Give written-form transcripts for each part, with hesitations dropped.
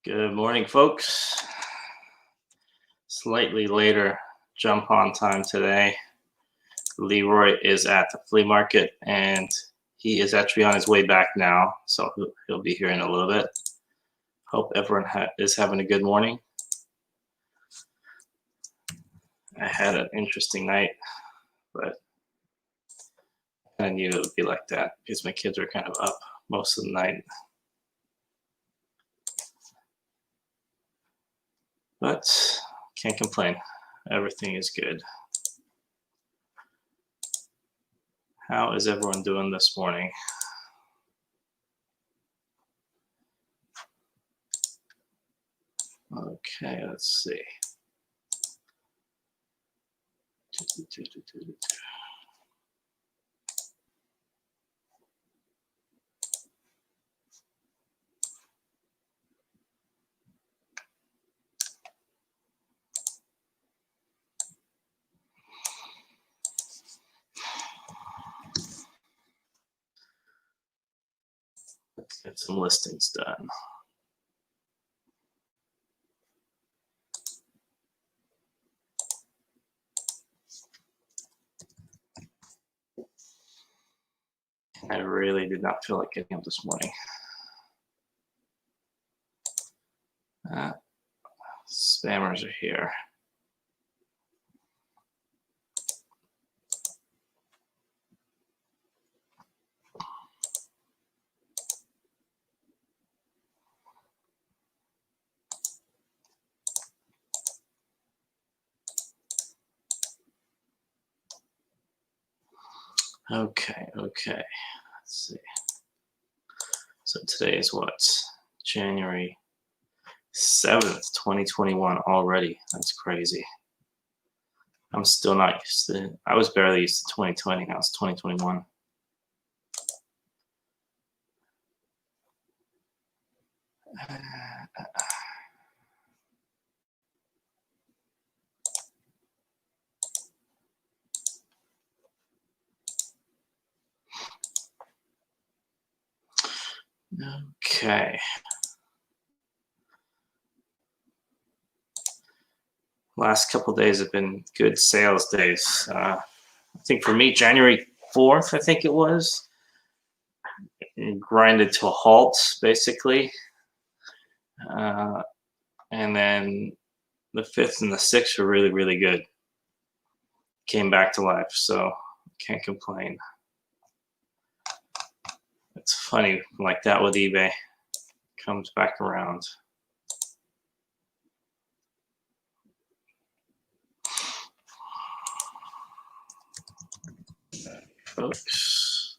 Good morning, folks. Slightly later jump on time today. Leroy is at the flea market and he is actually on his way back now, so he'll be here in a little bit. Hope everyone is having a good morning. I had an interesting night, but I knew it would be like that because my kids were kind of up most of the night. But can't complain. Everything is good. How is everyone doing this morning? Okay, let's see. Let's get some listings done. I really did not feel like getting up this morning. Spammers are here. Okay. Let's see. So today is what? January 7th, 2021 already. That's crazy. I'm still not used to it. I was barely used to 2020. Now it's 2021. Okay. Last couple days have been good sales days. I think for me, January 4th, I think it was, it grinded to a halt, basically. And then the 5th and the 6th were really, really good. Came back to life, so can't complain. It's funny, like that with eBay. Comes back around. Folks.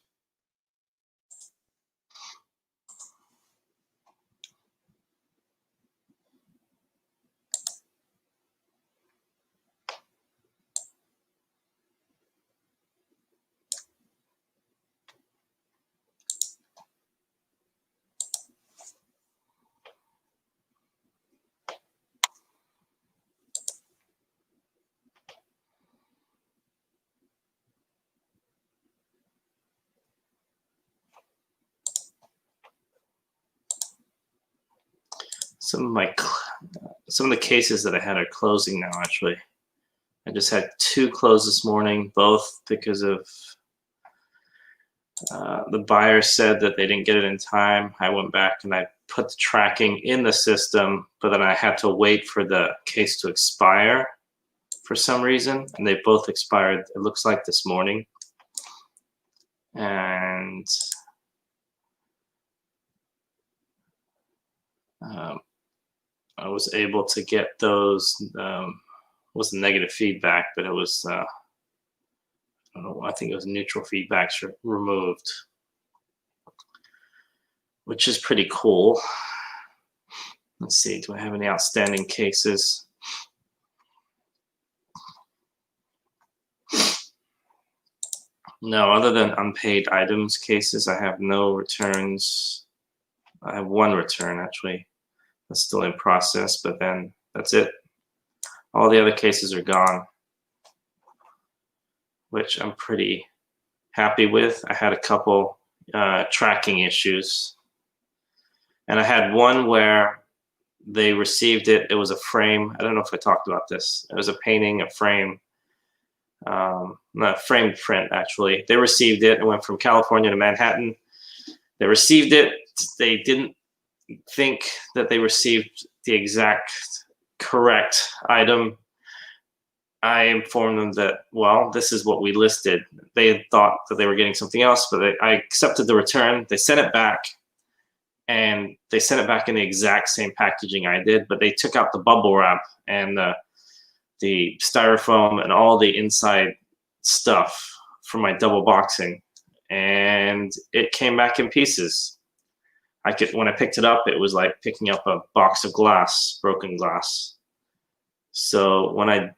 Some of the cases that I had are closing now, actually. I just had 2 close this morning, both because of the buyer said that they didn't get it in time. I went back and I put the tracking in the system, but then I had to wait for the case to expire for some reason, and they both expired, it looks like, this morning. And I was able to get those, wasn't negative feedback, but it was, I don't know, I think it was neutral feedbacks removed, which is pretty cool. Let's see, do I have any outstanding cases? No, other than unpaid items cases, I have no returns. I have 1 return, actually. That's still in process, but then that's it. All the other cases are gone, which I'm pretty happy with. I had a couple tracking issues, and I had one where they received it. It was a frame. I don't know if I talked about this. It was a painting, a frame, not framed print, actually. They received it. It went from California to Manhattan. They received it. They didn't think that they received the exact correct item. I informed them that, well, this is what we listed. They had thought that they were getting something else, but I accepted the return. They sent it back, and they sent it back in the exact same packaging I did, but they took out the bubble wrap and the styrofoam and all the inside stuff from my double boxing, and it came back in pieces. When I picked it up, it was like picking up a box of glass, broken glass. So when I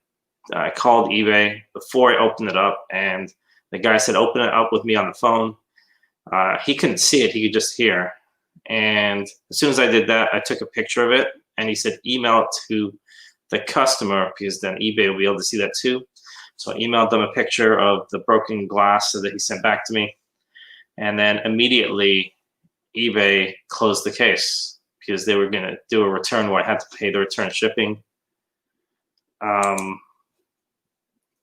called eBay before I opened it up, and the guy said, open it up with me on the phone. He couldn't see it, he could just hear. And as soon as I did that, I took a picture of it, and he said, email it to the customer, because then eBay will be able to see that too. So I emailed them a picture of the broken glass that he sent back to me. And then immediately eBay closed the case because they were going to do a return where I had to pay the return shipping.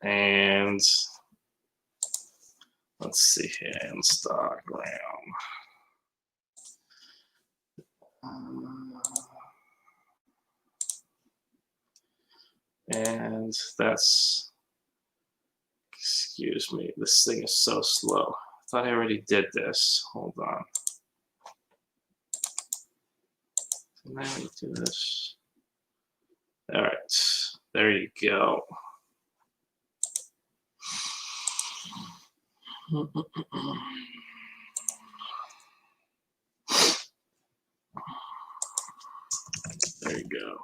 And let's see here, Instagram. And that's, excuse me, this thing is so slow. I thought I already did this. Hold on. Can I do this? All right, there you go. There you go.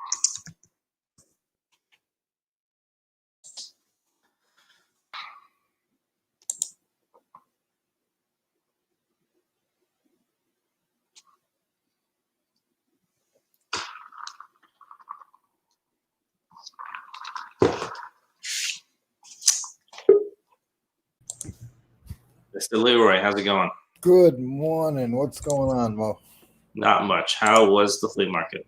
Mr. Leroy, how's it going? Good morning. What's going on, Mo? Not much. How was the flea market?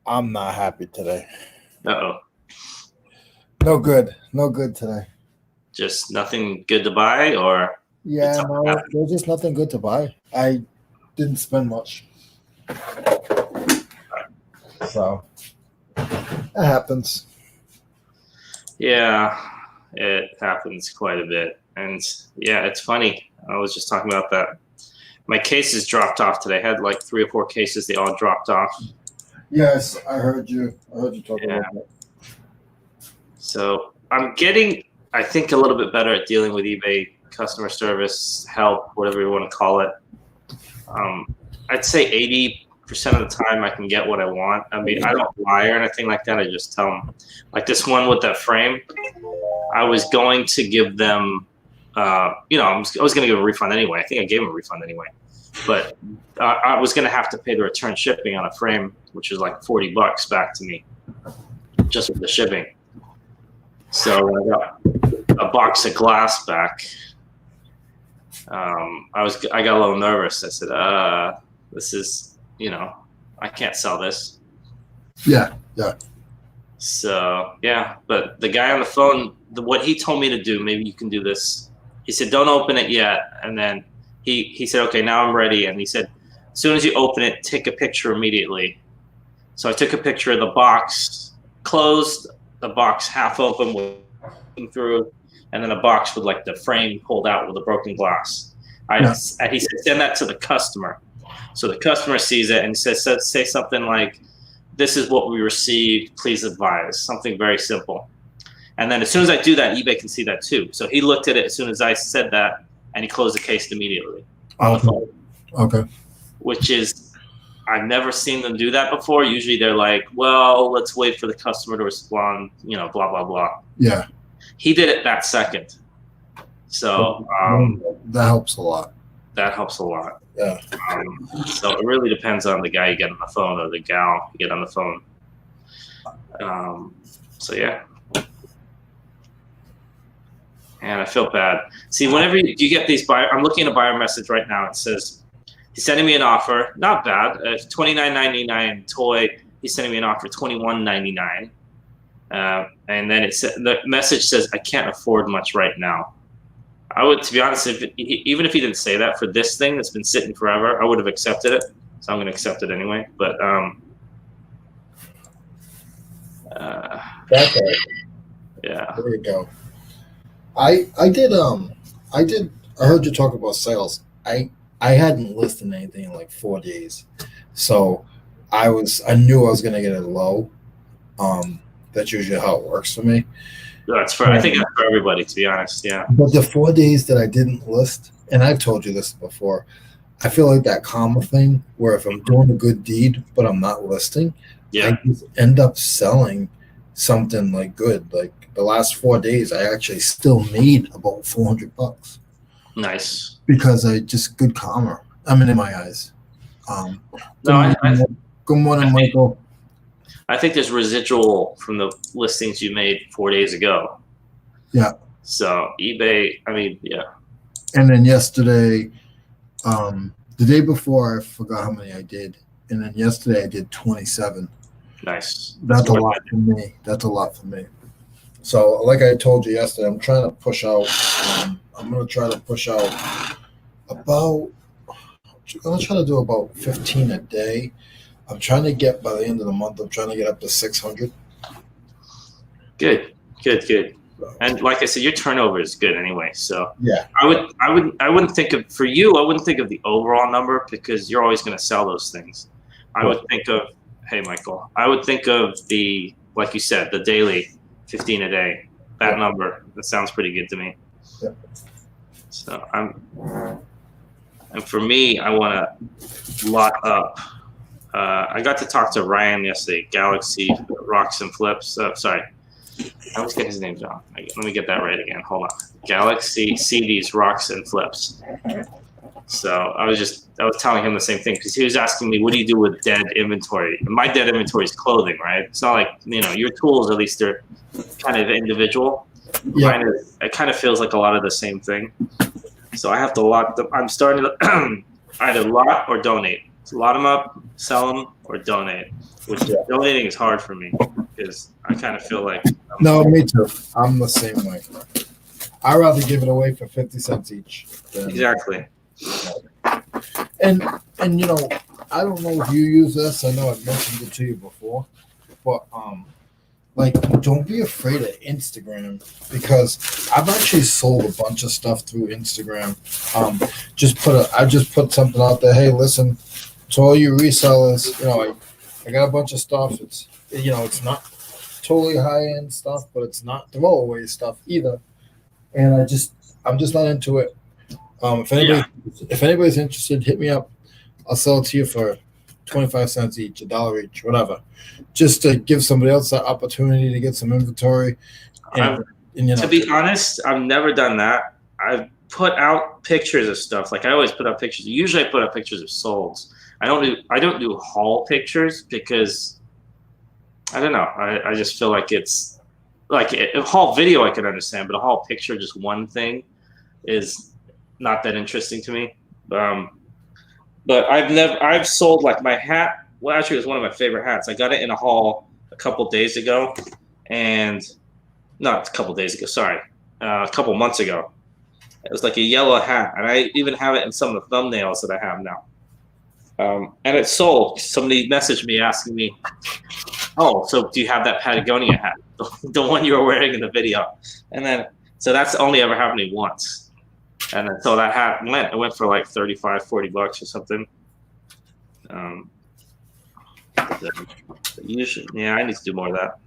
I'm not happy today. Uh-oh. No good. No good today. Just nothing good to buy, or? Yeah, no, there's just nothing good to buy. I didn't spend much. So, that happens. Yeah, it happens quite a bit. And yeah, it's funny. I was just talking about that. My cases dropped off today. I had like 3 or 4 cases. They all dropped off. Yes, I heard you. I heard you talking about that. So I'm getting, I think, a little bit better at dealing with eBay customer service, help, whatever you want to call it. I'd say 80% of the time I can get what I want. I mean, I don't lie or anything like that. I just tell them. Like this one with that frame, I was going to give them, I was going to give a refund anyway. I think I gave them a refund anyway. But I was going to have to pay the return shipping on a frame, which was like $40 back to me, just with the shipping. So when I got a box of glass back, I got a little nervous. I said, this is, I can't sell this. Yeah. So, yeah, but the guy on the phone, what he told me to do, maybe you can do this. He said, don't open it yet. And then he said, okay, now I'm ready. And he said, as soon as you open it, take a picture immediately. So I took a picture of the box closed, the box half open with through, and then a box with like the frame pulled out with the broken glass. And he said, send that to the customer. So the customer sees it and say something like, this is what we received, please advise, something very simple. And then as soon as I do that, eBay can see that too. So he looked at it as soon as I said that, and he closed the case immediately on the phone. Okay. Which is, I've never seen them do that before. Usually they're like, well, let's wait for the customer to respond, blah, blah, blah. Yeah. He did it that second. So that helps a lot. That helps a lot. Yeah. So it really depends on the guy you get on the phone or the gal you get on the phone. So yeah. And I feel bad. See, whenever you get these I'm looking at a buyer message right now. It says, he's sending me an offer. Not bad. $29.99 toy. he's sending me an offer $21.99, and then the message says I can't afford much right now. I would, to be honest, even if he didn't say that for this thing that's been sitting forever, I would have accepted it. So I'm going to accept it anyway. But That's right. yeah. There you go. I heard you talk about sales. I hadn't listed anything in like 4 days. So I knew I was gonna get it low. That's usually how it works for me. That's for, I think that's for everybody, to be honest. Yeah. But the 4 days that I didn't list, and I've told you this before, I feel like that karma thing where if I'm doing a good deed but I'm not listing, I just end up selling something like good. Like the last 4 days, I actually still made about $400. Nice. Because I just good karma. I mean, in my eyes. Good morning, Michael. I think there's residual from the listings you made 4 days ago. Yeah. So eBay, I mean, yeah. And then yesterday, the day before, I forgot how many I did. And then yesterday I did 27. Nice. That's a lot for me. That's a lot for me. So like I told you yesterday, I'm trying to push out. I'm going to try to push out about, I'm going to try to do about 15 a day. I'm trying to get, by the end of the month, I'm trying to get up to 600. Good. And like I said, your turnover is good anyway. So yeah, I wouldn't think of, for you, I wouldn't think of the overall number because you're always going to sell those things. I would think of, hey, Michael, I would think of the, like you said, the daily 15 a day, that number. That sounds pretty good to me. Yeah. So and for me, I want to lot up. I got to talk to Ryan yesterday, Galaxy Rocks and Flips. Sorry. I always get his name wrong. Let me get that right again. Hold on. Galaxy CDs, Rocks and Flips. So I was telling him the same thing because he was asking me, what do you do with dead inventory? And my dead inventory is clothing, right? It's not like, your tools, at least they're kind of individual. Yeah. It kind of feels like a lot of the same thing. So I have to lot them. I'm starting to either lot or donate. So lot them up, sell them, or donate. Which donating is hard for me because I kind of feel like. No, me too. I'm the same way. I'd rather give it away for 50 cents each. Exactly. And I don't know if you use this. I know I've mentioned it to you before, but don't be afraid of Instagram because I've actually sold a bunch of stuff through Instagram. I just put something out there. Hey, listen, to all you resellers, I got a bunch of stuff. It's it's not totally high end stuff, but it's not throwaway stuff either. And I'm just not into it. If anybody's interested, hit me up. I'll sell it to you for 25 cents each, $1 each, whatever. Just to give somebody else that opportunity to get some inventory. To be honest, I've never done that. I've put out pictures of stuff. Like I always put out pictures. Usually I put out pictures of solds. I don't do haul pictures because I don't know. I just feel like it's like a haul video I can understand, but a haul picture, just one thing, is not that interesting to me. But I've sold like my hat. Well, actually, it was one of my favorite hats. I got it in a haul a couple days ago, and not a couple days ago. Sorry, a couple months ago. It was like a yellow hat, and I even have it in some of the thumbnails that I have now. And it sold. Somebody messaged me asking me, "Oh, so do you have that Patagonia hat, the one you were wearing in the video?" And then, so that's only ever happened to me once. And then, so that hat went for like $35, $40 or something. Usually, I need to do more of that.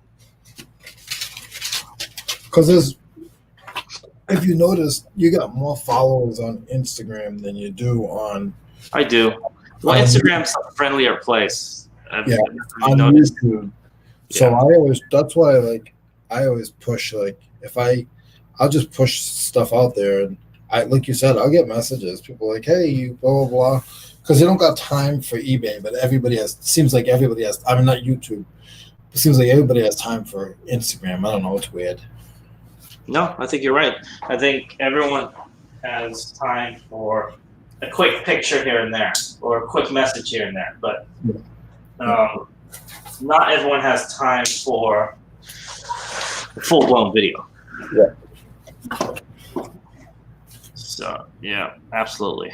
Because if you notice, you got more followers on Instagram than you do on. I do. Well, Instagram's a friendlier place. On YouTube. So that's why I always push I'll just push stuff out there, and like you said, I'll get messages. People like, hey, you blah blah blah, because they don't got time for eBay, but seems like everybody has. I mean, not YouTube. It seems like everybody has time for Instagram. I don't know. It's weird. No, I think you're right. I think everyone has time for a quick picture here and there, or a quick message here and there. But not everyone has time for full-blown video. Yeah. So yeah, absolutely.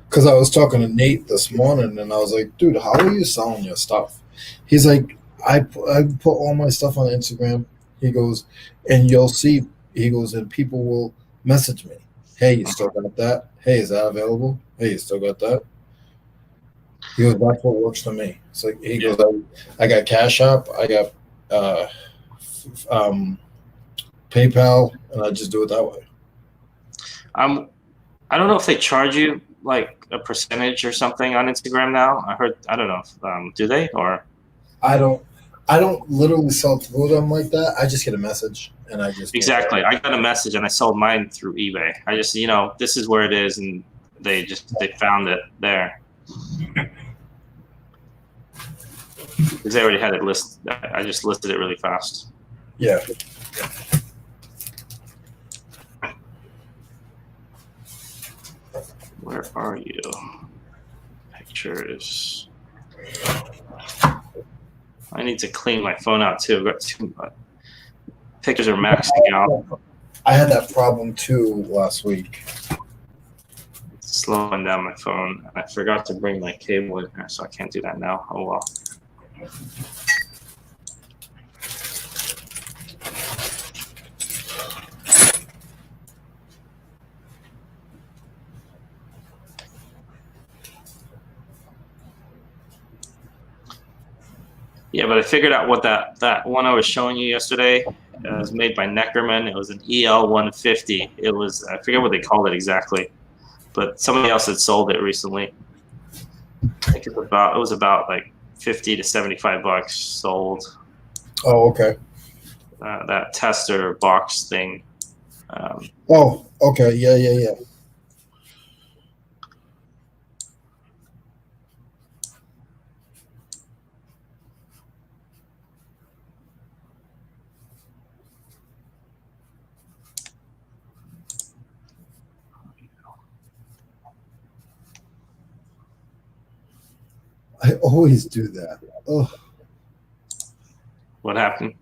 Because I was talking to Nate this morning, and I was like, dude, how are you selling your stuff? He's like, I put all my stuff on Instagram. He goes, and you'll see, he goes, and people will message me. Hey, you still got that? Hey, is that available? Hey, you still got that? He goes, that's what works for me. It's like, he goes, I got Cash App, I got PayPal, and I just do it that way. I don't know if they charge you like a percentage or something on Instagram now. I don't know. Do they or? I don't literally sell through them like that. I just get a message and I just exactly. I got a message and I sold mine through eBay. I just this is where it is, and they found it there because they already had it listed. I just listed it really fast. Yeah. Where are you? Pictures. I need to clean my phone out too. I've got too much. Pictures are maxing out. I had that problem too last week. It's slowing down my phone. I forgot to bring my cable in here, so I can't do that now. Oh well. Yeah, but I figured out what that one I was showing you yesterday was made by Neckerman. It was an EL150. It was, I forget what they called it exactly, but somebody else had sold it recently. I think it was about like 50 to 75 bucks sold. Oh, okay. That tester box thing. Oh, okay. Yeah. I always do that. Oh, What happened?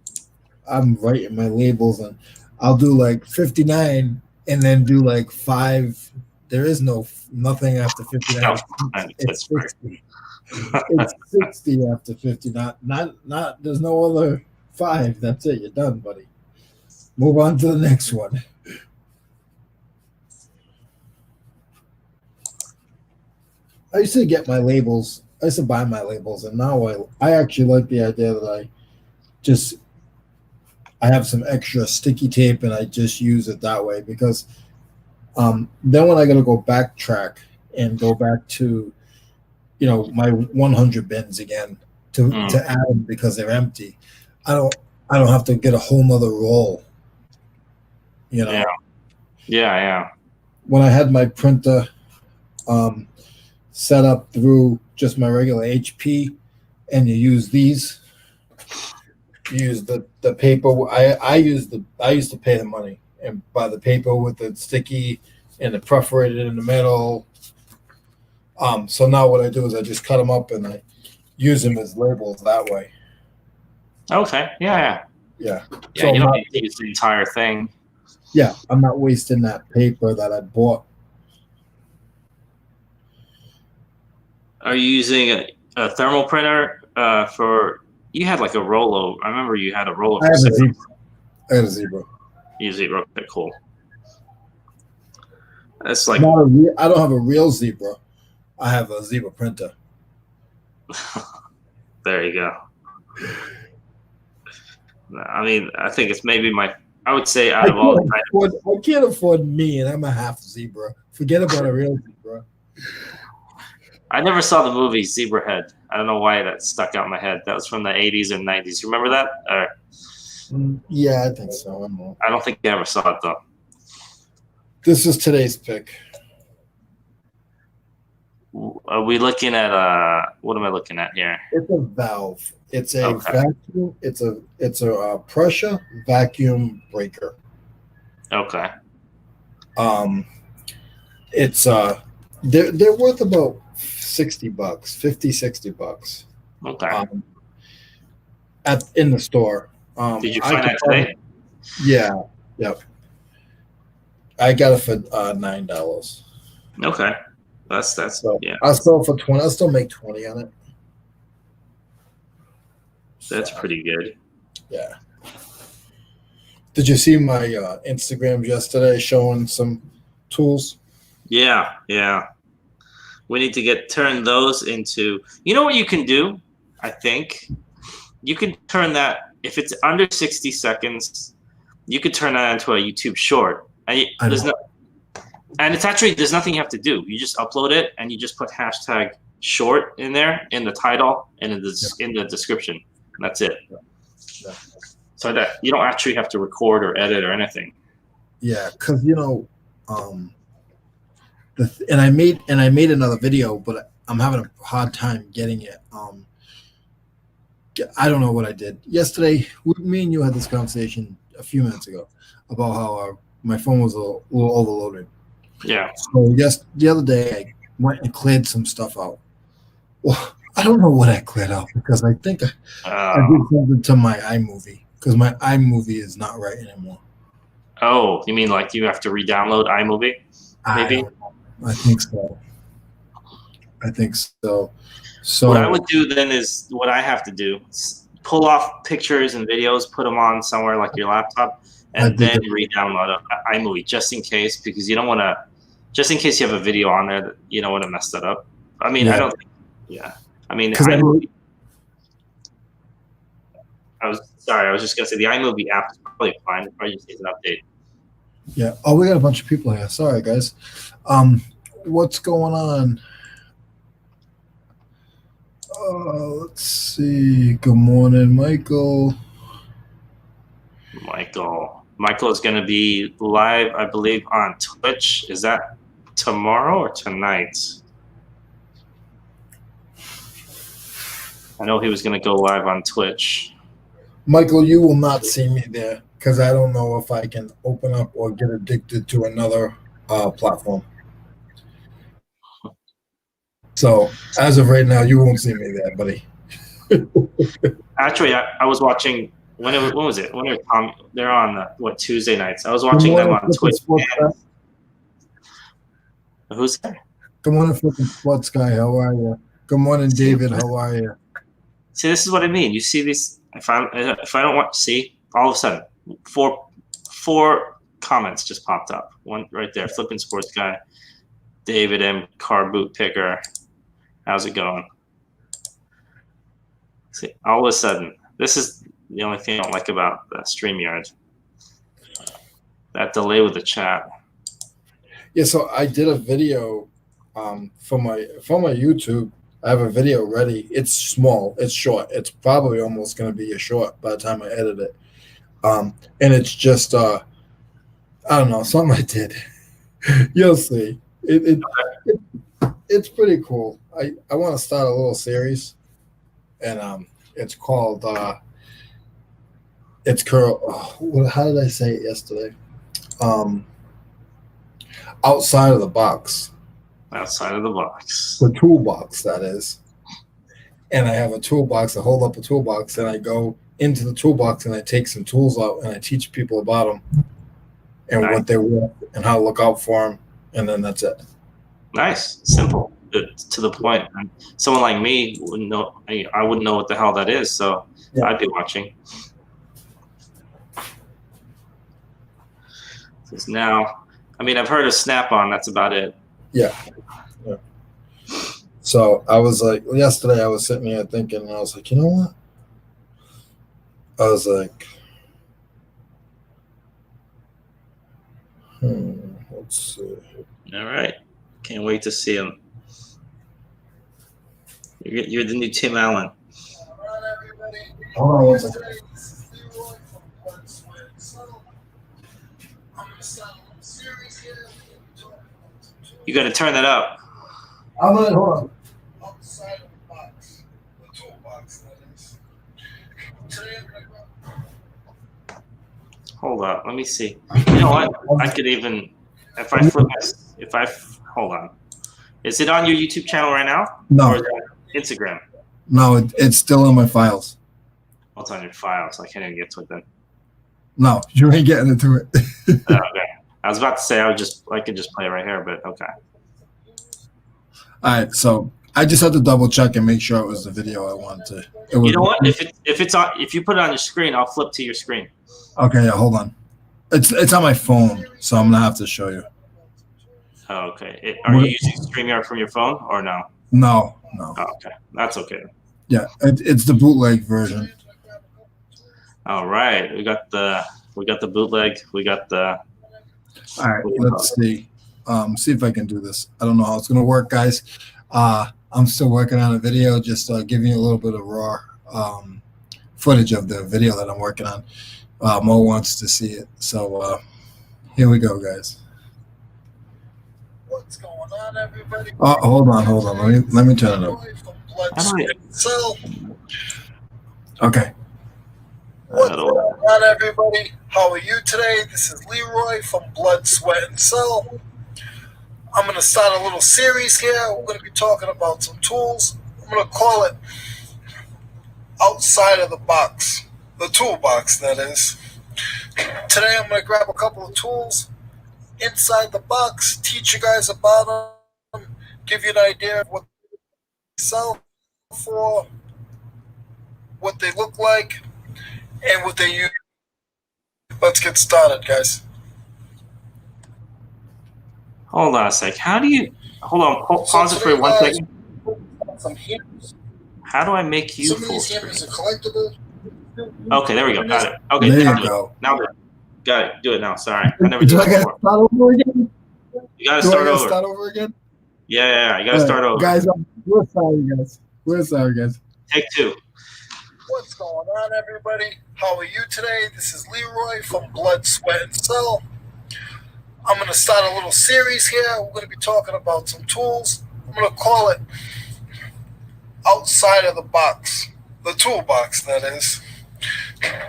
I'm writing my labels and I'll do like 59 and then do like 5. There is nothing after 59. It's 60. It's 60 after 50. Not. There's no other 5. That's it. You're done, buddy. Move on to the next one. I used to get my labels. I used to buy my labels, and now I actually like the idea that I have some extra sticky tape and I just use it that way because then when I got to go backtrack and go back to my 100 bins again to add them because they're empty, I don't have to get a whole nother roll. Yeah. When I had my printer set up through just my regular HP, and you use these. Use the paper. I used to pay the money and buy the paper with the sticky and the perforated in the middle. So now what I do is I just cut them up and I use them as labels that way. Okay. Yeah. Yeah. So you don't need to use the entire thing. Yeah, I'm not wasting that paper that I bought. Are you using a thermal printer for? You had like a Rollo. I remember you had a Rollo. I had a Zebra. You Zebra. Okay, cool. That's like. I don't have a real Zebra. I have a Zebra printer. There you go. I mean, I think it's maybe I would say out of all the items. I can't afford me, and I'm a half Zebra. Forget about a real Zebra. I never saw the movie Zebrahead. I don't know why that stuck out in my head. That was from the 80s and 90s. You remember that? Yeah, I think so. I don't think you ever saw it, though. This is today's pick. Are we looking at what am I looking at here? It's a valve. It's a vacuum. It's a pressure vacuum breaker. Okay. It's they're worth about $60, $50, $60. Okay. In the store. Did you I find could that today? yeah, yep. I got it for $9. Okay. That's So yeah. I'll sell for 20. I'll still make 20 on it. That's So pretty good. yeah. Did you see my Instagrams yesterday showing some tools? Yeah, yeah. We need to turn those into. You know what you can do? I think you can turn that if it's under 60 seconds. You could turn that into a YouTube short, and I there's know. no. And it's actually there's nothing you have to do. You just upload it and you just put hashtag short in there in the title and in the description. And that's it. Yeah. So that you don't actually have to record or edit or anything. Yeah, because and I made another video, but I'm having a hard time getting it. I don't know what I did yesterday. Me and you had this conversation a few minutes ago about how my phone was a little overloaded. Yeah. So the other day I went and cleared some stuff out. Well, I don't know what I cleared out because I think I did something to my iMovie because my iMovie is not right anymore. Oh, you mean like you have to re-download iMovie? Maybe. I think so. So What I would do then is what I have to do: pull off pictures and videos, put them on somewhere like your laptop, and then re-download iMovie just in case, because you don't want to. Just in case you have a video on there that you don't want to mess that up. I mean, I don't. Yeah. I mean, iMovie. I was just gonna say the iMovie app is probably fine. It probably just needs an update. Yeah. Oh, we got a bunch of people here. Sorry, guys. What's going on? Let's see. Good morning, Michael. Michael is going to be live, I believe, on Twitch. Is that tomorrow or tonight? I know he was going to go live on Twitch. Michael, you will not see me there because I don't know if I can open up or get addicted to another platform. So as of right now, you won't see me there, buddy. Actually, I was watching. When was it? They're on Tuesday nights. I was watching them on Twitch. Who's there? Good morning, Flipping Sports Guy. How are you? Good morning, David. How are you? See, this is what I mean. You see these. If I don't want to see, all of a sudden, four comments just popped up. One right there, Flipping Sports Guy, David M. Car Boot Picker. How's it going? See, all of a sudden, this is the only thing I don't like about the StreamYard. That delay with the chat. Yeah, so I did a video for my YouTube. I have a video ready. It's small. It's short. It's probably almost going to be a short by the time I edit it. And it's just I don't know, something I did. You'll see. It's pretty cool. I want to start a little series, and it's called how did I say it yesterday? Outside of the box. Outside of the box. The toolbox, that is. And I have a toolbox. I hold up a toolbox, and I go into the toolbox, and I take some tools out, and I teach people about them and what they're worth and how to look out for them, and then that's it. Nice, simple, to the point. Someone like me wouldn't know. I wouldn't know what the hell that is, so yeah. I'd be watching. Because now, I mean, I've heard of Snap-on. That's about it. Yeah. So I was like, yesterday I was sitting here thinking, and I was like, you know what? I was like, let's see. All right. Can't wait to see him. You're the new Tim Allen. Hold on one second. You got to turn that up. I'm gonna hold on. Outside of the box, the toolbox, that is. Hold on, let me see. You know what? I could even, hold on. Is it on your YouTube channel right now? No. Or is it on Instagram? No, it's still in my files. What's on your files? I can't even get to it then. No, you ain't getting into it. Okay. I was about to say I could just play it right here, but okay. All right, so I just had to double check and make sure it was the video I wanted to. You know what? If you put it on your screen, I'll flip to your screen. Okay, yeah, hold on. It's on my phone, so I'm gonna have to show you. Oh, okay. Are you using StreamYard from your phone or no? No. Oh, okay, that's okay. Yeah, it's the bootleg version. All right, we got the bootleg. We got the. All right, let's see. See if I can do this. I don't know how it's gonna work, guys. I'm still working on a video, just giving you a little bit of raw footage of the video that I'm working on. Mo wants to see it, so here we go, guys. What's going on, everybody? Oh, hold on. Let me turn it up. Okay. What's going on, everybody? How are you today? This is Leroy from Blood, Sweat, and Cell. I'm going to start a little series here. We're going to be talking about some tools. I'm going to call it Outside of the Box. The toolbox, that is. Today I'm going to grab a couple of tools inside the box, teach you guys about them, give you an idea of what they sell for, what they look like, and what they use. Let's get started, guys. Hold on a sec. How do you hold on? Pause it for 1 second. Some hammers. How do I make you Some of full these screen? hammers are collectible. Okay, there we go. Got it. Okay, There now you go. Now got it. Do it now. Sorry, I never did Do I that gotta before. start over again? You gotta Do I start gotta over. start over again? Yeah. You gotta start over. Guys, we're sorry, guys. Take 2. What's going on, everybody? How are you today? This is Leroy from Blood, Sweat, and Cell. I'm going to start a little series here. We're going to be talking about some tools. I'm going to call it Outside of the Box. The toolbox, that is.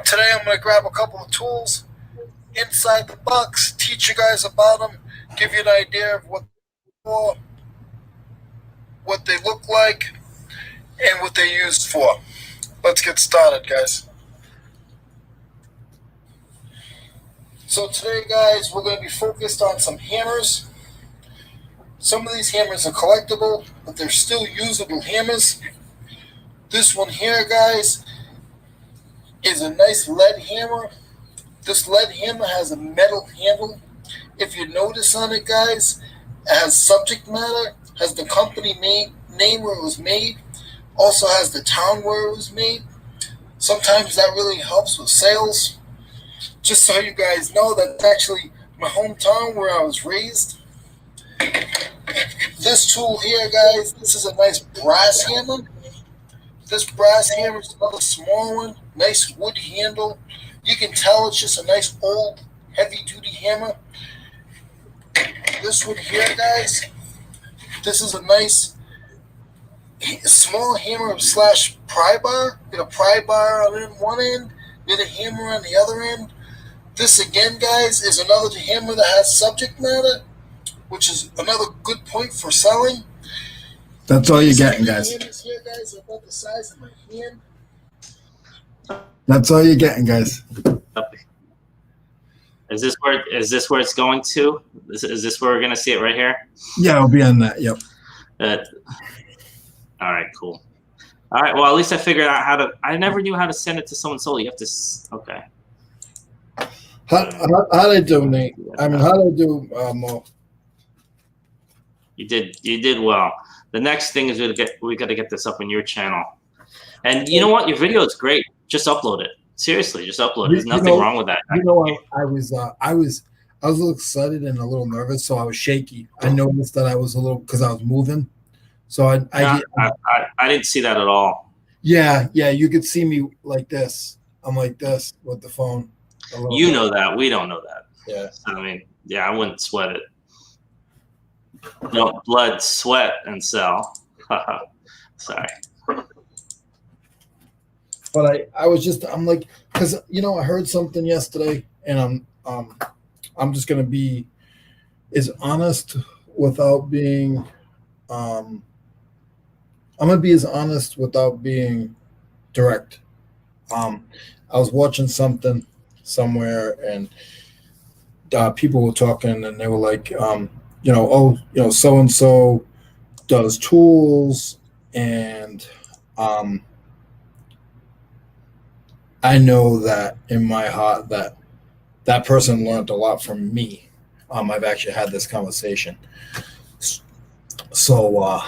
Today I'm going to grab a couple of tools inside the box, teach you guys about them, give you an idea of what they're for, what they look like, and what they're used for. Let's get started, guys. So today, guys, we're going to be focused on some hammers. Some of these hammers are collectible, but they're still usable hammers. This one here, guys, is a nice lead hammer. This lead hammer has a metal handle. If you notice on it, guys, it has subject matter, has the company name where it was made, also has the town where it was made. Sometimes that really helps with sales. Just so you guys know, that's actually my hometown where I was raised. This tool here, guys, this is a nice brass hammer. This brass hammer is another small one, nice wood handle. You can tell it's just a nice old heavy-duty hammer. This one here, guys, this is a nice small hammer slash pry bar. Get a pry bar on one end, get a hammer on the other end. This again, guys, is another hammer that has subject matter, which is another good point for selling. That's all you're getting, guys. Hammers here, guys, are about the size of my hand. That's all you're getting, guys. Is this where it's going to? Is this where we're gonna see it right here? Yeah, it'll be on that. Yep. All right, cool. All right, well, at least I figured out how to. I never knew how to send it to someone solely. You have to. Okay. How they do, Nate? I mean, how they do, Mo? You did well. The next thing is we got to get this up on your channel. And you know what? Your video is great. Just upload it. Seriously, just upload it. There's nothing wrong with that. You know, I was a little excited and a little nervous, so I was shaky. I noticed that I was a little because I was moving. So I didn't see that at all. Yeah, you could see me like this. I'm like this with the phone. You know that. We don't know that. Yeah. I mean, yeah, I wouldn't sweat it. No, blood, sweat, and cell. Sorry. But I'm like, because I heard something yesterday, and I'm just gonna be as honest without being I'm gonna be as honest without being direct. I was watching something somewhere, and people were talking, and they were like, so and so does tools, and I know that in my heart that person learned a lot from me. I've actually had this conversation, so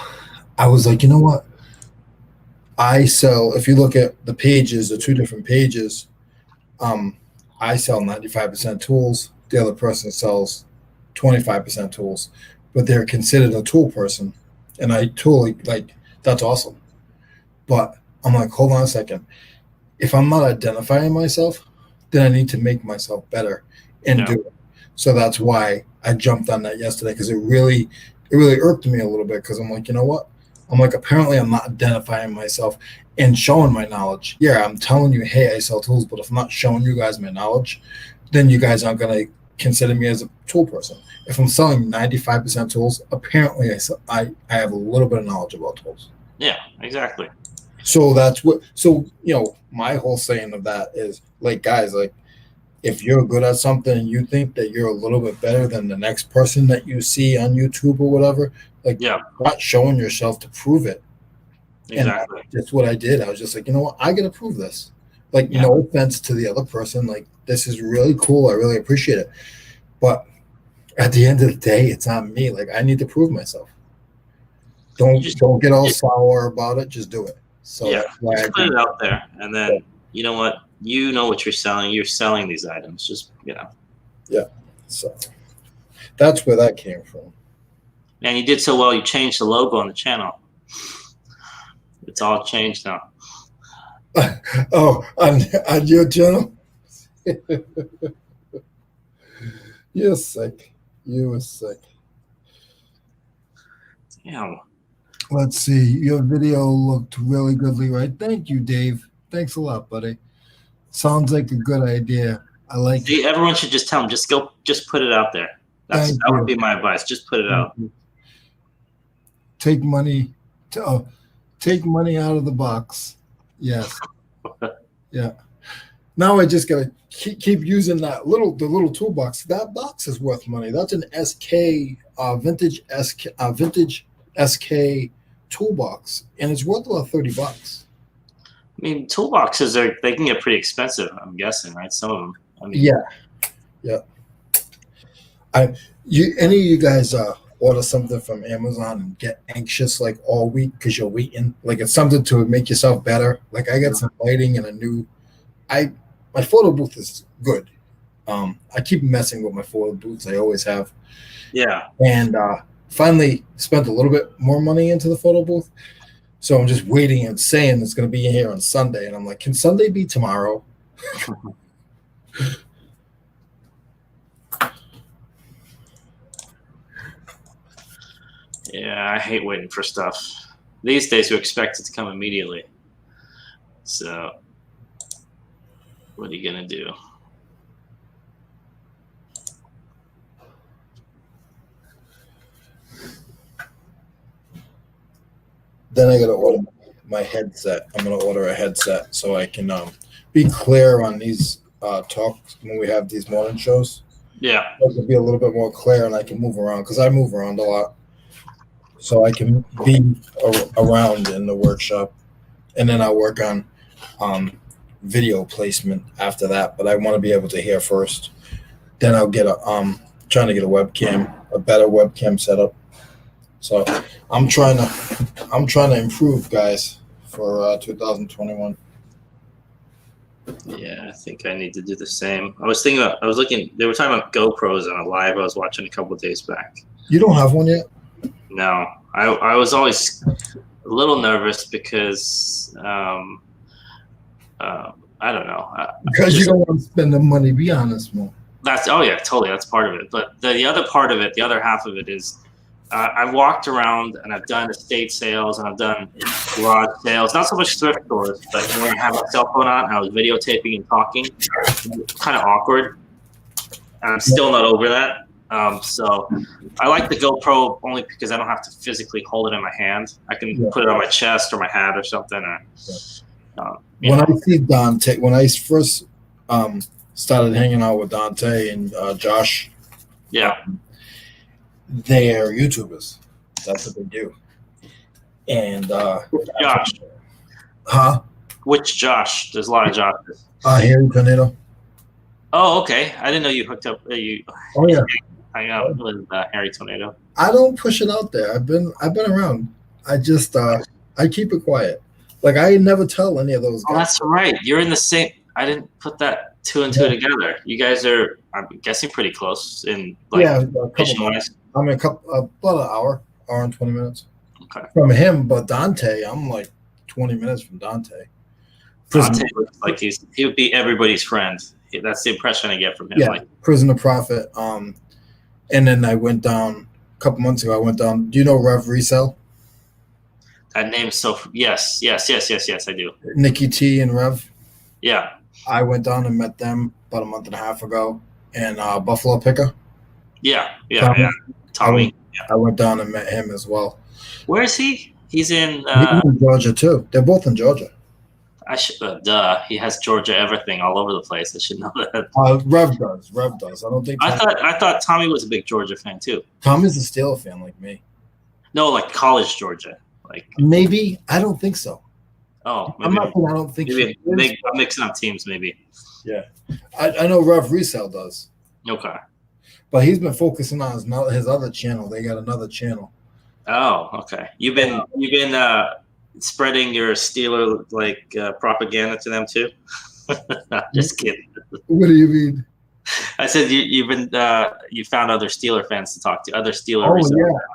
I was like, you know what? I sell. If you look at the pages, the two different pages, I sell 95% tools. The other person sells 25% tools, but they're considered a tool person, and I totally like that's awesome. But I'm like, hold on a second. If I'm not identifying myself, then I need to make myself better and do it. So that's why I jumped on that yesterday, because it really irked me a little bit, because I'm like, you know what? I'm like, apparently I'm not identifying myself and showing my knowledge. Yeah, I'm telling you, hey, I sell tools, but if I'm not showing you guys my knowledge, then you guys aren't going to consider me as a tool person. If I'm selling 95% tools, apparently I have a little bit of knowledge about tools. Yeah, exactly. So that's what. So my whole saying of that is, like, guys, like, if you're good at something and you think that you're a little bit better than the next person that you see on YouTube or whatever, like, not showing yourself to prove it. Exactly. And that's what I did. I was just like, you know what? I got to prove this. Like, no offense to the other person. Like, this is really cool. I really appreciate it. But at the end of the day, it's on me. Like, I need to prove myself. Don't get all sour about it. Just do it. So just put it out there, and then you know what? You know what you're selling. You're selling these items. Just Yeah. So that's where that came from. And you did so well. You changed the logo on the channel. It's all changed now. Oh, on your channel? You're sick. You were sick. Damn. Let's see. Your video looked really good, Leroy. Thank you, Dave. Thanks a lot, buddy. Sounds like a good idea. I like it. Everyone should just tell them, just put it out there. That would be my advice. Just put it out. Take money out of the box. Yes. Yeah. Now I just gotta keep using the little toolbox. That box is worth money. That's an SK vintage SK toolbox, and it's worth about $30. I mean, toolboxes they can get pretty expensive. I'm guessing, right? Some of them. I mean, yeah. Any of you guys order something from Amazon and get anxious like all week because you're waiting? Like, it's something to make yourself better. Like, I got some lighting and my photo booth is good. I keep messing with my photo booths. I always have. Yeah. And finally spent a little bit more money into the photo booth. So I'm just waiting and saying it's going to be here on Sunday. And I'm like, can Sunday be tomorrow? Yeah, I hate waiting for stuff. These days, you expect it to come immediately. So, what are you going to do? Then I got to order my headset. I'm going to order a headset so I can be clear on these talks when we have these morning shows. Yeah. I can be a little bit more clear, and I can move around, because I move around a lot. So I can be around in the workshop, and then I'll work on video placement after that. But I want to be able to hear first. Then I'll get trying to get a better webcam setup. So I'm trying to improve, guys, for 2021. Yeah, I think I need to do the same. I was looking, they were talking about GoPros on a live I was watching a couple of days back. You don't have one yet? No, I was always a little nervous because I don't know. Because you don't want to spend the money. Be honest, man. Totally. That's part of it. But the other part of it, the other half of it is, I've walked around and I've done estate sales and I've done garage sales. Not so much thrift stores, but when I had my cell phone on, I was videotaping and talking. It's kind of awkward. And I'm still not over that. So I like the GoPro only because I don't have to physically hold it in my hand. I can Yeah. put it on my chest or my hat or something. Or, When I see Dante, when I first started hanging out with Dante and Josh, yeah. they are YouTubers. That's what they do. And Josh. huh? Which Josh? There's a lot of Joshes. Harry Tornado. Oh, okay. I didn't know you hooked up. You Oh yeah. hang out with Harry Tornado. I don't push it out there. I've been around. I just I keep it quiet. Like I never tell any of those guys. Oh, that's right. You're in the same. I didn't put that two and two together. You guys are, I'm guessing, pretty close in fishing wise. I'm about an hour and 20 minutes. Okay. From him, but Dante, I'm like 20 minutes from Dante. Dante looks like he would be everybody's friend. That's the impression I get from him. Yeah, Prison of Profit. And then I went down a couple months ago. I went down. Do you know Rev Resell? That name so yes, I do. Nikki T and Rev. Yeah. I went down and met them about a month and a half ago in Buffalo Picker. Yeah. Tommy. I went down and met him as well. Where is he? He's in Georgia too. They're both in Georgia. I should. He has Georgia everything all over the place. I should know that. Rev does. I don't think. I thought Tommy was a big Georgia fan too. Tommy's a Steeler fan like me. No, like college Georgia. Like maybe I don't think so. Oh, maybe, I don't think. Maybe I'm mixing up teams. Maybe. Yeah, I know Rev Resell does. Okay. But he's been focusing on his other channel. They got another channel. Oh, okay. You've been spreading your Steeler propaganda to them too. Just kidding. What do you mean? I said you've been you found other Steeler fans to talk to, other Steeler. Oh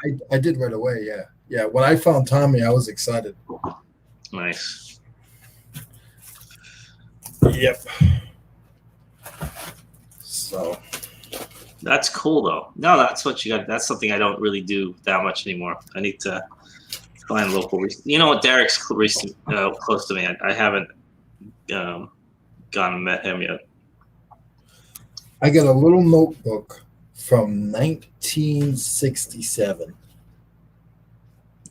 yeah, I did right away. Yeah. When I found Tommy, I was excited. Nice. Yep. So. That's cool though. No, that's what you got. That's something I don't really do that much anymore. I need to find local. You know what? Derek's close to me. I haven't gone and met him yet. I got a little notebook from 1967.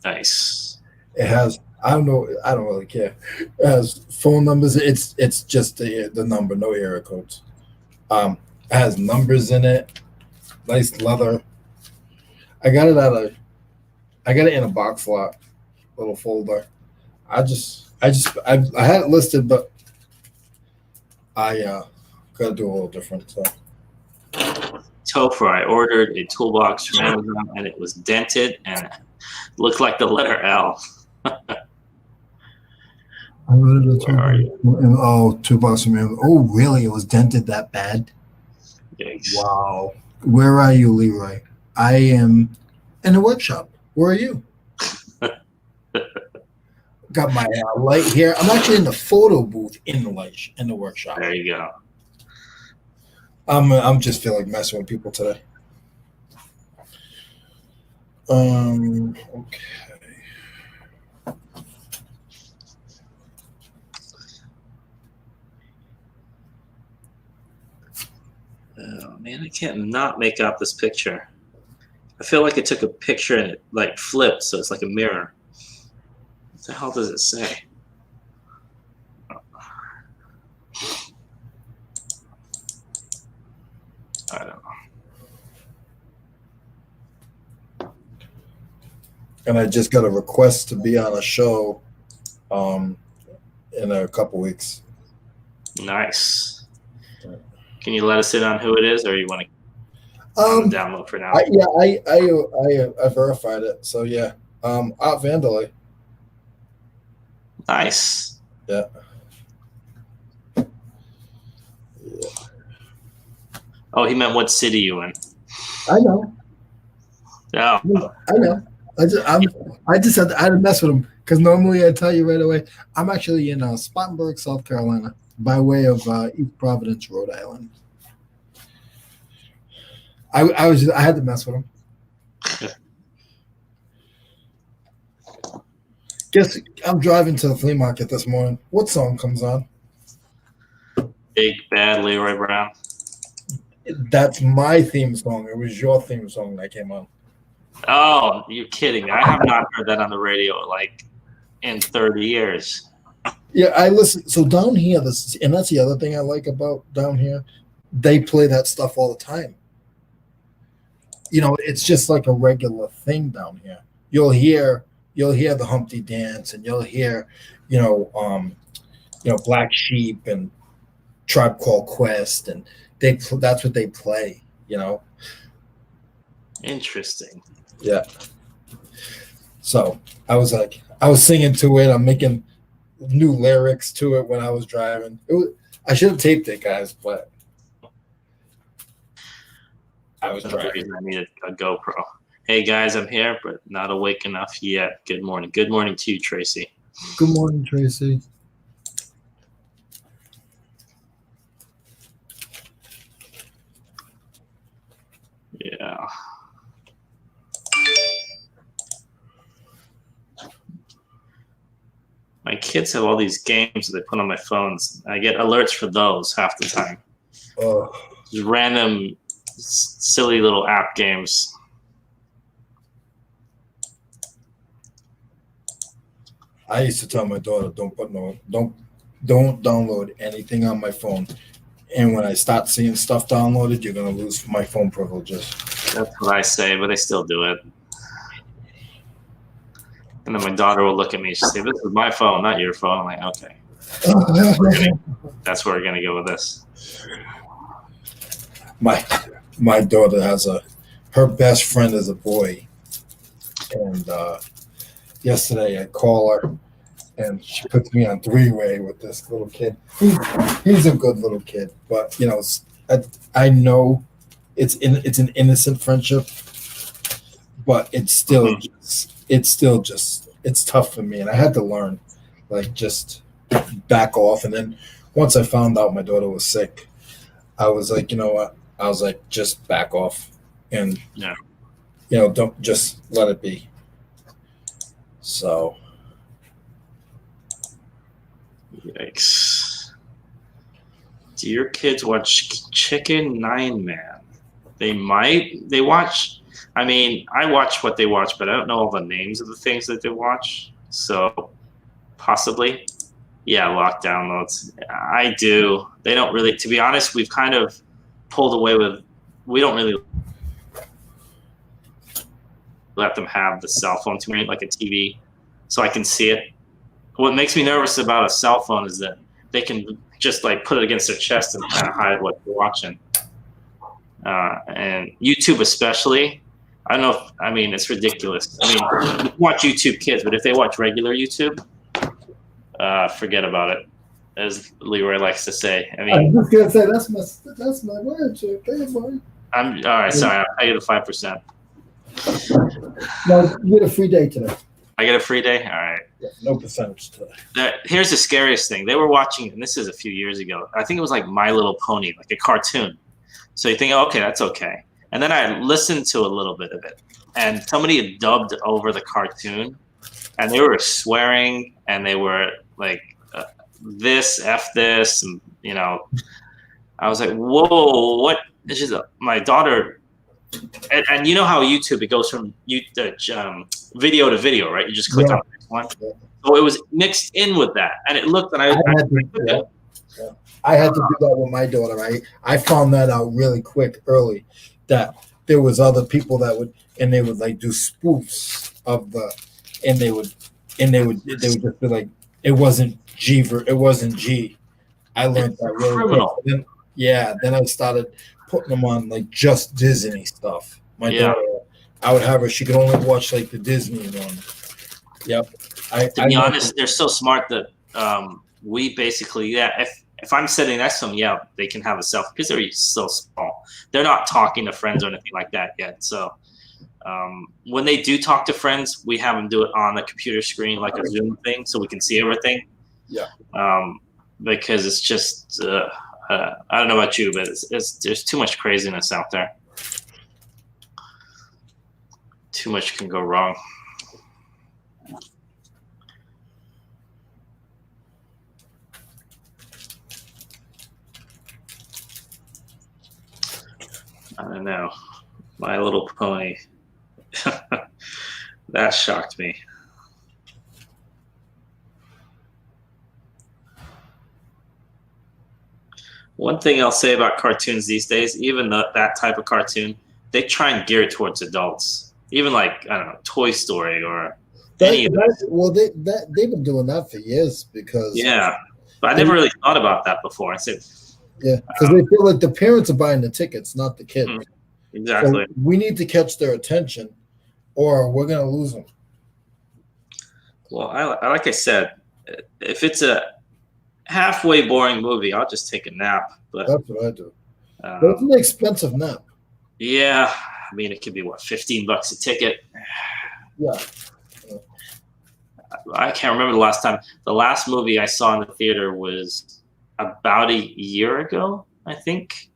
Nice. It has. I don't know. I don't really care. It has phone numbers. It's just the number, no area codes. It has numbers in it. Nice leather. I got it in a box lot, little folder. I had it listed, but I gotta do a little different. So. Topher, I ordered a toolbox from Amazon and it was dented and it looked like the letter L. I ordered a toolbox from Amazon. Oh, really? It was dented that bad? Yikes. Wow. Where are you, Leroy? I am in the workshop. Where are you? Got my light here. I'm actually in the photo booth in the workshop. There you go. I'm just feel like messing with people today. Okay. Oh man, I can't not make out this picture. I feel like I took a picture and it flipped, so it's like a mirror. What the hell does it say? I don't know. And I just got a request to be on a show in a couple weeks. Nice. Can you let us in on who it is, or you want to download for now? I verified it. So yeah, Art Vanderlei. Nice. Yeah. Oh, he meant what city you in? I know. Yeah. I know. I just had to mess with him because normally I tell you right away. I'm actually in Spartanburg, South Carolina, by way of East Providence, Rhode Island. I had to mess with him. Guess I'm driving to the flea market this morning. What song comes on? Big Bad Leroy Brown. That's my theme song. It was your theme song that came on. Oh, you're kidding. I have not heard that on the radio like in 30 years. Yeah, I listen. So down here, and that's the other thing I like about down here. They play that stuff all the time. It's just like a regular thing down here. You'll hear the Humpty Dance, and you'll hear, Black Sheep and Tribe Called Quest, and that's what they play. Interesting. Yeah. So I was singing to it. I'm making new lyrics to it when I was driving. I should have taped it, guys, but I was driving. I needed a GoPro. Hey guys, I'm here, but not awake enough yet. Good morning. Good morning to you, Tracy. Good morning, Tracy. Yeah. My kids have all these games that they put on my phones. I get alerts for those half the time. Just random, silly little app games. I used to tell my daughter, don't download anything on my phone. And when I start seeing stuff downloaded, you're gonna lose my phone privileges. That's what I say, but they still do it. And then my daughter will look at me and she'll say, "This is my phone, not your phone." I'm like, okay. That's where we're gonna go with this. My daughter has her best friend is a boy, and yesterday I call her, and she puts me on three-way with this little kid. He's a good little kid, but I know it's an innocent friendship, but it's still it's tough for me, and I had to learn, just back off. And then once I found out my daughter was sick, I was like, you know what? I was like, just back off, and don't just let it be. So. Yikes. Do your kids watch Chicken Nine Man? They might. They watch. I mean, I watch what they watch, but I don't know all the names of the things that they watch. So, possibly. Yeah, lock downloads. I do. They don't really. To be honest, we've kind of pulled away with. We don't really let them have the cell phone to me, like a TV, so I can see it. What makes me nervous about a cell phone is that they can just put it against their chest and kind of hide what they're watching. And YouTube especially, I don't know if, it's ridiculous. I mean, you watch YouTube Kids, but if they watch regular YouTube, forget about it, as Leroy likes to say. I mean, I'm just gonna say that's my word, Chip. I'm all right. Sorry, I'll pay you the 5%. No, you get a free day today. I get a free day. All right. Yeah, no percentage today. Here's the scariest thing. They were watching, and this is a few years ago. I think it was like My Little Pony, like a cartoon. So you think, oh, okay, that's okay. And then I listened to a little bit of it, and somebody had dubbed over the cartoon, and they were swearing, and they were like, this, F this, and I was like, whoa, what? This is my daughter. And you know how YouTube, it goes from video to video, right? You just click on the next one. Yeah. So it was mixed in with that, and it looked, and I had to do that with my daughter. I found that out really quick, early, that there was other people that would do spoofs of and they would just be like, it wasn't G. I learned that really quick. Then I started putting them on just Disney stuff. My daughter, I would have her. She could only watch the Disney one. Yep. To be honest, they're so smart that we basically, if I'm sitting next to them, they can have a cell phone because they're so small. They're not talking to friends or anything like that yet. So when they do talk to friends, we have them do it on the computer screen, like a Zoom thing, so we can see everything. Yeah. Because it's just. I don't know about you, but there's too much craziness out there. Too much can go wrong. I don't know. My Little Pony. That shocked me. One thing I'll say about cartoons these days, even that type of cartoon, they try and gear it towards adults. Even like, I don't know, Toy Story or any of that. Well, they've been doing that for years because Yeah, but I never really thought about that before. I said, because they feel like the parents are buying the tickets, not the kids. Exactly. So we need to catch their attention, or we're gonna lose them. Well, like I said, if it's a halfway boring movie, I'll just take a nap. But that's what I do. But it's an expensive nap. Yeah, I mean, it could be what, $15 a ticket. Yeah. I can't remember the last time. The last movie I saw in the theater was about a year ago, I think.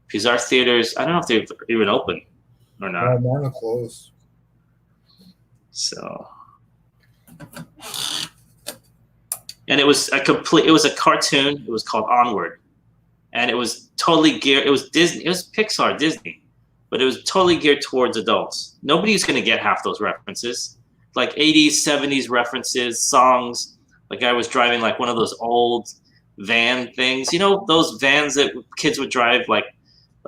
Because our theaters, I don't know if they've even open or not. Mine are closed. So, and it was a cartoon. It was called Onward, and it was totally geared. It was Disney. It was Pixar, Disney, but it was totally geared towards adults. Nobody's going to get half those references, like 80s, 70s references, songs. Like I was driving like one of those old van things. You know, those vans that kids would drive like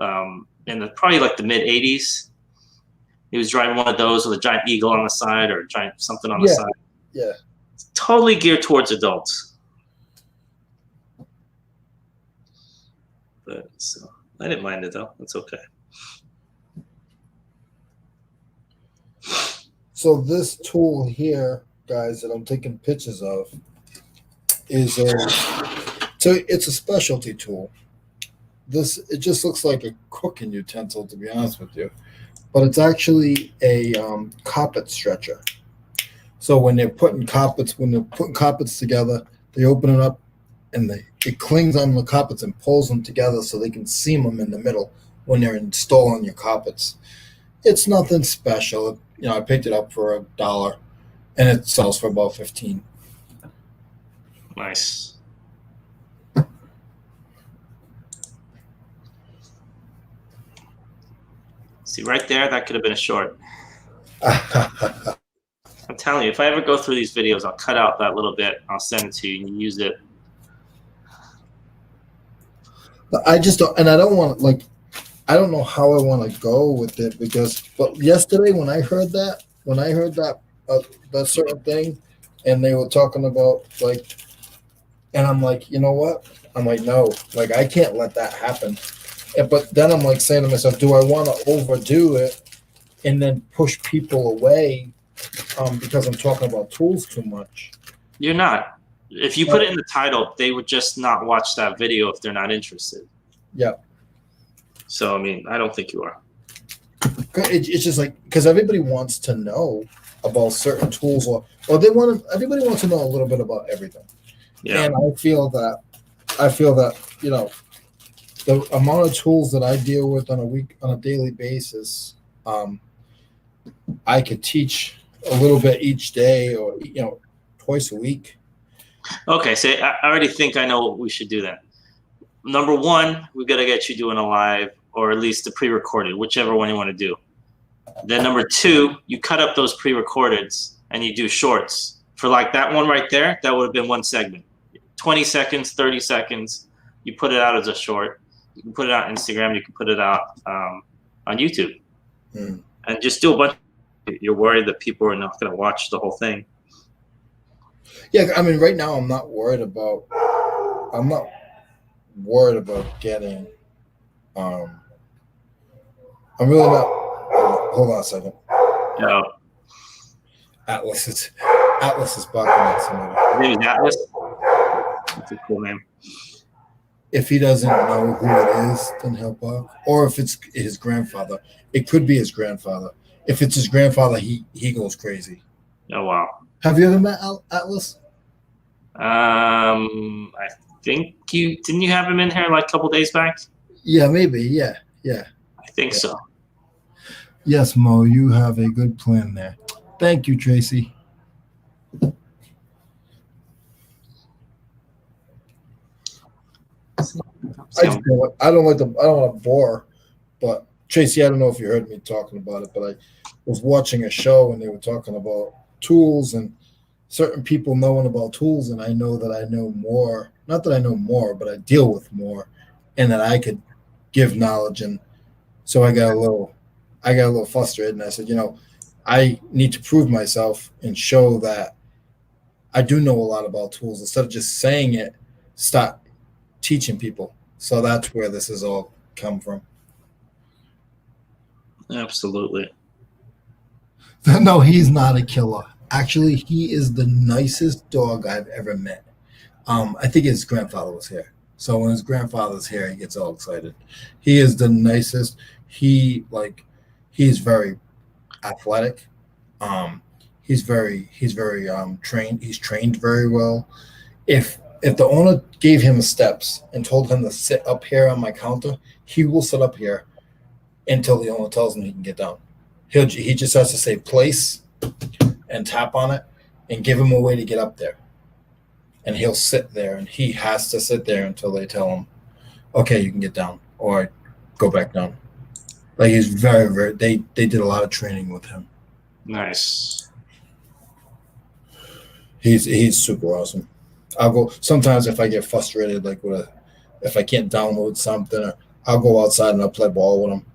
in probably like the mid 80s. He was driving one of those with a giant eagle on the side or a giant something on the side. Yeah. It's totally geared towards adults. But so I didn't mind it though. It's okay. So this tool here, guys, that I'm taking pictures of is it's a specialty tool. It just looks like a cooking utensil, to be honest with you, but it's actually a carpet stretcher. So when they're putting carpets together, they open it up and it clings on the carpets and pulls them together so they can seam them in the middle when they're installing your carpets. It's nothing special. You know, I picked it up for $1 and it sells for about 15. Nice. See, right there, that could have been a short. I'm telling you, if I ever go through these videos, I'll cut out that little bit. I'll send it to you and you use it. I just don't, and I don't want to, I don't know how I want to go with it but yesterday when I heard that certain thing, and they were talking about and I'm like, you know what? I'm like, no, I can't let that happen. But then I'm saying to myself, do I want to overdo it and then push people away because I'm talking about tools too much? You're not. If you put it in the title, they would just not watch that video if they're not interested. Yeah. So, I mean, I don't think you are. It's just because everybody wants to know about certain tools or everybody wants to know a little bit about everything. Yeah. And I feel that, you know, the amount of tools that I deal with on a daily basis, I could teach a little bit each day or, twice a week. Okay, so I already think I know what we should do then. Number one, we've got to get you doing a live or at least a pre-recorded, whichever one you want to do. Then number two, you cut up those pre-recordeds and you do shorts. For that one right there, that would have been one segment. 20 seconds, 30 seconds. You put it out as a short. You can put it out on Instagram. You can put it out on YouTube. And just do a bunch. You're worried that people are not going to watch the whole thing. Yeah, I mean, right now I'm not worried about getting. I'm really not. Hold on a second. No. Atlas is barking at somebody. His name is Atlas. That's a cool name. If he doesn't know who it is, then he'll bark. Or if it's his grandfather, it could be his grandfather. If it's his grandfather, he goes crazy. Oh wow. Have you ever met Atlas? I think didn't you have him in here like a couple days back? Yeah, maybe. Yeah. I think so. Yes, Mo, you have a good plan there. Thank you, Tracy. I don't want to bore, but Tracy, I don't know if you heard me talking about it, but I was watching a show and they were talking about tools and certain people knowing about tools, and I know that I know more. Not that I know more, but I deal with more, and that I could give knowledge. And so I got a little frustrated, and I said, I need to prove myself and show that I do know a lot about tools instead of just saying it. Start teaching people. So that's where this has all come from. Absolutely. No, he's not a killer. Actually, he is the nicest dog I've ever met. I think his grandfather was here. So when his grandfather's here, he gets all excited. He is the nicest. He's very athletic. Um, he's very trained. He's trained very well. If the owner gave him steps and told him to sit up here on my counter, he will sit up here until the owner tells him he can get down. He just has to say place and tap on it and give him a way to get up there. And he'll sit there, and he has to sit there until they tell him, okay, you can get down or go back down. Like he's very, very. They did a lot of training with him. Nice. He's super awesome. I'll go sometimes if I get frustrated, like if I can't download something, I'll go outside and I'll play ball with him.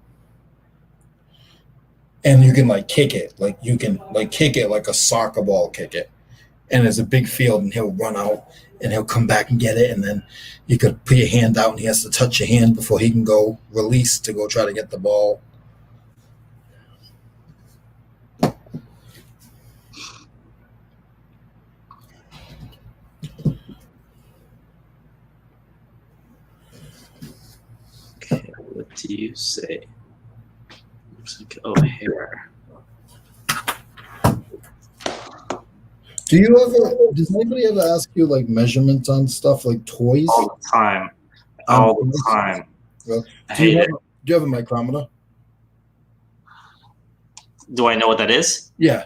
And you can kick it, you can kick it like a soccer ball, kick it. And it's a big field, and he'll run out and he'll come back and get it, and then you could put your hand out and he has to touch your hand before he can go release to go try to get the ball. Okay, what do you say? Looks like, oh, hair. Does anybody ever ask you measurements on stuff like toys? All the time. All the time. Well, I hate it. Do you have a micrometer? Do I know what that is? Yeah.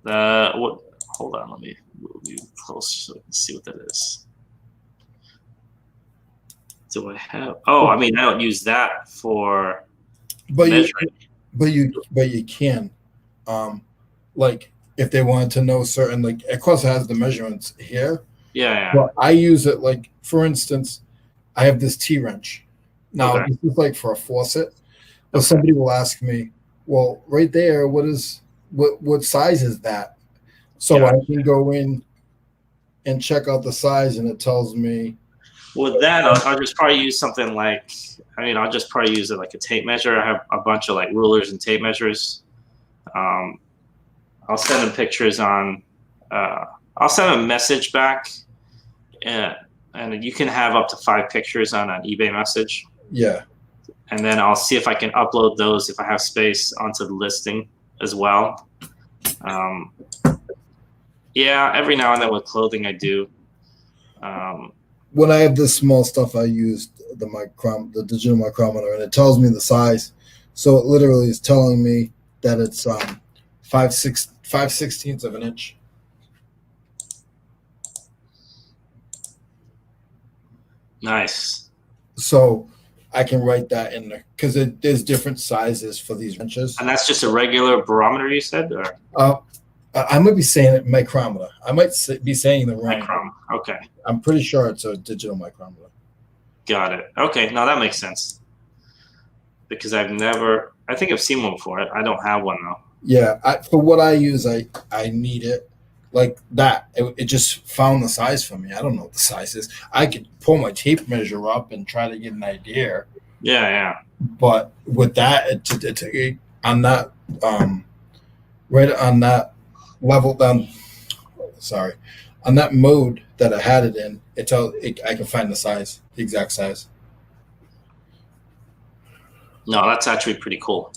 What? Hold on, let me move you closer so I can see what that is. Do I have? Oh, I mean, I don't use that for measuring. But you can, if they wanted to know certain, of course it has the measurements here. Yeah. But I use it for instance, I have this T-wrench. Now Okay. this is for a faucet, but somebody will ask me, well, right there, what size is that? So I can go in and check out the size, and it tells me. With that, I'll just probably use something I'll just probably use it like a tape measure. I have a bunch of rulers and tape measures. I'll send them pictures on. I'll send a message back, and you can have up to 5 pictures on an eBay message. Yeah. And then I'll see if I can upload those if I have space onto the listing as well. Yeah, every now and then with clothing I do. When I have this small stuff, I use the digital micrometer, and it tells me the size. So it literally is telling me that it's 5/16 of an inch. Nice. So I can write that in there because there's different sizes for these wrenches. And that's just a regular barometer, you said, or? I might be saying it micrometer. I might be saying the wrong. Micrometer. Okay. I'm pretty sure it's a digital micrometer. Got it. Okay. Now that makes sense. Because I think I've seen one before. I don't have one though. Yeah. For what I use, I need it like that. It just found the size for me. I don't know what the size is. I could pull my tape measure up and try to get an idea. Yeah. But with that, it on that, right on that level down, on that mode that I had it in, I can find the size, the exact size. No, that's actually pretty cool.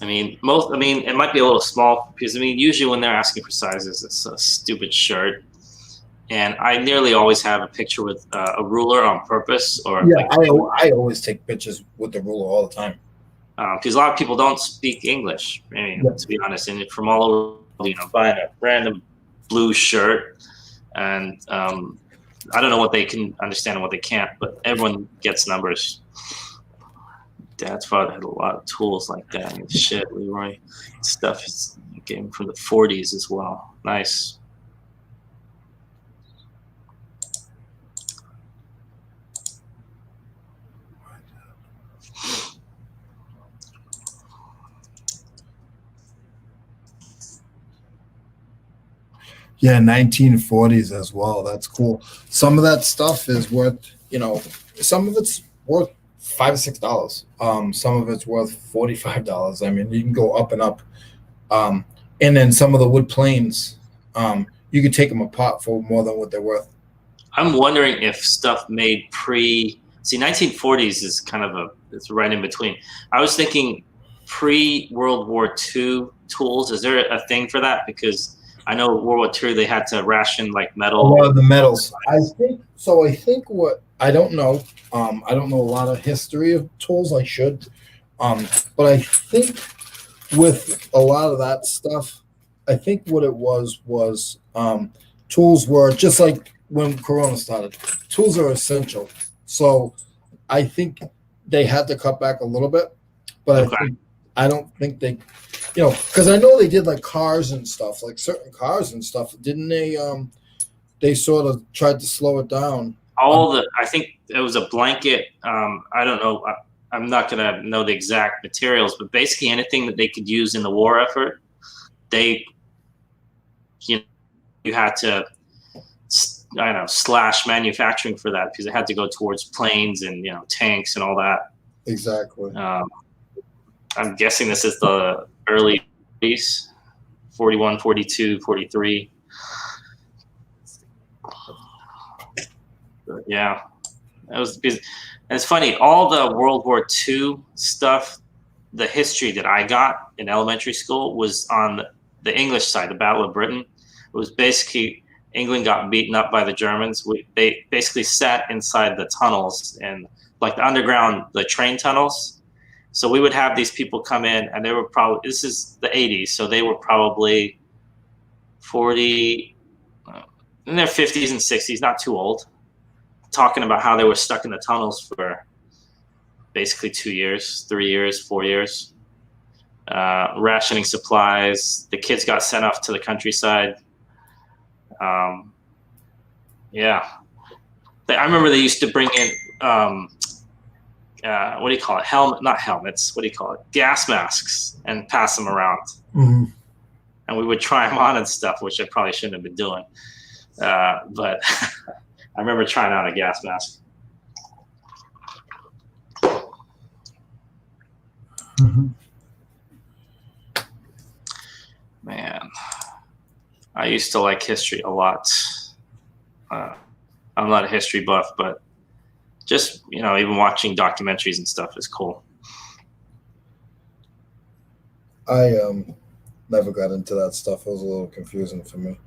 I mean, it might be a little small because usually when they're asking for sizes, it's a stupid shirt, and I nearly always have a picture with a ruler on purpose. Or I always take pictures with the ruler all the time. Because a lot of people don't speak English. To be honest, and from all over, buying a random blue shirt, and I don't know what they can understand and what they can't, but everyone gets numbers. dad's father had a lot of tools like that. And shit, Leroy stuff is came from the 40s as well. Nice. Yeah, 1940s as well. That's cool. Some of that stuff is worth, some of it's worth $5 or $6. Some of it's worth $45. I mean, you can go up and up. And then some of the wood planes, you could take them apart for more than what they're worth. I'm wondering if stuff made see, 1940s is kind of it's right in between. I was thinking pre-World War II tools. Is there a thing for that? Because I know World War II, they had to ration like metal. A lot of the metals. I think what I don't know. I don't know a lot of history of tools. I should. But I think with a lot of that stuff, I think what it was tools were just like when Corona started. Tools are essential. So I think they had to cut back a little bit, but I don't think they, because I know they did like cars and stuff, like certain cars and stuff, didn't they? They sort of tried to slow it down. I think it was a blanket. I don't know. I'm not going to know the exact materials, but basically anything that they could use in the war effort, you had to, slash manufacturing for that because it had to go towards planes and, tanks and all that. Exactly. I'm guessing this is the early 40s, 41, 42, 43. But yeah, that was because, and it's funny, all the World War II stuff, the history that I got in elementary school was on the English side, the Battle of Britain. It was basically England got beaten up by the Germans. They basically sat inside the tunnels and like the underground, the train tunnels. So we would have these people come in and they were probably, this is the 80s. So they were probably 40, in their 50s and 60s, not too old, talking about how they were stuck in the tunnels for basically 2 years, 3 years, 4 years, rationing supplies. The kids got sent off to the countryside. Yeah. I remember they used to bring in, what do you call it? Not helmets. What do you call it? Gas masks and pass them around. Mm-hmm. And we would try them on and stuff, which I probably shouldn't have been doing. But I remember trying out a gas mask. Mm-hmm. Man, I used to like history a lot. I'm not a history buff, but just, even watching documentaries and stuff is cool. I never got into that stuff. It was a little confusing for me.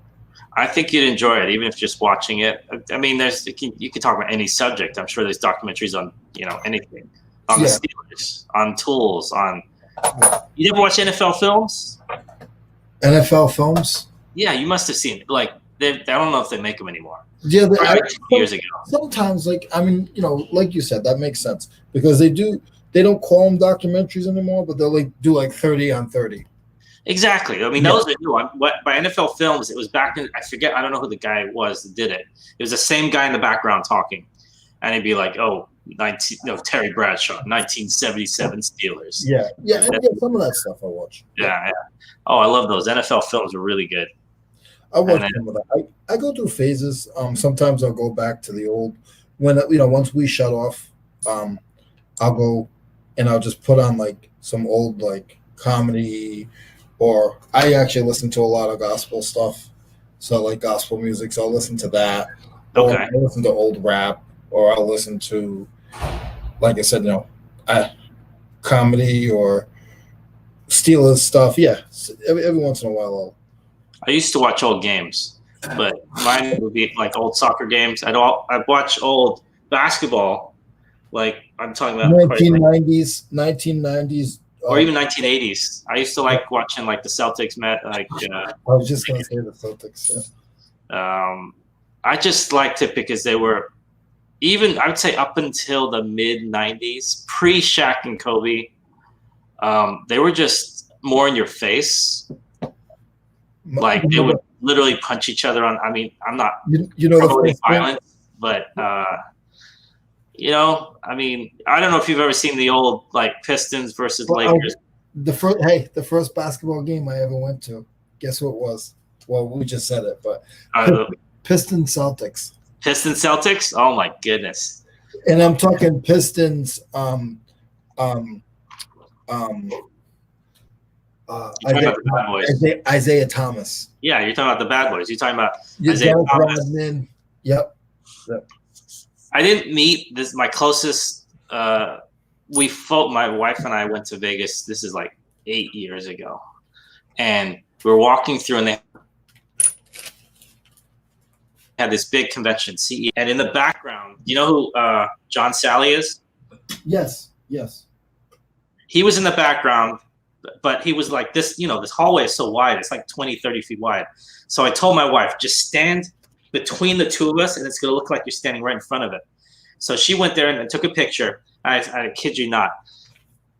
I think you'd enjoy it, even if just watching it. I mean, you can talk about any subject. I'm sure there's documentaries on, anything. On the Steelers, on tools, on... You never watch NFL films? NFL films? Yeah, you must have seen it. Like, I don't know if they make them anymore. Yeah, years ago. Sometimes, like you said, that makes sense because they don't call them documentaries anymore, but they'll do like 30 on 30. Exactly. I mean, those are new. By NFL Films, it was back in, I forget, I don't know who the guy was that did it. It was the same guy in the background talking, and he'd be like, Terry Bradshaw, 1977 Steelers. Yeah, some of that stuff I watch. Yeah. Oh, I love those. NFL Films are really good. I watch some of that. I go through phases. Sometimes I'll go back to the old, when, once we shut off, I'll go and I'll just put on like some old like comedy, or I actually listen to a lot of gospel stuff. So like gospel music, so I'll listen to that. Okay. Or I'll listen to old rap, or I'll listen to, like I said, comedy or Steelers stuff. Yeah, every once in a while I used to watch old games, but mine would be like old soccer games. I'd watch old basketball, like I'm talking about 1990s, or even 1980s. I used to like watching like the Celtics I was just gonna say the Celtics. Yeah. I just liked it because they were even I would say up until the mid '90s, pre-Shaq and Kobe, they were just more in your face. Like they would literally punch each other on. I mean, I'm not promoting violence, but I mean, I don't know if you've ever seen the old like Pistons versus Lakers. The first basketball game I ever went to, guess what it was? Well, we just said it, but Pistons Celtics. Pistons Celtics? Oh my goodness! And I'm talking Pistons. Isaiah Thomas. Yeah, you're talking about the bad boys. You're talking about Isaiah Thomas. Rodman. Yep. I didn't meet this. My closest. My wife and I went to Vegas. This is like 8 years ago, and we were walking through, and they had this big convention, CE, and in the background, you know who John Sally is? Yes. He was in the background, but he was like this, this hallway is so wide. It's like 20, 30 feet wide. So I told my wife, just stand between the two of us, and it's going to look like you're standing right in front of it. So she went there and took a picture. I kid you not.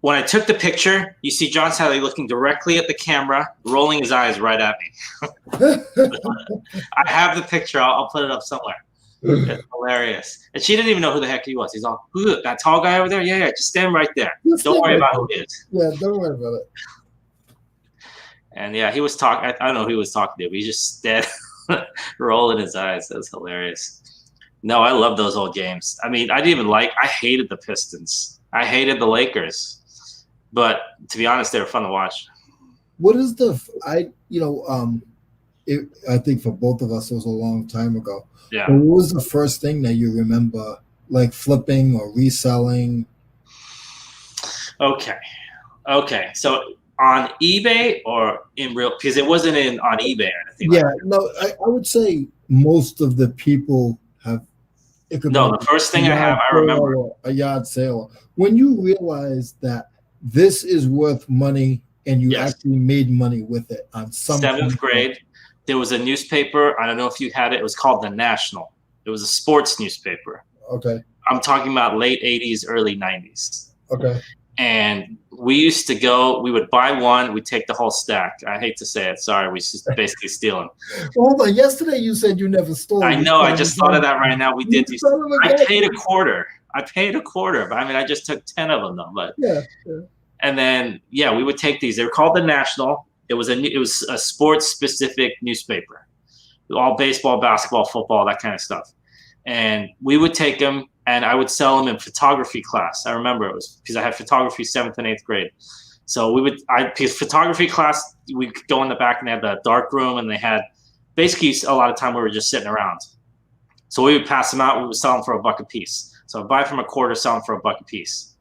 When I took the picture, you see John Sally looking directly at the camera, rolling his eyes right at me. I have the picture. I'll put it up somewhere. It's hilarious. And she didn't even know who the heck he was. He's all, who, that tall guy over there? Yeah, just stand right there. Don't worry about who he is. Yeah, don't worry about it. And yeah, he was talking. I don't know who he was talking to, but he just dead rolling his eyes. That's hilarious. No, I love those old games. I mean, I hated the Pistons. I hated the Lakers. But to be honest, they were fun to watch. What is I think for both of us, it was a long time ago. Yeah. But what was the first thing that you remember, like flipping or reselling? Okay. So on eBay or in real, because it wasn't on eBay or anything. Yeah, I would say most of the people have. No, the first thing I remember. A yard sale. When you realize that this is worth money and you actually made money with it on some 7th grade, there was a newspaper. I don't know if you had it. It was called The National. It was a sports newspaper. Okay. I'm talking about late 80s, early 90s. Okay. And we used to go, we would buy one, we'd take the whole stack. I hate to say it. Sorry, we just basically stealing. Well, hold on. Yesterday you said you never stole. I know. I just thought of that right now. We did. I paid a quarter. But I mean, I just took 10 of them though. But yeah. And then, we would take these. They were called The National. It was a sports specific newspaper, all baseball, basketball, football, that kind of stuff. And we would take them, and I would sell them in photography class. I remember it was because I had photography 7th and 8th grade. So because photography class, we could go in the back and they had the dark room, and they had basically a lot of time we were just sitting around. So we would pass them out. We would sell them for $1 a piece. So I'd buy from a quarter, sell them for $1 a piece.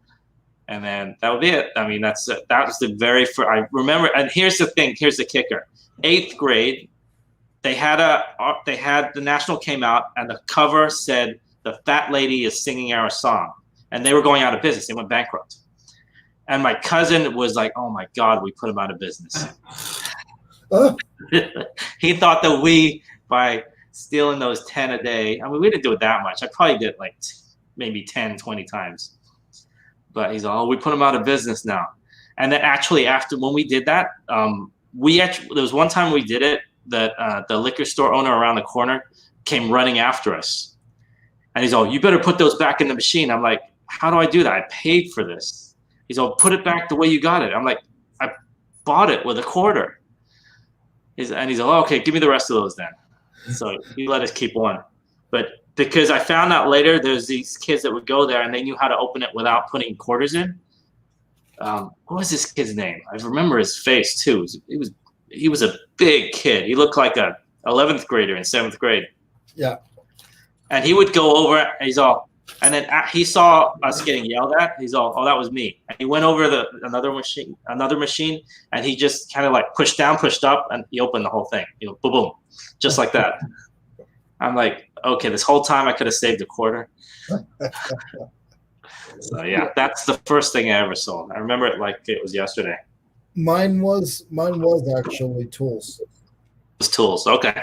And then that would be it. I mean, that was the very first. I remember, and here's the thing. Here's the kicker. 8th grade, they had the National came out, and the cover said, "The fat lady is singing our song," and they were going out of business. They went bankrupt. And my cousin was like, "Oh my God, we put them out of business." He thought that by stealing those 10 a day. I mean, we didn't do it that much. I probably did like maybe 10, 20 times. But he's we put them out of business now. And then actually when we did that, there was one time we did it that the liquor store owner around the corner came running after us. And he's you better put those back in the machine. I'm like, how do I do that? I paid for this. He's put it back the way you got it. I'm like, I bought it with a quarter. He's okay, give me the rest of those then. So he let us keep one. But because I found out later there's these kids that would go there and they knew how to open it without putting quarters in. What was this kid's name? I remember his face too. He was a big kid. He looked like a 11th grader in 7th grade. Yeah. And he would go over and and then he saw us getting yelled at. He's oh, that was me. And he went over another machine, and he just kind of like pushed down, pushed up, and he opened the whole thing. Boom, boom, just like that. I'm like, okay, this whole time I could have saved a quarter. So yeah, that's the first thing I ever sold. I remember it like it was yesterday. Mine was actually tools. It was tools. Okay.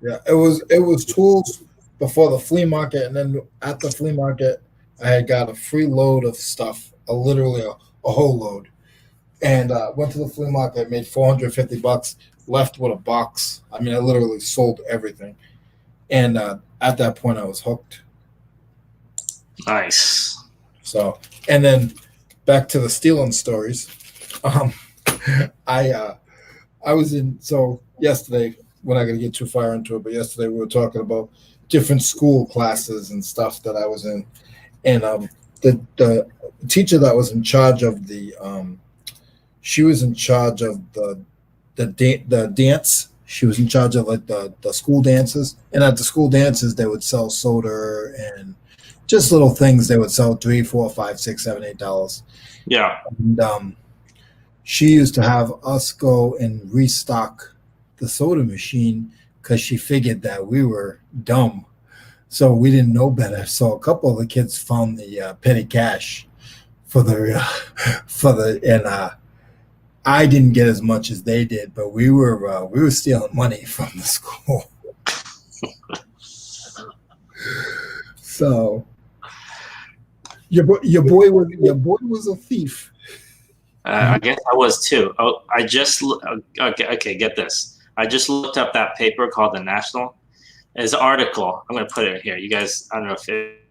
Yeah. It was tools before the flea market, and then at the flea market, I had got a free load of stuff, literally a whole load, and went to the flea market, made $450, left with a box. I mean, I literally sold everything, and at that point, I was hooked. Nice. So, and then back to the stealing stories. I was in, so yesterday, we're not going to get too far into it, but yesterday we were talking about different school classes and stuff that I was in, and the teacher that was in charge of the she was in charge of the dance. She was in charge of like the school dances, and at the school dances they would sell soda and just little things. They would sell $3, $4, $5, $6, $7, $8. Yeah. And she used to have us go and restock the soda machine because she figured that we were dumb, so we didn't know better. So a couple of the kids found the petty cash for the and I didn't get as much as they did, but we were stealing money from the school. So your boy was a thief. I guess I was too. Oh, I just okay. Get this. I just looked up that paper called The National. There's an article. I'm going to put it here. You guys, I don't know if it.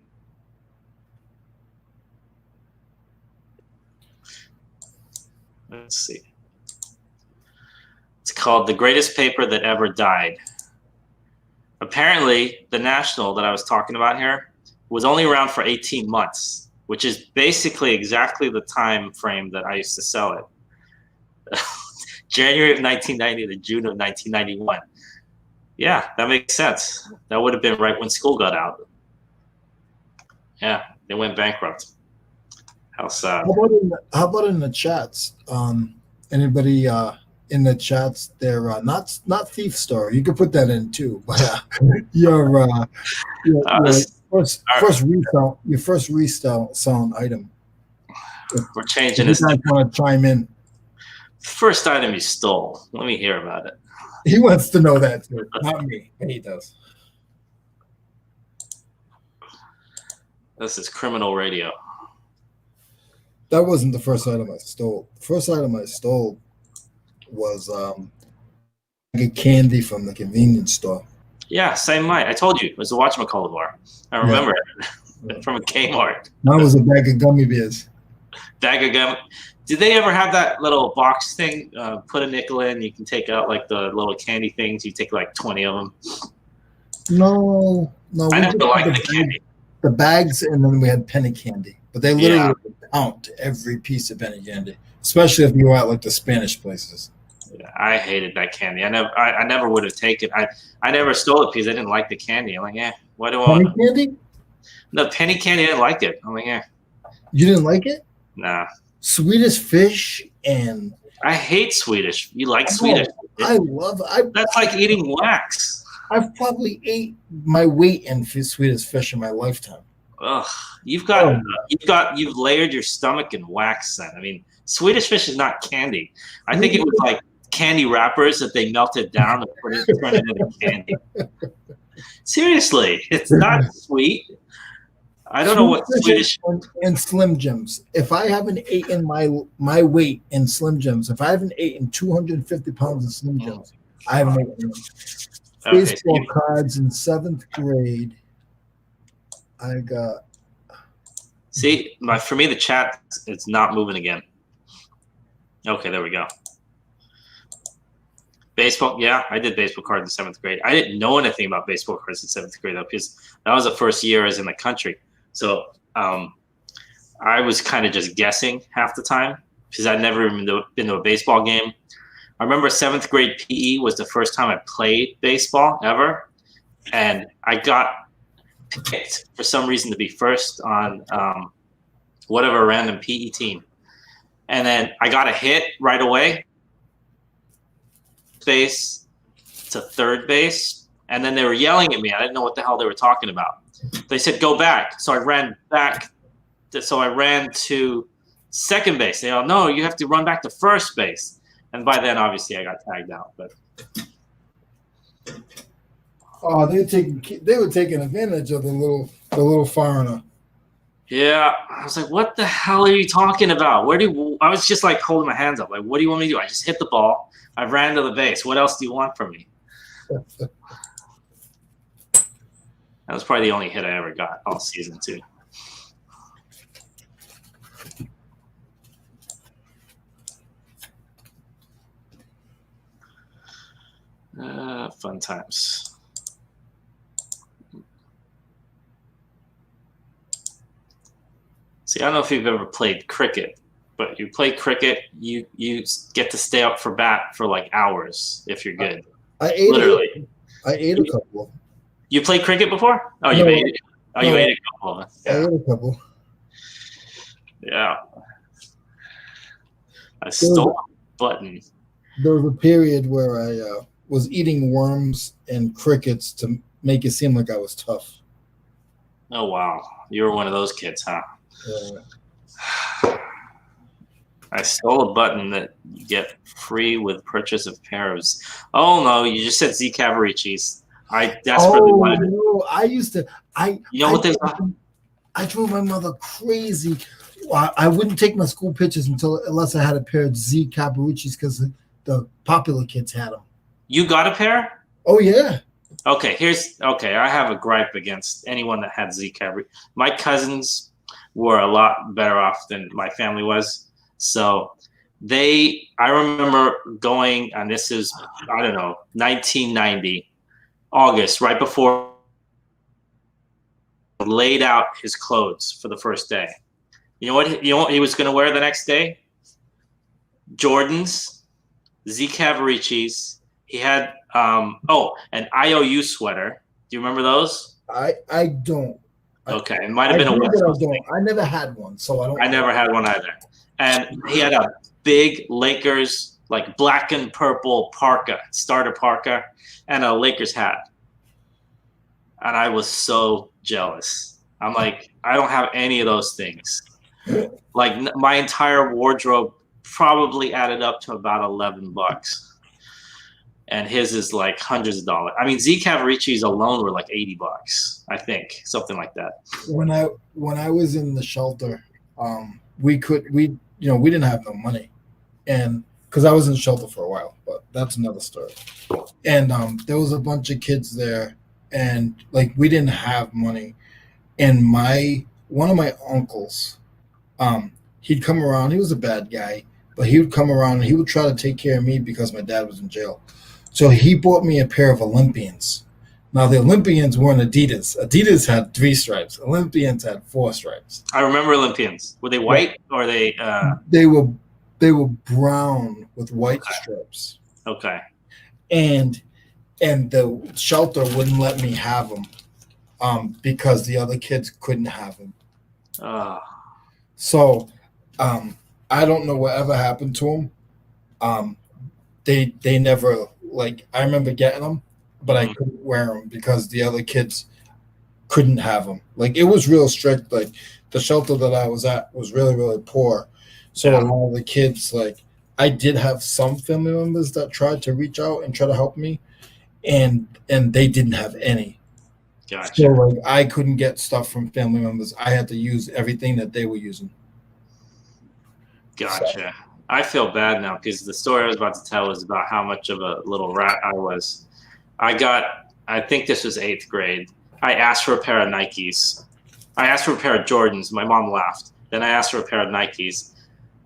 Let's see. It's called The Greatest Paper That Ever Died. Apparently, The National that I was talking about here was only around for 18 months, which is basically exactly the time frame that I used to sell it. January of 1990 to June of 1991. Yeah, that makes sense. That would have been right when school got out. Yeah, they went bankrupt. How sad. How about in the chats? Anybody in the chats? They're not thief store. You could put that in too. But your first resell selling item. We're changing this. You guys want to chime in? First item you stole. Let me hear about it. He wants to know that too, not me. He does. This is criminal radio. That wasn't the first item I stole. The first item I stole was candy from the convenience store. Yeah, same night. I told you it was a whatchamacallit bar. I remember it from a Kmart. Mine was a bag of gummy bears. Bag of gum. Did they ever have that little box thing? Put a nickel in, you can take out like the little candy things. You take like 20 of them. No. I never liked the candy. The bags, and then we had penny candy. But they literally count every piece of penny candy, especially if you were at like the Spanish places. Yeah, I hated that candy. I never would have taken. I never stole it because I didn't like the candy. I'm like, why do I want candy? No, penny candy. I didn't like it. I'm like, You didn't like it? Nah. Swedish fish and. I hate Swedish. You like Swedish? That's like eating wax. I've probably ate my weight in Swedish fish in my lifetime. Ugh, you've layered your stomach in wax. Then I mean, Swedish fish is not candy. I think it was like candy wrappers that they melted down and turned it into candy. Seriously, it's not sweet. I don't know what Swedish and Slim Jims. If I haven't eaten my weight in Slim Jims, if I haven't eaten 250 pounds of Slim Jims, I haven't eaten them. Baseball cards in 7th grade. I got. See, for me, the chat, it's not moving again. Okay, there we go. Baseball, yeah, I did baseball cards in 7th grade. I didn't know anything about baseball cards in 7th grade, though, because that was the first year I was in the country. So I was kind of just guessing half the time because I'd never even been to a baseball game. I remember 7th grade PE was the first time I played baseball ever, and I got picked for some reason to be first on whatever random PE team. And then I got a hit right away, base to third base, and then they were yelling at me. I didn't know what the hell they were talking about. They said, go back. So I ran back. So I ran to second base. They all, no, you have to run back to first base. And by then, obviously, I got tagged out. But Oh, they were taking advantage of the little foreigner. Yeah, I was like, what the hell are you talking about? I was just like holding my hands up. Like, what do you want me to do? I just hit the ball. I ran to the base. What else do you want from me? That was probably the only hit I ever got all season too. Fun times. See, I don't know if you've ever played cricket, but you play cricket, you get to stay up for bat for like hours if you're good. I ate Literally. I ate a couple. You played cricket before? Oh, you ate it. Oh, you ate a couple. Yeah. I ate a couple. Yeah. I stole a button. There was a period where I was eating worms and crickets to make it seem like I was tough. Oh, wow. You were one of those kids, huh? Yeah. I stole a button that you get free with purchase of pairs. Oh, no. You just said Z Cavaricci's. I desperately wanted it. No, I used to. You know what they are? I drove my mother crazy. I wouldn't take my school pictures unless I had a pair of Z Cavaricci's because the popular kids had them. You got a pair? Oh yeah. Okay, I have a gripe against anyone that had Z Cavaricci. My cousins were a lot better off than my family was. So I remember going, and this is, I don't know, 1990, August, right before he laid out his clothes for the first day. You know what he was going to wear the next day? Jordans, Z Cavaricci's. He had an IOU sweater. Do you remember those? I don't. Okay, it might have been a West Coast thing. I never had one, so I don't. I never had one either. And he had a big Lakers, like black and purple parka, starter parka, and a Lakers hat. And I was so jealous. I'm like, I don't have any of those things. Like my entire wardrobe probably added up to about $11. And his is like hundreds of dollars. I mean, Z Cavaricci's alone were like $80, I think, something like that. When I was in the shelter, we didn't have no money, and because I was in the shelter for a while, but that's another story. And there was a bunch of kids there, and like we didn't have money. And one of my uncles, he'd come around. He was a bad guy, but he would come around and he would try to take care of me because my dad was in jail. So he bought me a pair of Olympians. Now the Olympians weren't Adidas. Adidas had 3 stripes. Olympians had 4 stripes. I remember Olympians. Were they white or they? They were brown with white stripes. Okay. And the shelter wouldn't let me have them because the other kids couldn't have them. So I don't know whatever happened to them. They never, like, I remember getting them, but I couldn't wear them because the other kids couldn't have them. Like, it was real strict. Like, the shelter that I was at was really, really poor. So a lot of the kids, like, I did have some family members that tried to reach out and try to help me, and they didn't have any. Gotcha. So, like, I couldn't get stuff from family members. I had to use everything that they were using. Gotcha. So. I feel bad now because the story I was about to tell was about how much of a little rat I was. I think this was 8th grade. I asked for a pair of Nikes. I asked for a pair of Jordans. My mom laughed. Then I asked for a pair of Nikes.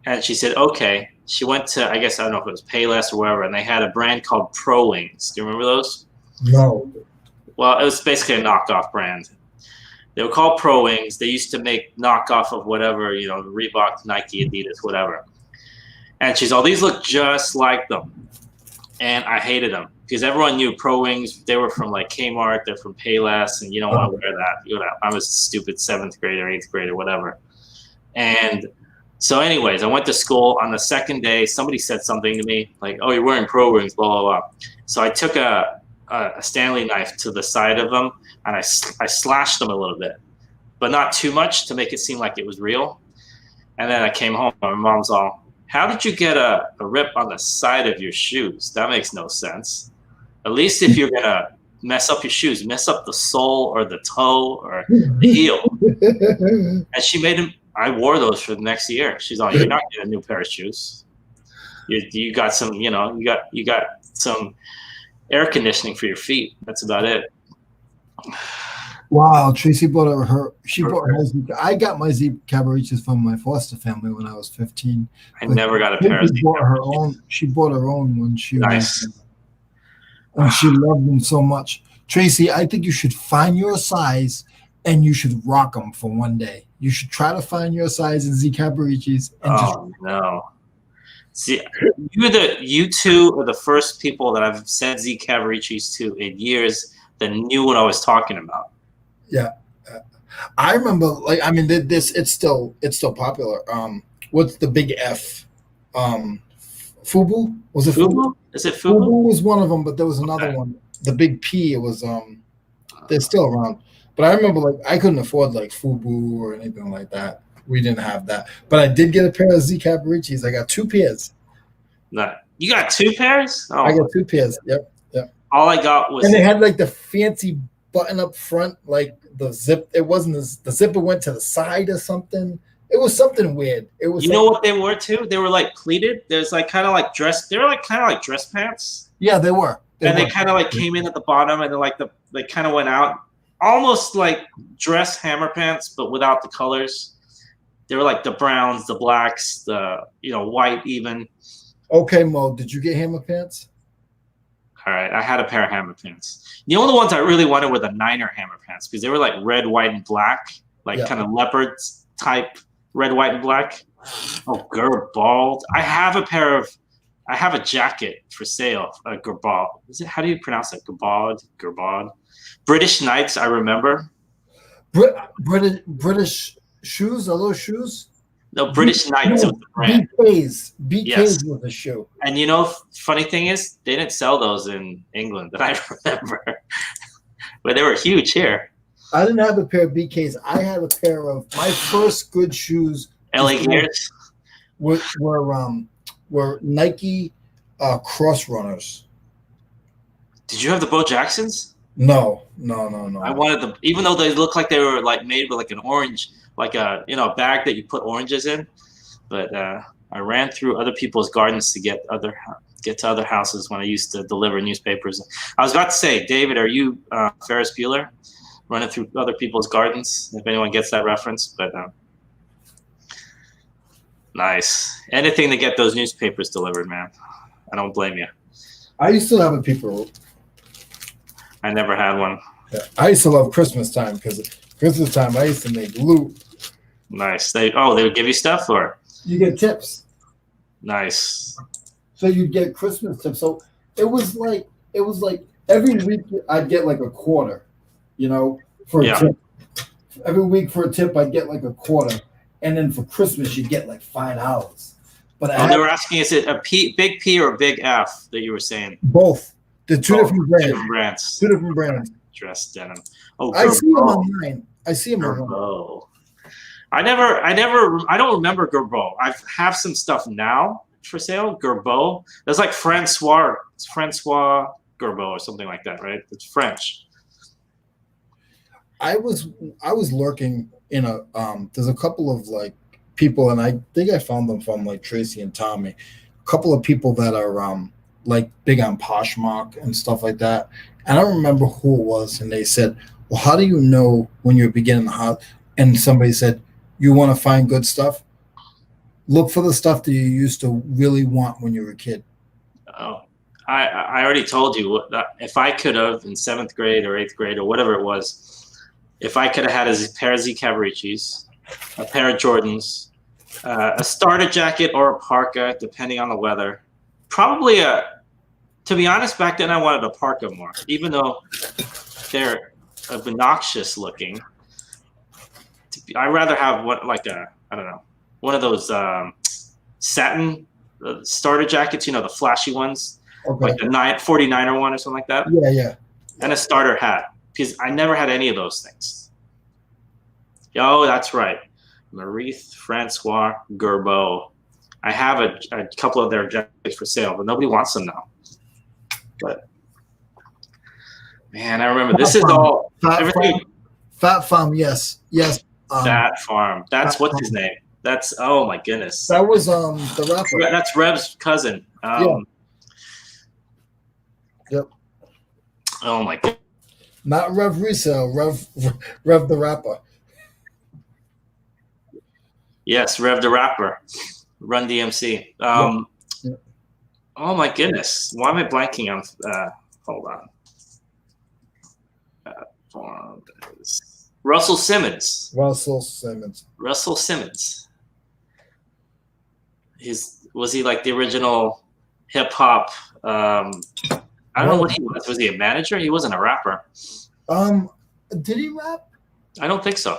And she said, okay. She went to, I guess, I don't know if it was Payless or wherever, and they had a brand called Pro Wings. Do you remember those? No. Well, it was basically a knockoff brand. They were called Pro Wings. They used to make knockoff of whatever, Reebok, Nike, Adidas, whatever. And she's, oh, these look just like them. And I hated them because everyone knew Pro Wings. They were from like Kmart. They're from Payless, and you don't want to wear that. I was a stupid 7th grade or 8th grade or whatever. And so anyways, I went to school. On the second day, somebody said something to me like, oh, you're wearing Pro Wings, blah, blah, blah. So I took a Stanley knife to the side of them, and I slashed them a little bit, but not too much to make it seem like it was real. And then I came home, and my mom's all, how did you get a rip on the side of your shoes? That makes no sense. At least if you're going to mess up your shoes, mess up the sole or the toe or the heel. And she made him. I wore those for the next year. She's like, "You're not getting a new pair of shoes. You got some, you got some air conditioning for your feet. That's about it." Wow, Tracy bought her. She bought her. I got my Z Cabaricis from my foster family when I was 15. I never got a pair of Tracy bought her own. She bought her own when she nice. was, and she loved them so much. Tracy, I think you should find your size and you should rock them for one day. You should try to find your size in Z Cabaricis and no. See, you two are the first people that I've sent Z Cabaricis to in years that knew what I was talking about. Yeah, I remember. Like, I mean, it's still popular. What's the big F? Fubu, was it Fubu? Is it Fubu? Fubu was one of them, but there was another one. The big P. It was they're still around. But I remember, like, I couldn't afford like Fubu or anything like that. We didn't have that. But I did get a pair of Z Cabaricis. I got 2 pairs. No, you got 2 pairs? Oh, I got 2 pairs. Yep. All I got was, and they had like the fancy button up front, like the zip. It wasn't the zipper went to the side or something. It was something weird. It was. You know what they were too? They were like pleated. There's like kind of like dress. They were like kind of like dress pants. Yeah, they were. They kind of like came in at the bottom, and then they kind of went out, almost like dress hammer pants, but without the colors. They were like the browns, the blacks, the white even. Okay, Mo, did you get hammer pants? All right, I had a pair of hammer pants. The only ones I really wanted were the Niner hammer pants because they were like red, white, and black, kind of leopard type red, white, and black. Oh, Gerbald. I have a jacket for sale. Gerbald. How do you pronounce it? Gerbald. British Knights. I remember. British shoes. Are those shoes? No, British Knights was the brand. BKs was the shoe. And funny thing is, they didn't sell those in England that I remember. But they were huge here. I didn't have a pair of BKs. I had a pair of my first good shoes. LA Gears? Were Nike Cross Runners. Did you have the Bo Jacksons? No. I wanted them, even though they looked like they were like made with like an orange, like a bag that you put oranges in. But I ran through other people's gardens to get to other houses when I used to deliver newspapers. I was about to say, David, are you Ferris Bueller running through other people's gardens? If anyone gets that reference, but nice. Anything to get those newspapers delivered, man. I don't blame you. I used to have a paper route. I never had one. Yeah. I used to love Christmas time because Christmas time I used to make loot. Nice. They would give you stuff, or you get tips. Nice. So you'd get Christmas tips. So it was like every week I'd get like a quarter, for a tip. Every week for a tip I'd get like a quarter, and then for Christmas you'd get like $5. But they were asking, is it a big P or a big F that you were saying? Both. The two different brands. Two different brands. Dress denim. Oh, I see them online. Gerbeau. I don't remember Gerbeau. I have some stuff now for sale. Gerbeau. That's like Francois Gerbeau or something like that, right? It's French. I was lurking in there's a couple of like people, and I think I found them from like Tracy and Tommy. A couple of people that are like big on Poshmark and stuff like that. And I don't remember who it was, and they said, well, how do you know when you're beginning the house? And somebody said, you want to find good stuff? Look for the stuff that you used to really want when you were a kid. Oh, I already told you, if I could have in 7th grade or 8th grade or whatever it was, if I could have had a pair of Z Cabaricis, a pair of Jordans, a starter jacket or a parka, depending on the weather, probably to be honest, back then I wanted a parka more, even though they're obnoxious looking. I'd rather have one of those satin starter jackets, the flashy ones, like the 49er one or something like that. Yeah. And a starter hat, because I never had any of those things. Oh, that's right. Maurice Francois Gerbeau. I have a couple of their jackets for sale, but nobody wants them now. But Man, I remember. This is all everything. Fat Farm, yes. Fat Farm. That's Fat what's Farm. his name. That's oh my goodness. That was the rapper. That's Rev's cousin. Yep. Oh my god. Not Rev Resale, Rev the rapper. Yes, Rev the rapper. Run DMC. Yep. Oh my goodness. Why am I blanking on hold on. Russell Simmons. Russell Simmons. Was he like the original hip hop? I don't know what he was. Was he a manager? He wasn't a rapper. Did he rap? I don't think so.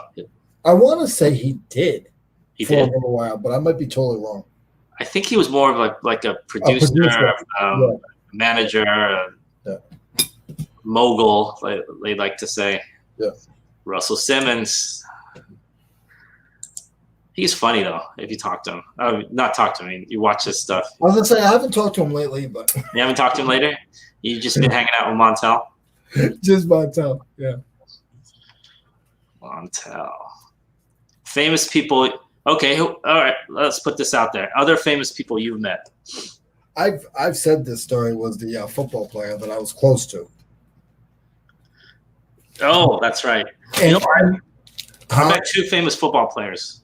I want to say he did. He for did a little while, but I might be totally wrong. I think he was more of like a producer, manager, mogul. They like to say. Yeah. Russell Simmons. He's funny though. If you talk to him, not talk to him. I mean, you watch his stuff. I was gonna say I haven't talked to him lately, but you haven't talked to him later. You just been hanging out with Montel. Just Montel, yeah. Montel. Famous people. Okay, all right. Let's put this out there. Other famous people you've met. I've said this story was the football player that I was close to. Oh, that's right. And I met two famous football players.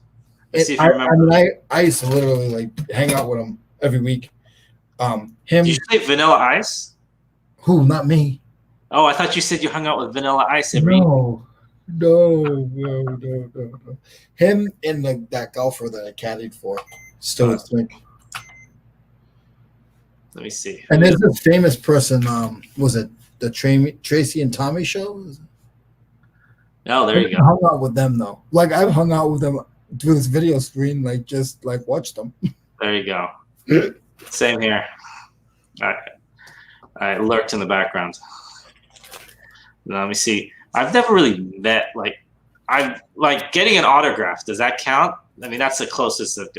Let's see if you remember. I mean, I used to literally like hang out with him every week. Him. Did you say Vanilla Ice? Who? Not me. Oh, I thought you said you hung out with Vanilla Ice every. No. Him and that golfer that I caddied for. Still think. Let me see. And there's this famous person. Was it the Tracy and Tommy show? Oh, there you go. I hung out with them though. Like I've hung out with them through this video screen, like just like watch them. There you go. Same here. I lurked in the background. Let me see. I've never really met I've getting an autograph. Does that count? I mean, that's the closest. I've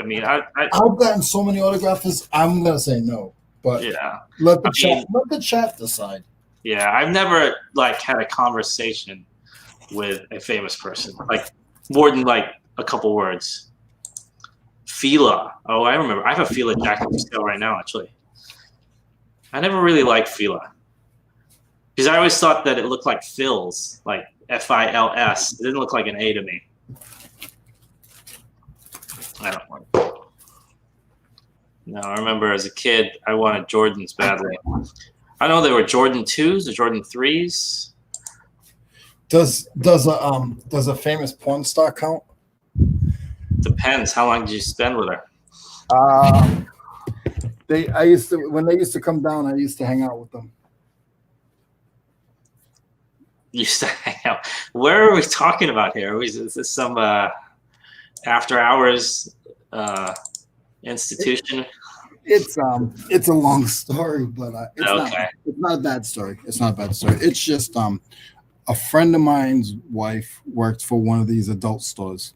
gotten so many autographs. I'm gonna say no, but yeah, let the chat decide. Yeah, I've never had a conversation with a famous person, more than a couple words. Fila. Oh, I remember. I have a Fila jacket for sale right now, actually. I never really liked Fila because I always thought that it looked like Phil's, like Fils. It didn't look like an A to me. I don't want. No, I remember as a kid, I wanted Jordans badly. I know they were Jordan 2s or Jordan 3s. Does a famous porn star count? Depends. How long did you spend with her? When they used to come down, I used to hang out with them. You used to hang out. Where are we talking about here? Is this some after hours institution? It's a long story, but it's okay. It's not a bad story. It's just a friend of mine's wife worked for one of these adult stores.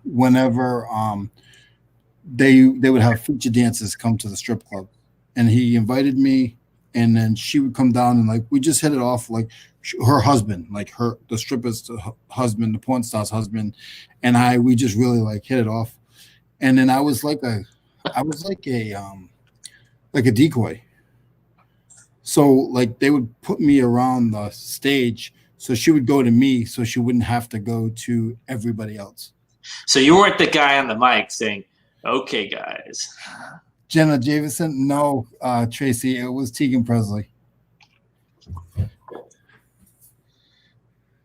Whenever they would have feature dancers come to the strip club, and he invited me, and then she would come down and we just hit it off, her husband, the stripper's husband, the porn star's husband, and we just really hit it off, and then I was like a decoy. So they would put me around the stage, so she would go to me, so she wouldn't have to go to everybody else. So you weren't the guy on the mic saying, "Okay, guys." Jenna Jameson? No, Tracy. It was Tegan Presley.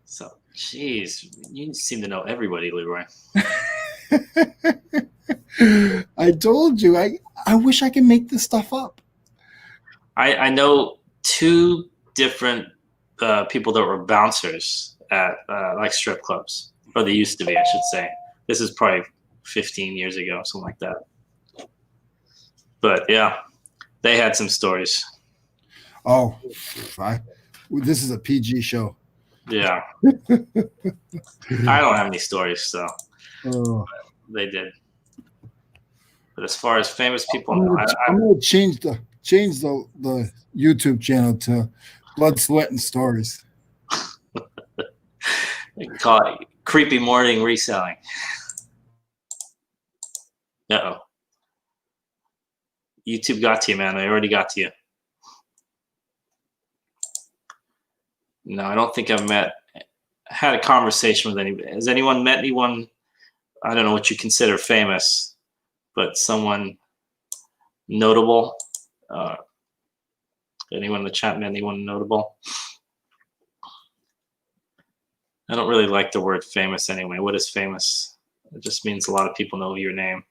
So, geez, you seem to know everybody, Leroy. I told you. I wish I could make this stuff up. I know two different people that were bouncers at strip clubs, or they used to be, I should say. This is probably 15 years ago, something like that. But yeah, they had some stories. Oh, this is a PG show. Yeah. I don't have any stories, so they did. But as far as famous people, I'm going to change the YouTube channel to Blood, sweat, and stories. We can call it creepy morning reselling. Uh-oh. YouTube got to you, man. I already got to you. No, I don't think I've had a conversation with anybody. Has anyone met anyone? I don't know what you consider famous, but someone notable. Anyone in the chat met anyone notable? I don't really like the word famous anyway. What is famous? It just means a lot of people know your name.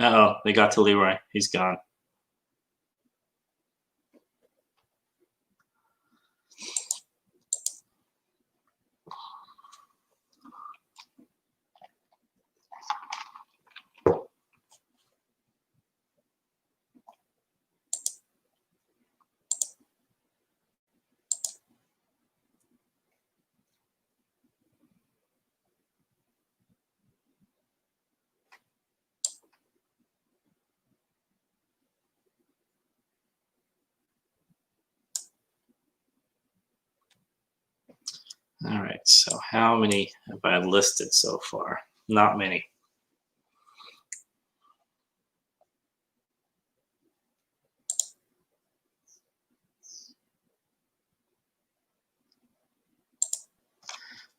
Uh-oh, they got to Leroy. He's gone. All right, so how many have I listed so far? Not many.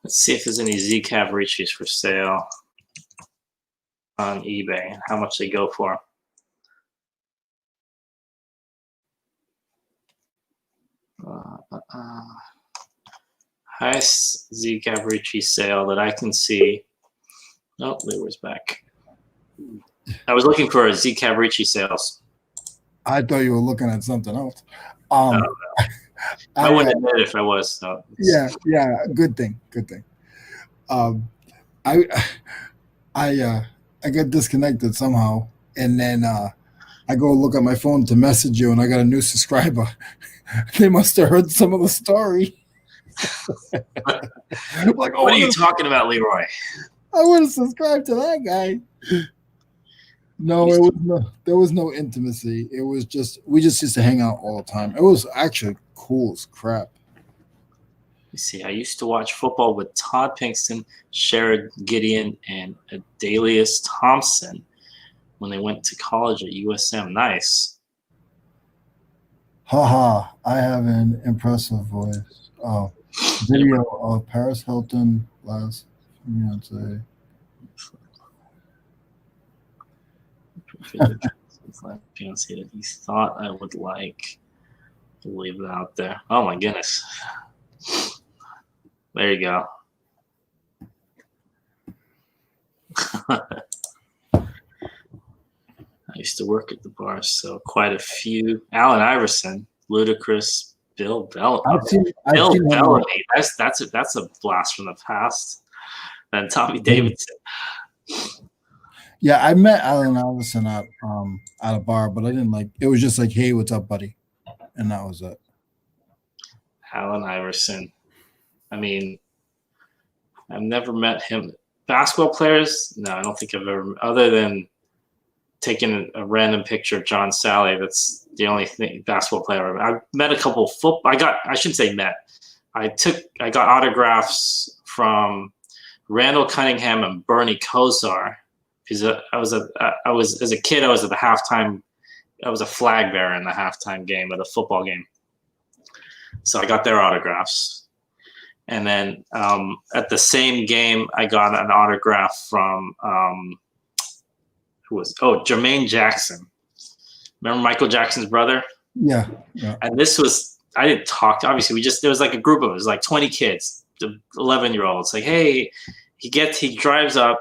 Let's see if there's any Z Cavaricis for sale on eBay and how much they go for. Highest Z Cavarici sale that I can see. Oh, Leroy's back. I was looking for Z Cavarici sales. I thought you were looking at something else. I wouldn't admit it if I was. So yeah, good thing. I got disconnected somehow, and then I go look at my phone to message you, and I got a new subscriber. They must have heard some of the story. Like, what are you talking about, Leroy? I would have subscribed to that guy. No, there was no intimacy. It was just we just used to hang out all the time. It was actually cool as crap. You see, I used to watch football with Todd Pinkston, Sherrod Gideon, and Adalius Thompson when they went to college at USM. Nice. Haha, I have an impressive voice. Oh, video of Paris Hilton last fiance. Fiance that he thought I would like. Leave it out there. Oh my goodness. There you go. I used to work at the bar, so quite a few. Allen Iverson, Ludacris, Bill Bellamy. Bill Bellamy. That's a blast from the past. And Tommy Davidson. Yeah, I met Allen Iverson at a bar, but I didn't like. It was just like, "Hey, what's up, buddy?" And that was it. Allen Iverson. I mean, I've never met him. Basketball players? No, I don't think I've ever. Other than taking a random picture of John Sally, that's the only thing basketball player I've met. A couple of football. I shouldn't say met. I got autographs from Randall Cunningham and Bernie Kosar. Because I was as a kid, I was at the halftime. I was a flag bearer in the halftime game at a football game. So I got their autographs. And then at the same game, I got an autograph from Jermaine Jackson. Remember Michael Jackson's brother? Yeah. And this was, I didn't talk to, obviously there was like a group of us, like 20 kids, 11-year-olds. Like, hey, he drives up,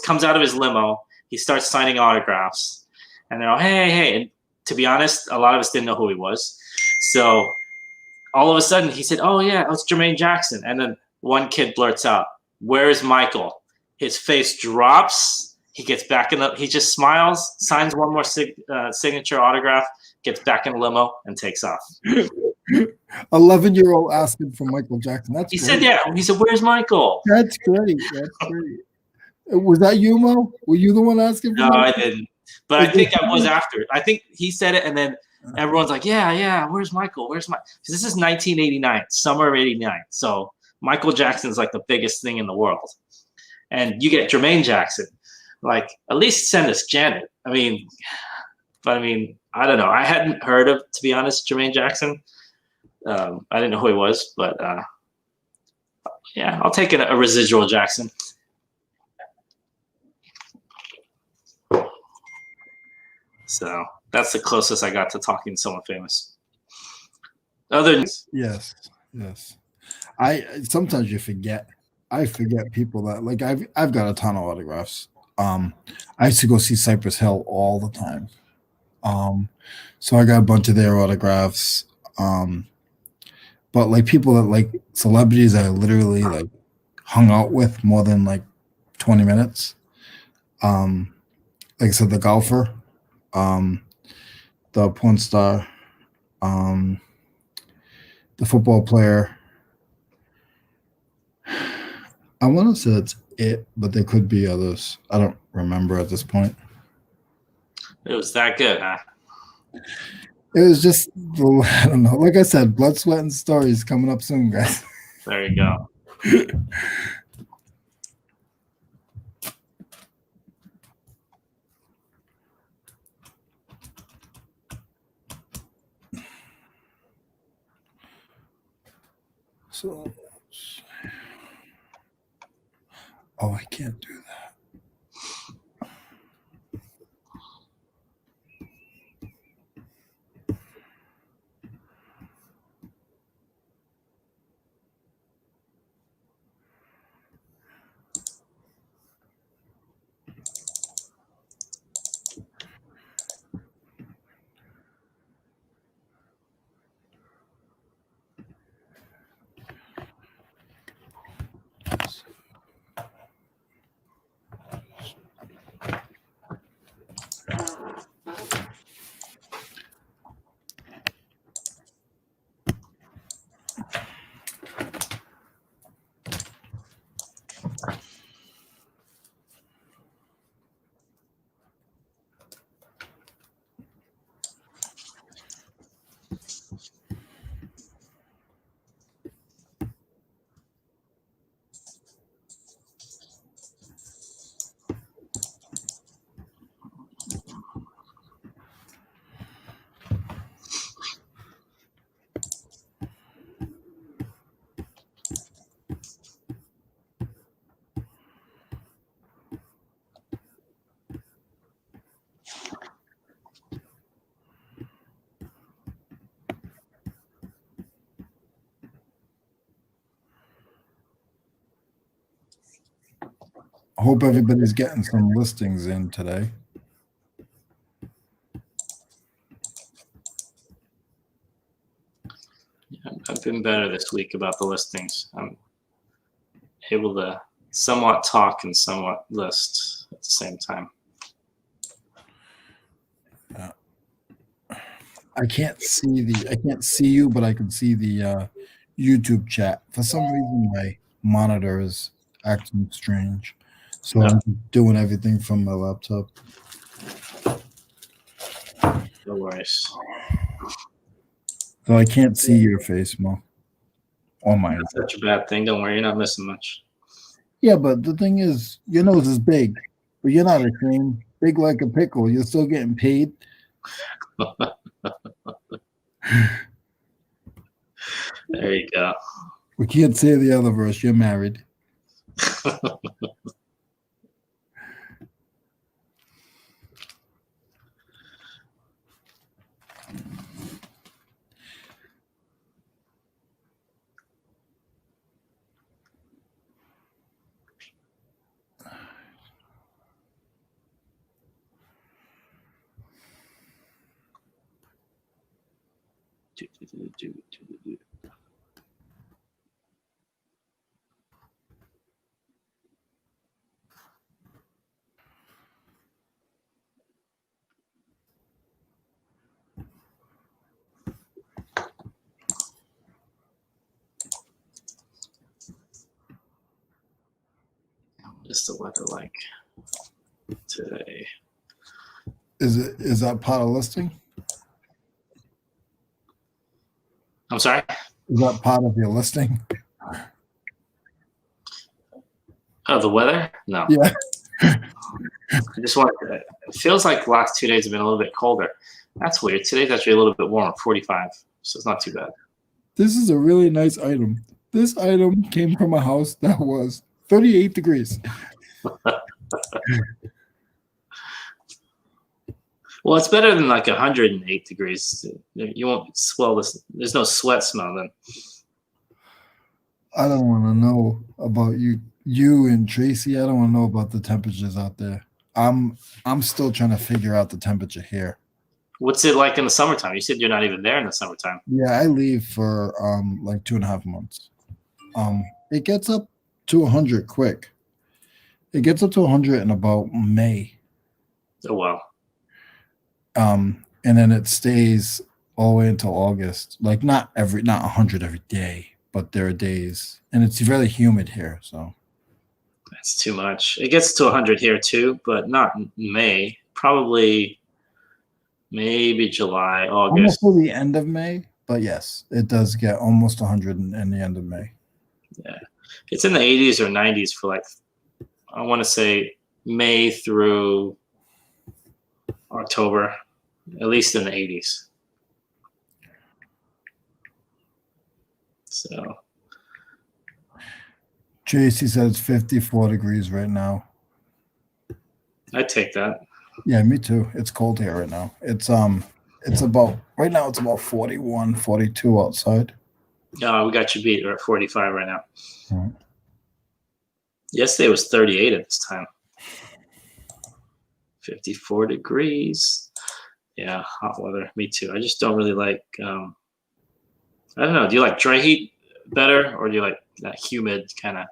comes out of his limo, he starts signing autographs. And they're all, hey. And to be honest, a lot of us didn't know who he was. So all of a sudden he said, oh yeah, it's Jermaine Jackson. And then one kid blurts out, where's Michael? His face drops. He gets back he just smiles, signs one more signature autograph, gets back in the limo and takes off. 11-year-old asking for Michael Jackson. That's he great. said, yeah. He said, where's Michael? That's great. Was that you, Mo? Were you the one asking for No, Michael? I didn't. But I think I was after. I think he said it, and then Everyone's like, yeah, where's Michael? Where's Mike? This is 1989, summer of '89. So Michael Jackson's like the biggest thing in the world. And you get Jermaine Jackson. Like, at least send us Janet. I mean, I don't know. I hadn't heard of, to be honest, Jermaine Jackson. I didn't know who he was, but yeah, I'll take a residual Jackson. So that's the closest I got to talking to someone famous. Other than Yes. I sometimes you forget. I forget people that like I've got a ton of autographs. I used to go see Cypress Hill all the time. So I got a bunch of their autographs. But like people that like celebrities I literally like hung out with more than like 20 minutes. Like I said, the golfer, the porn star, the football player. I want to say that's it, but there could be others. I don't remember at this point. it was that good, huh? It was just, I don't know. Like I said, blood, sweat, and stories coming up soon, guys. There you go. So, oh, I can't do that. I hope everybody's getting some listings in today. I've been better this week about the listings. I'm able to somewhat talk and somewhat list at the same time. I can't see you, but I can see the YouTube chat. For some reason, my monitor is acting strange, so I'm doing everything from my laptop. No worries. So I can't see your face, Mo. Oh my! Not such a bad thing. Don't worry, you're not missing much. Yeah, but the thing is, your nose is big, but you're not ashamed. Big like a pickle. You're still getting paid. There you go. We can't say the other verse. You're married. What's the weather like today? Is that part of listing? I'm sorry? Is that part of your listing? Oh, the weather? No. Yeah. I just want. It feels like the last 2 days have been a little bit colder. That's weird. Today's actually a little bit warmer, 45, so it's not too bad. This is a really nice item. This item came from a house that was 38 degrees. Well, it's better than like 108 degrees. You won't swell this. There's no sweat smell then. I don't want to know about you and Tracy. I don't want to know about the temperatures out there. I'm still trying to figure out the temperature here. What's it like in the summertime? You said you're not even there in the summertime. Yeah, I leave for like 2.5 months. It gets up to 100 quick. It gets up to 100 in about May. Oh wow. And then it stays all the way until August. Like not 100 every day, but there are days, and it's very humid here. So That's too much. It gets to 100 here too, but not May. Probably maybe July, August. almost to the end of May. But yes, it does get almost 100 in the end of May. Yeah, it's in the 80s or 90s for like, I want to say May through October, at least in the 80s. So Tracy says it's 54 degrees right now. I'd take that. Yeah, me too. It's cold here right now. It's about right now. It's about 41, 42 outside. No, we got you beat. We're at 45 right now. Right. Yesterday was 38 at this time. 54 degrees. Yeah, hot weather. Me too. I just don't really like. I don't know. Do you like dry heat better, or do you like that humid kind of?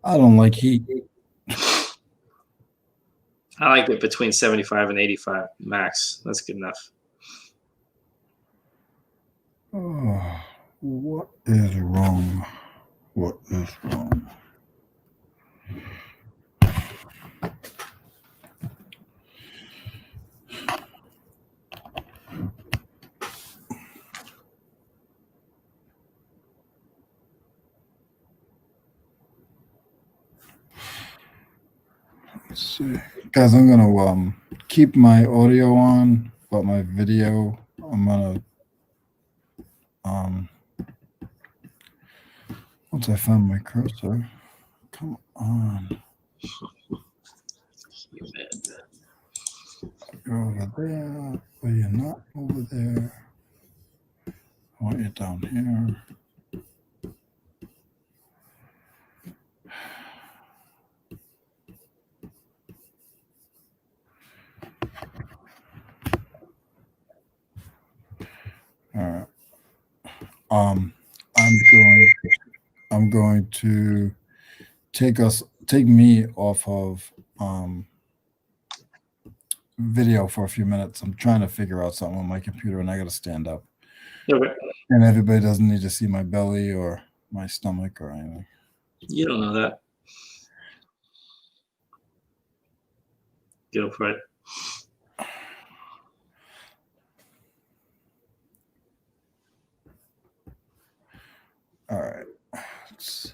I don't like heat. I like it between 75 and 85 max. That's good enough. Oh, what is wrong? What is wrong? Let's see. Guys, I'm gonna keep my audio on, but my video, I'm gonna once I find my cursor, come on. Humid. You're over there, but you're not over there. I want you down here. All right. I'm going to take me off of video for a few minutes. I'm trying to figure out something on my computer, and I got to stand up. Okay. And everybody doesn't need to see my belly or my stomach or anything. You don't know that. Go for it. All right. Let's see.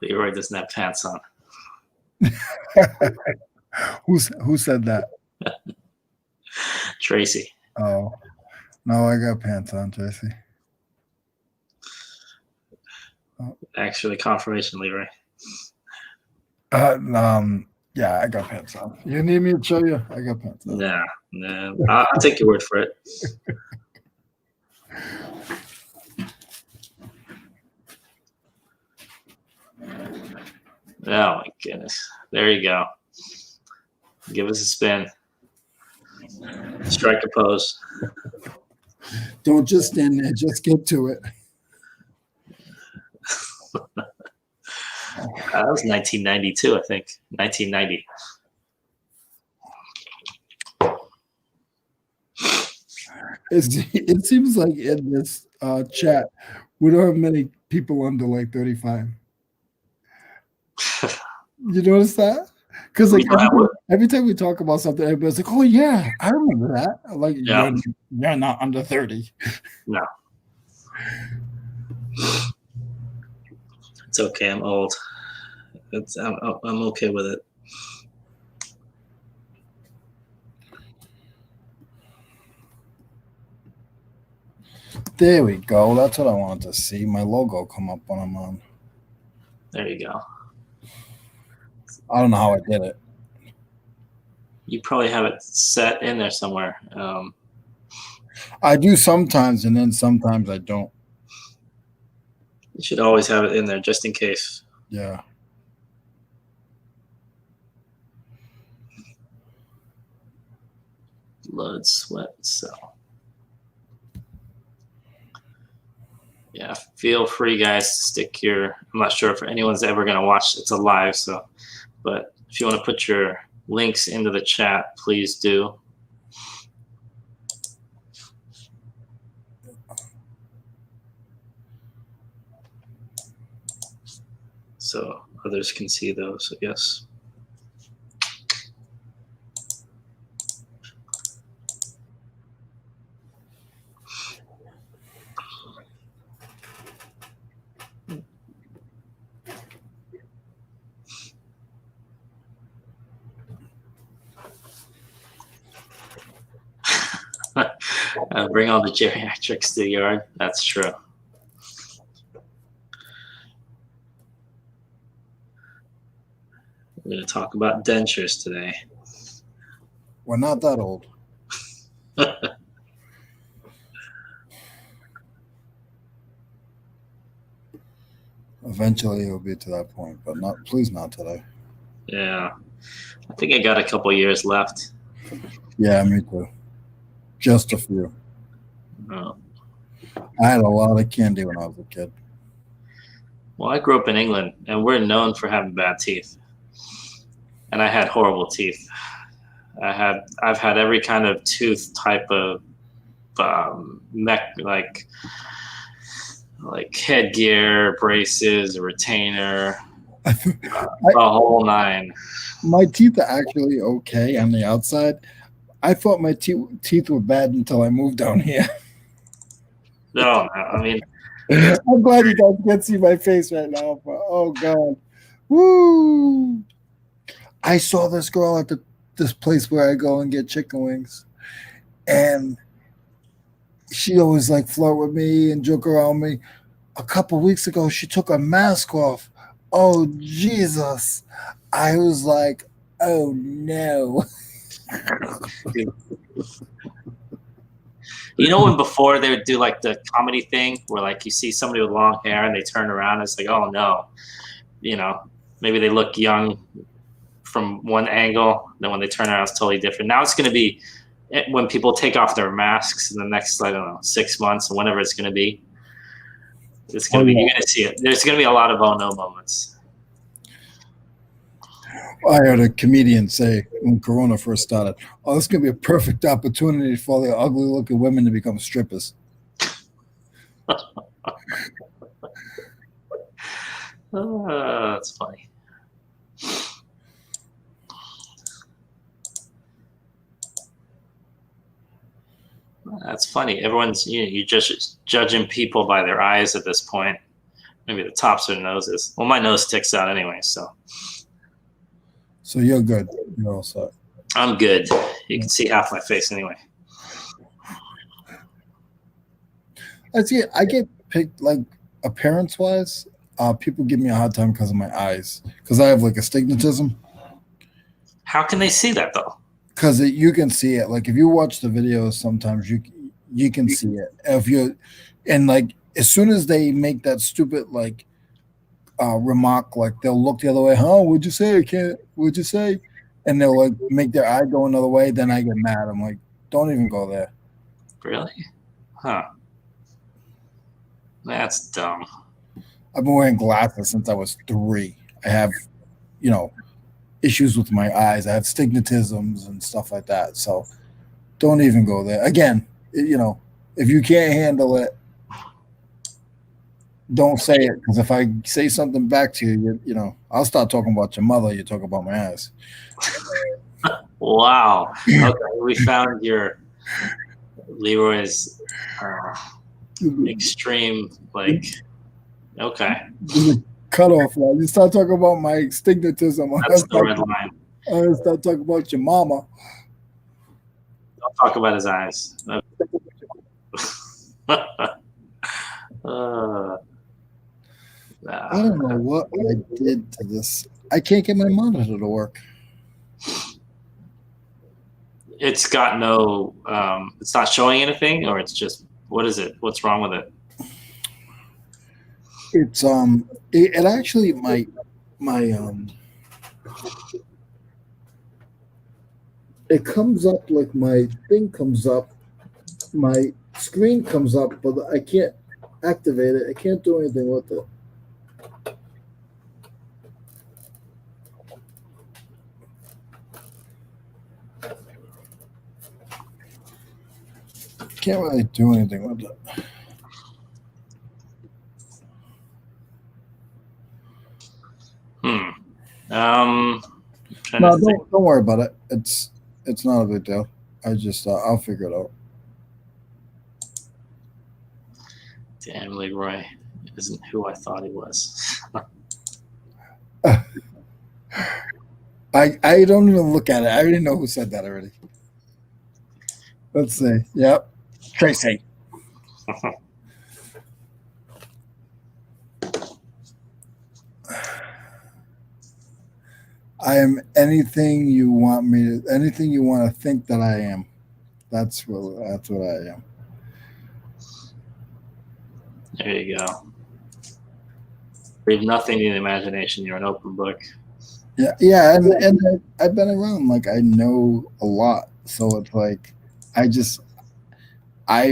Leroy doesn't have pants on. Who said that? Tracy. Oh, no, I got pants on, Tracy. Actually, confirmation, Leroy. Yeah, I got pants on. You need me to show you? I got pants on. No. I'll take your word for it. Oh my goodness. There you go. Give us a spin. Strike a pose. Don't just stand there. Just get to it. That was 1992, I think. 1990. It seems like in this chat, we don't have many people under like 35. You notice that? Because like every time we talk about something, everybody's like, "Oh yeah, I remember that." I'm like, Yeah. you're not under 30. No. It's okay. I'm old. I'm okay with it. There we go. That's what I wanted to see. My logo come up when I'm on. There you go. I don't know how I did it. You probably have it set in there somewhere. I do sometimes, and then sometimes I don't. You should always have it in there just in case. Yeah. Blood, sweat, cell. Yeah, feel free, guys, to stick your. I'm not sure if anyone's ever going to watch. It's a live, so. But if you want to put your links into the chat, please do. So others can see those, I guess. Bring all the geriatrics to the yard. That's true. We're going to talk about dentures today. We're not that old. Eventually, it'll be to that point, but not. Please, not today. Yeah, I think I got a couple years left. Yeah, me too. Just a few. Oh. I had a lot of candy when I was a kid. Well, I grew up in England, and we're known for having bad teeth. And I had horrible teeth. I've had every kind of tooth type of like headgear, braces, a retainer, the whole nine. My teeth are actually okay on the outside. I thought my teeth were bad until I moved down here. No, I mean, I'm glad you guys can't see my face right now, but oh god, woo! I saw this girl at this place where I go and get chicken wings, and she always like flirt with me and joke around me. A couple weeks ago, she took her mask off. Oh Jesus! I was like, oh no. You know when before they would do like the comedy thing where like you see somebody with long hair and they turn around and it's like, oh no, you know, maybe they look young from one angle, then when they turn around it's totally different. Now it's going to be when people take off their masks in the next, I don't know, 6 months or whenever it's going to be. It's going to be, you're going to see it. There's going to be a lot of oh no moments. I heard a comedian say when Corona first started, oh, this is going to be a perfect opportunity for the ugly-looking women to become strippers. That's funny. That's funny. Everyone's, you're just judging people by their eyes at this point. Maybe the tops of their noses. Well, my nose sticks out anyway, so. So you're good. You're all set. I'm good. You can see half my face anyway. I get picked like appearance-wise. People give me a hard time because of my eyes, because I have like astigmatism. How can they see that though? Because you can see it. Like if you watch the videos, sometimes you can see it. And like as soon as they make that stupid like remark, like they'll look the other way. Huh? What'd you say? I can't. What'd you say? And they'll like make their eye go another way. Then I get mad. I'm like, don't even go there. Really? Huh. That's dumb. I've been wearing glasses since I was 3. I have, you know, issues with my eyes. I have stigmatisms and stuff like that. So don't even go there. Again, you know, if you can't handle it, don't say it. Because if I say something back to you, you know, I'll start talking about your mother. You talk about my eyes. Wow. Okay, we found your Leroy's extreme, like, okay. Cut off line. You start talking about my stigmatism. That's the red line. I start talking about your mama. Don't talk about his eyes. I don't know what I did to this. I can't get my monitor to work. It's got no, it's not showing anything, or it's just, what is it? What's wrong with it? It's it actually it comes up like my thing comes up, my screen comes up, but I can't activate it. I can't do anything with it. Can't really do anything with it. No, don't worry about it. It's not a big deal. I just I'll figure it out. Damn, Leroy isn't who I thought he was. I don't even look at it. I already know who said that already. Let's see. Yep, Tracy. I am anything you want me to, anything you want to think that I am. That's what I am. There you go. Leave nothing to the imagination. You're an open book. Yeah, and I've been around. Like I know a lot, so it's like I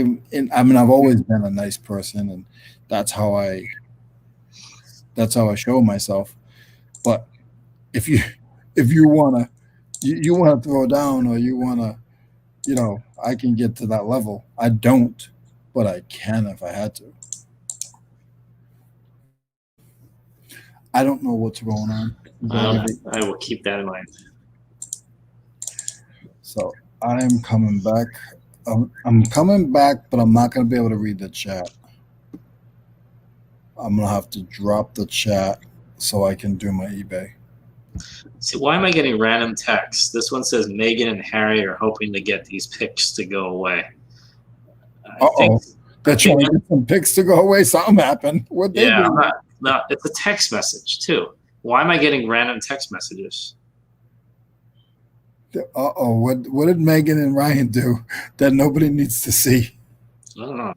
mean I've always been a nice person, and that's how I show myself. But if you wanna you wanna throw down, or you wanna, you know, I can get to that level. I don't, but I can if I had to. I don't know what's going on. I will keep that in mind. So I am coming back. I'm coming back, but I'm not going to be able to read the chat. I'm going to have to drop the chat so I can do my eBay. See, why am I getting random texts? This one says Megan and Harry are hoping to get these pics to go away. They're trying to get some pics to go away. Something happened. What they do? No, it's a text message too. Why am I getting random text messages? What did Megan and Ryan do that nobody needs to see? I don't know.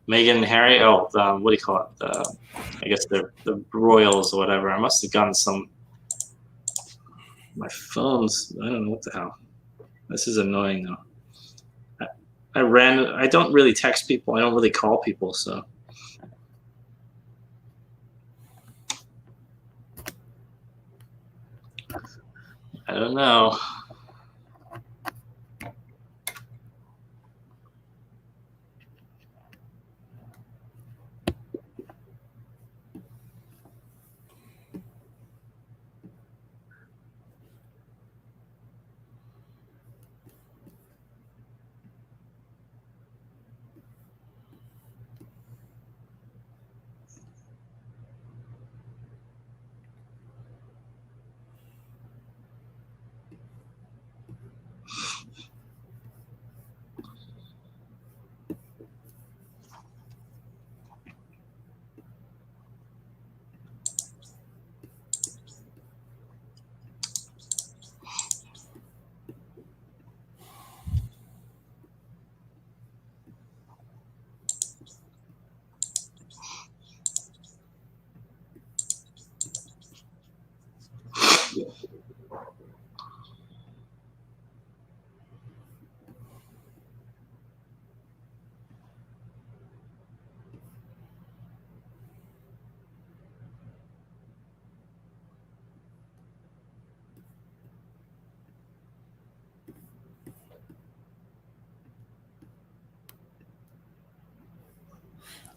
Megan and Harry. Oh, what do you call it? I guess the Royals or whatever. I must have gotten some. My phone's. I don't know what the hell. This is annoying though. I don't really text people. I don't really call people. So. I don't know.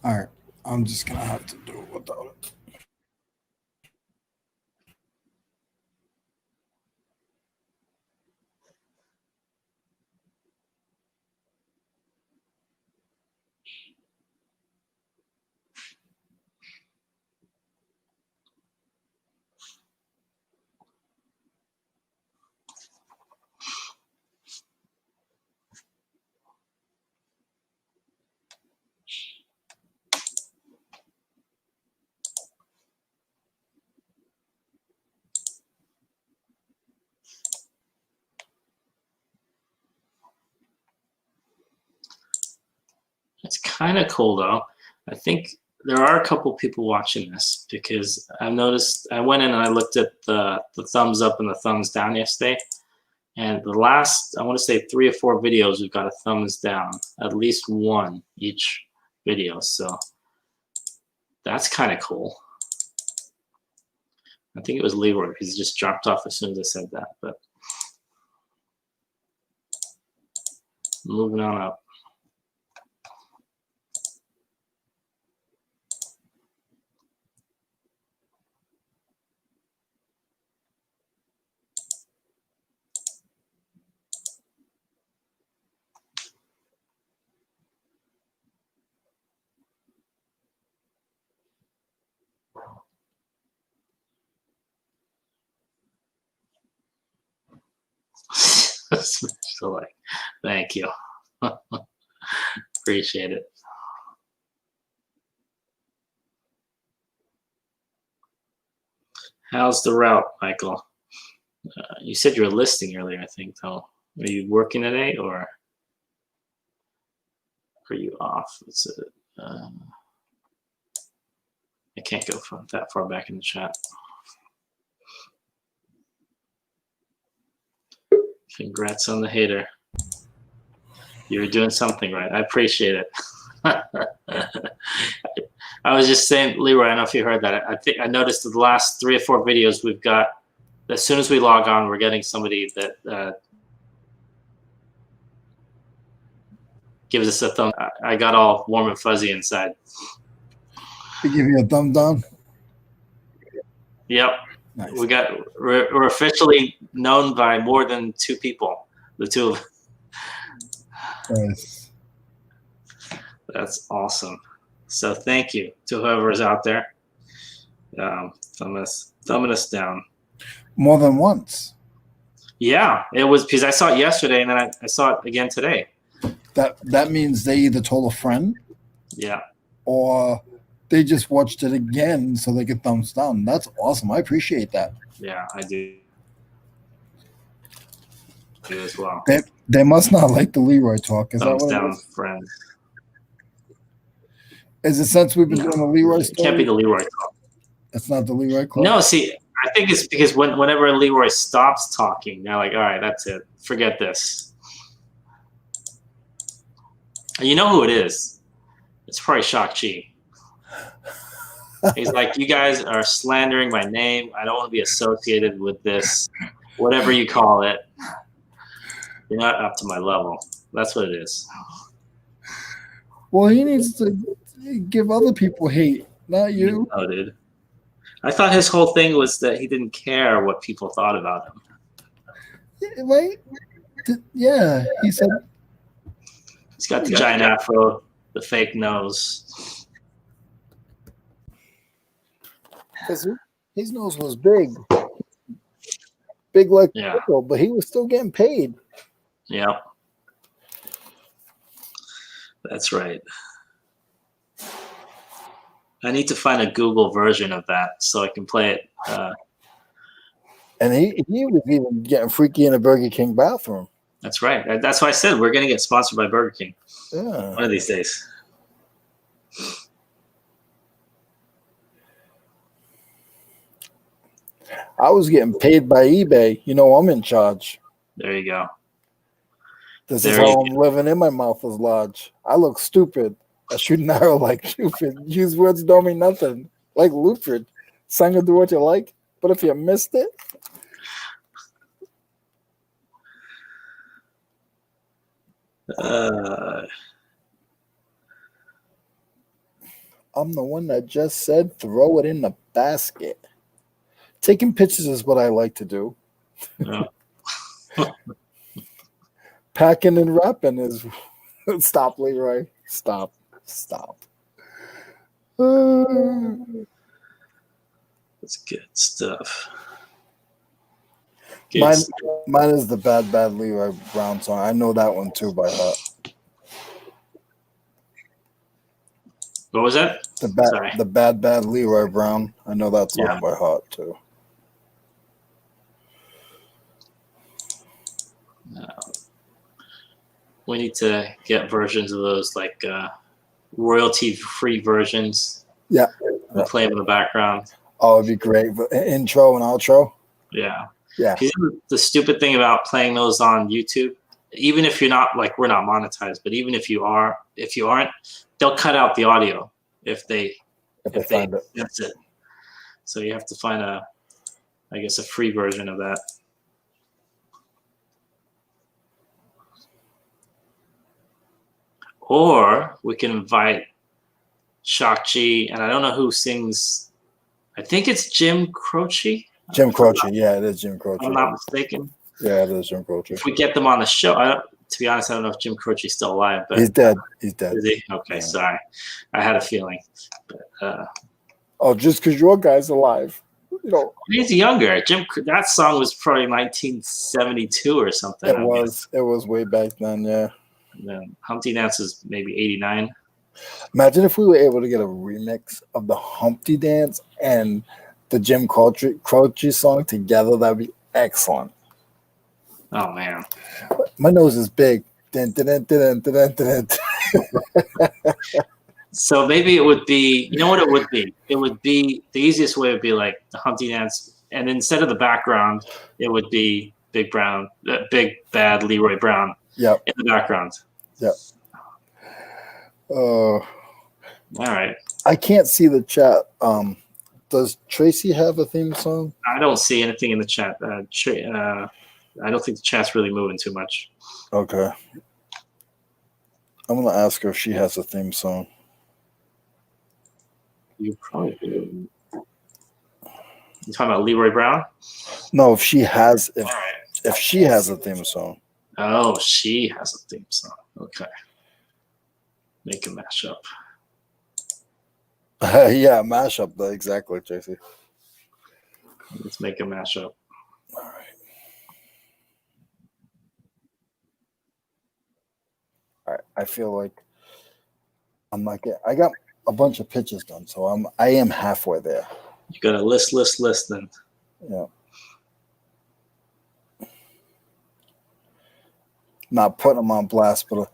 All right. I'm just gonna have to do it without it. It's kind of cool though. I think there are a couple people watching this because I've noticed. I went in and I looked at the thumbs up and the thumbs down yesterday, and the last, I want to say 3 or 4 videos, we've got a thumbs down, at least one each video. So that's kind of cool. I think it was Leroy because he just dropped off as soon as I said that. But moving on up. So like, thank you. Appreciate it. How's the route, Michael? You said you were listing earlier, I think, though. Are you working today or are you off? Is it, I can't go that far back in the chat. Congrats on the hater. You were doing something right. I appreciate it. I was just saying, Leroy, I don't know if you heard that. I think I noticed the last 3 or 4 videos we've got, as soon as we log on, we're getting somebody that gives us a thumb. I got all warm and fuzzy inside. They give you a thumb down? Yep. Nice. We're officially known by more than 2 people. The 2 of Nice. That's awesome. So thank you to whoever is out there. Thumbing us down. More than once. Yeah, it was because I saw it yesterday and then I saw it again today. That means they either told a friend. Yeah. Or they just watched it again so they could thumbs down. That's awesome. I appreciate that. Yeah, I do as well. They must not like the Leroy talk. Is thumbs that what down, it is? Friends. Is it since we've been doing the Leroy story? It can't be the Leroy talk. It's not the Leroy club? No, see, I think it's because whenever Leroy stops talking, they're like, all right, that's it. Forget this. And you know who it is. It's probably Shak-Chi. He's like, you guys are slandering my name. I don't want to be associated with this, whatever you call it. You're not up to my level. That's what it is. Well, he needs to give other people hate, not you. Oh, dude. I thought his whole thing was that he didn't care what people thought about him. Yeah, right? Yeah, he said. He's got the giant afro, the fake nose. Because his nose was big. Big like yeah. Pickle, but he was still getting paid. Yep. That's right. I need to find a Google version of that so I can play it. And he was even getting freaky in a Burger King bathroom. That's right. That's why I said we're going to get sponsored by Burger King. Yeah. One of these days. I was getting paid by eBay. You know, I'm in charge. There you go. This is how I'm living in my mouth is large. I look stupid. I shoot an arrow like Cupid. Use words don't mean nothing. Like Lutford. Song will do what you like. But if you missed it. I'm the one that just said throw it in the basket. Taking pictures is what I like to do. Yeah. Packing and wrapping is stop, Leroy. Stop. That's good stuff. Mine is the Bad Leroy Brown song. I know that one too by heart. What was that? Sorry. The Bad Leroy Brown. I know that song by heart too. We need to get versions of those, like royalty-free versions. Yeah. Play them in the background. Oh, it'd be great. Intro and outro. Yeah. Yeah. The stupid thing about playing those on YouTube, even if you're not, like, we're not monetized, but even if you aren't, they'll cut out the audio if they find it. That's it. So you have to find a free version of that. Or we can invite Shakchi, and I don't know who sings. I think it's Jim Croce. Jim Croce, yeah, it is Jim Croce. If I'm not mistaken. Yeah, it is Jim Croce. If we get them on the show, to be honest, I don't know if Jim Croce's still alive. But he's dead. Is he? Okay, yeah. Sorry. I had a feeling. But, just because your guy's alive. He's younger. That song was probably 1972 or something. It was way back then, yeah. And then Humpty Dance is maybe 89. Imagine if we were able to get a remix of the Humpty Dance and the Jim Croce song together. That'd be excellent. Oh man, my nose is big. Dun, dun, dun, dun, dun, dun, dun. So maybe it would be. You know what it would be? It would be the easiest way would be like the Humpty Dance, and instead of the background, it would be Big Bad Leroy Brown. Yep. In the background. Yep. All right. I can't see the chat. Does Tracy have a theme song? I don't see anything in the chat. I don't think the chat's really moving too much. Okay. I'm gonna ask her if she has a theme song. You probably do. You talking about Leroy Brown? No, if she has she has a theme song. Oh, she has a theme song. Okay. Make a mashup. Yeah, mashup. Exactly, Tracy. Let's make a mashup. All right. All right. I feel like I'm not getting. I got a bunch of pitches done, so I am halfway there. You got a list then. Yeah. Not putting them on blast, but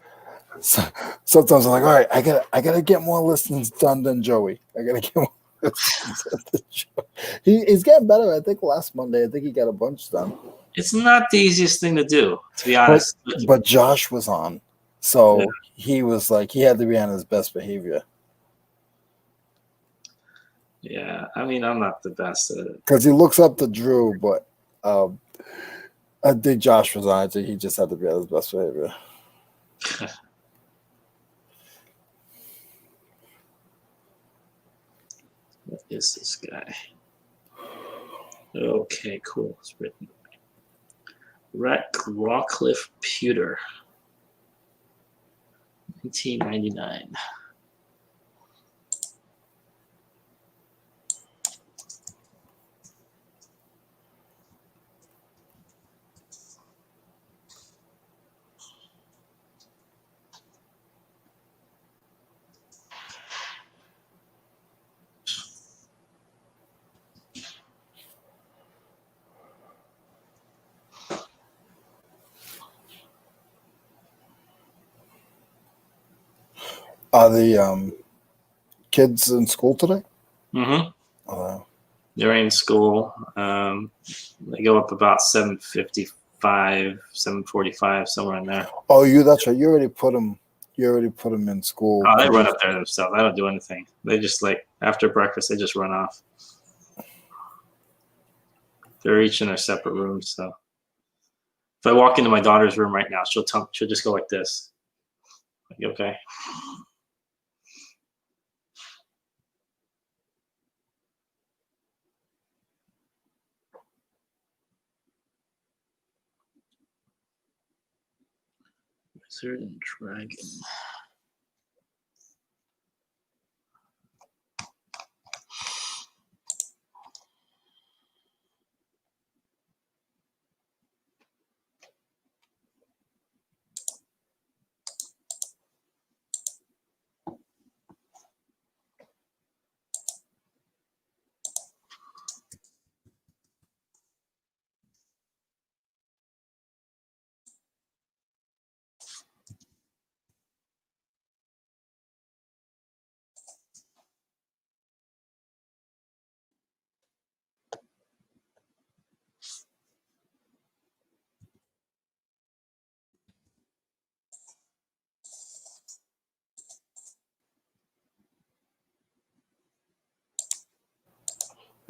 sometimes I'm like, all right, I gotta get more listens done than Joey. I gotta get more listens done than Joey. He's getting better. I think last Monday, I think he got a bunch done. It's not the easiest thing to do, to be honest. But Josh was on, so he was like, he had to be on his best behavior. Yeah, I mean, I'm not the best at it. Because he looks up to Drew, but I think Josh was on. I think he just had to be at his best behavior. What is this guy? Okay, cool. It's written. Rawcliffe Pewter. 1999. Are the kids in school today? Mm-hmm. They're in school. They go up about 7:55, 7:45, somewhere in there. Oh, that's right. You already put them in school. Oh, they run up there themselves. I don't do anything. They just, like, after breakfast, they just run off. They're each in their separate rooms. So if I walk into my daughter's room right now, she'll just go like this. Like, okay. Wizard and Dragon.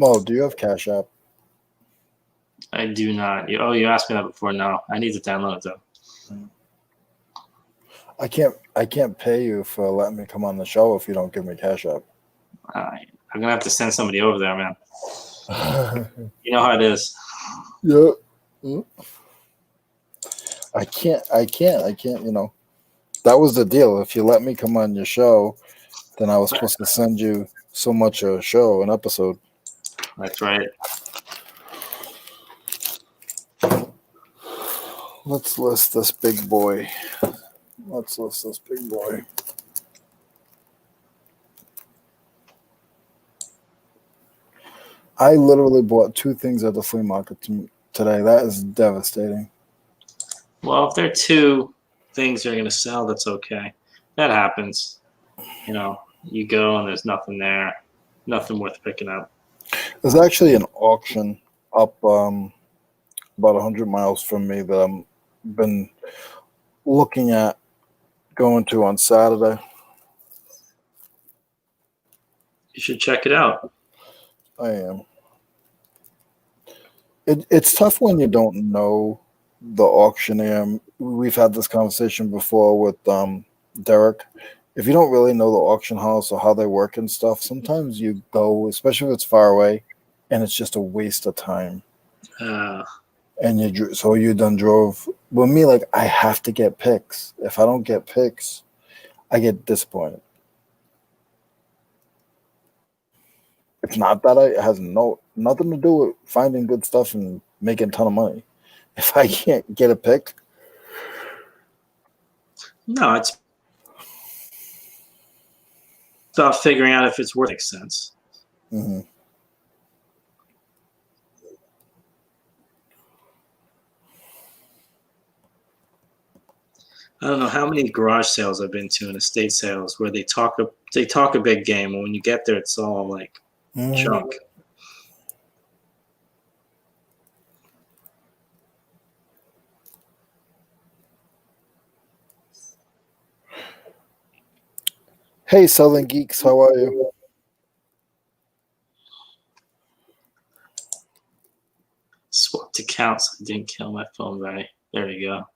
Mo, do you have Cash App? I do not. You asked me that before. No, I need to download it though. I can't pay you for letting me come on the show if you don't give me Cash App. I'm gonna have to send somebody over there, man. You know how it is. Yeah. I can't, you know. That was the deal. If you let me come on your show, then I was supposed to send you so much a show, an episode. That's right. Let's list this big boy. I literally bought 2 things at the flea market today. That is devastating. Well, if there are 2 things you're gonna sell, that's okay. That happens. You know, you go and there's nothing there, nothing worth picking up. There's actually an auction up about 100 miles from me that I'm been looking at going to on Saturday. You should check it out. I am. It's tough when you don't know the auctioneer. We've had this conversation before with Derek. If you don't really know the auction house or how they work and stuff, sometimes you go, especially if it's far away, and it's just a waste of time. And you done drove. With me, like, I have to get picks. If I don't get picks, I get disappointed. It's not that it has nothing to do with finding good stuff and making a ton of money. If I can't get a pick, No, it's about figuring out if it's worth makes sense. mm-hmm. I don't know how many garage sales I've been to and estate sales where they talk a big game, and when you get there, it's all like junk. Hey, Southern Geeks, how are you? Swapped accounts. I didn't kill my phone battery. There you go.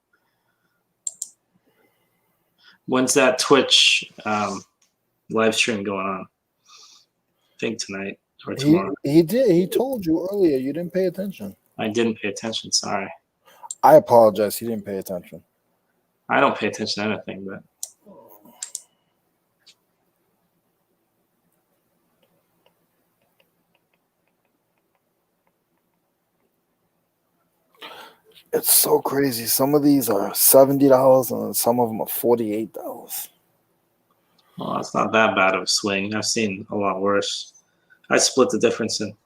When's that Twitch live stream going on? I think tonight or tomorrow. He did. He told you earlier. You didn't pay attention. I didn't pay attention. Sorry. I apologize. He didn't pay attention. I don't pay attention to anything, but. It's so crazy. Some of these are $70 and some of them are $48. Well, it's not that bad of a swing. I've seen a lot worse. I split the difference in.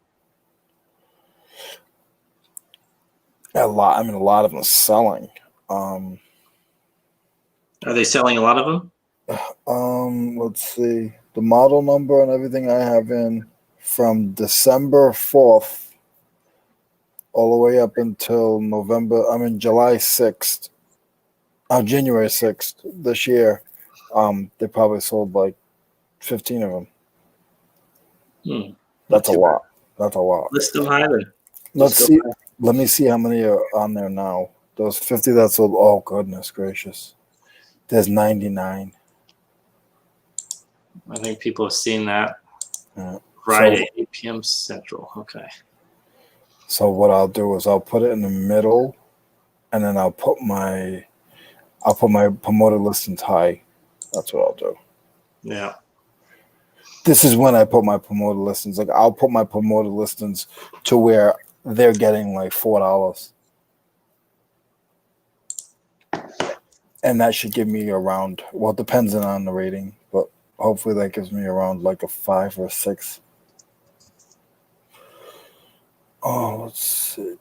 A lot of them are selling. Are they selling a lot of them? Let's see. The model number and everything I have in from December 4th all the way up until July 6th. January 6th this year. They probably sold like 15 of them. That's a lot. List them higher. Let's see. Let me see how many are on there now. Those 50 that sold. Oh, goodness gracious. There's 99. I think people have seen that. Yeah. Friday, 8 p.m. Central. Okay. So what I'll do is I'll put it in the middle, and then I'll put my I'll put my promoted listings high. That's what I'll do. Yeah. This is when I put my promoted listings. Like I'll put my promoted listings to where they're getting like $4. And that should give me around, well, it depends on the rating, but hopefully that gives me around like a 5 or 6. Oh, let's see.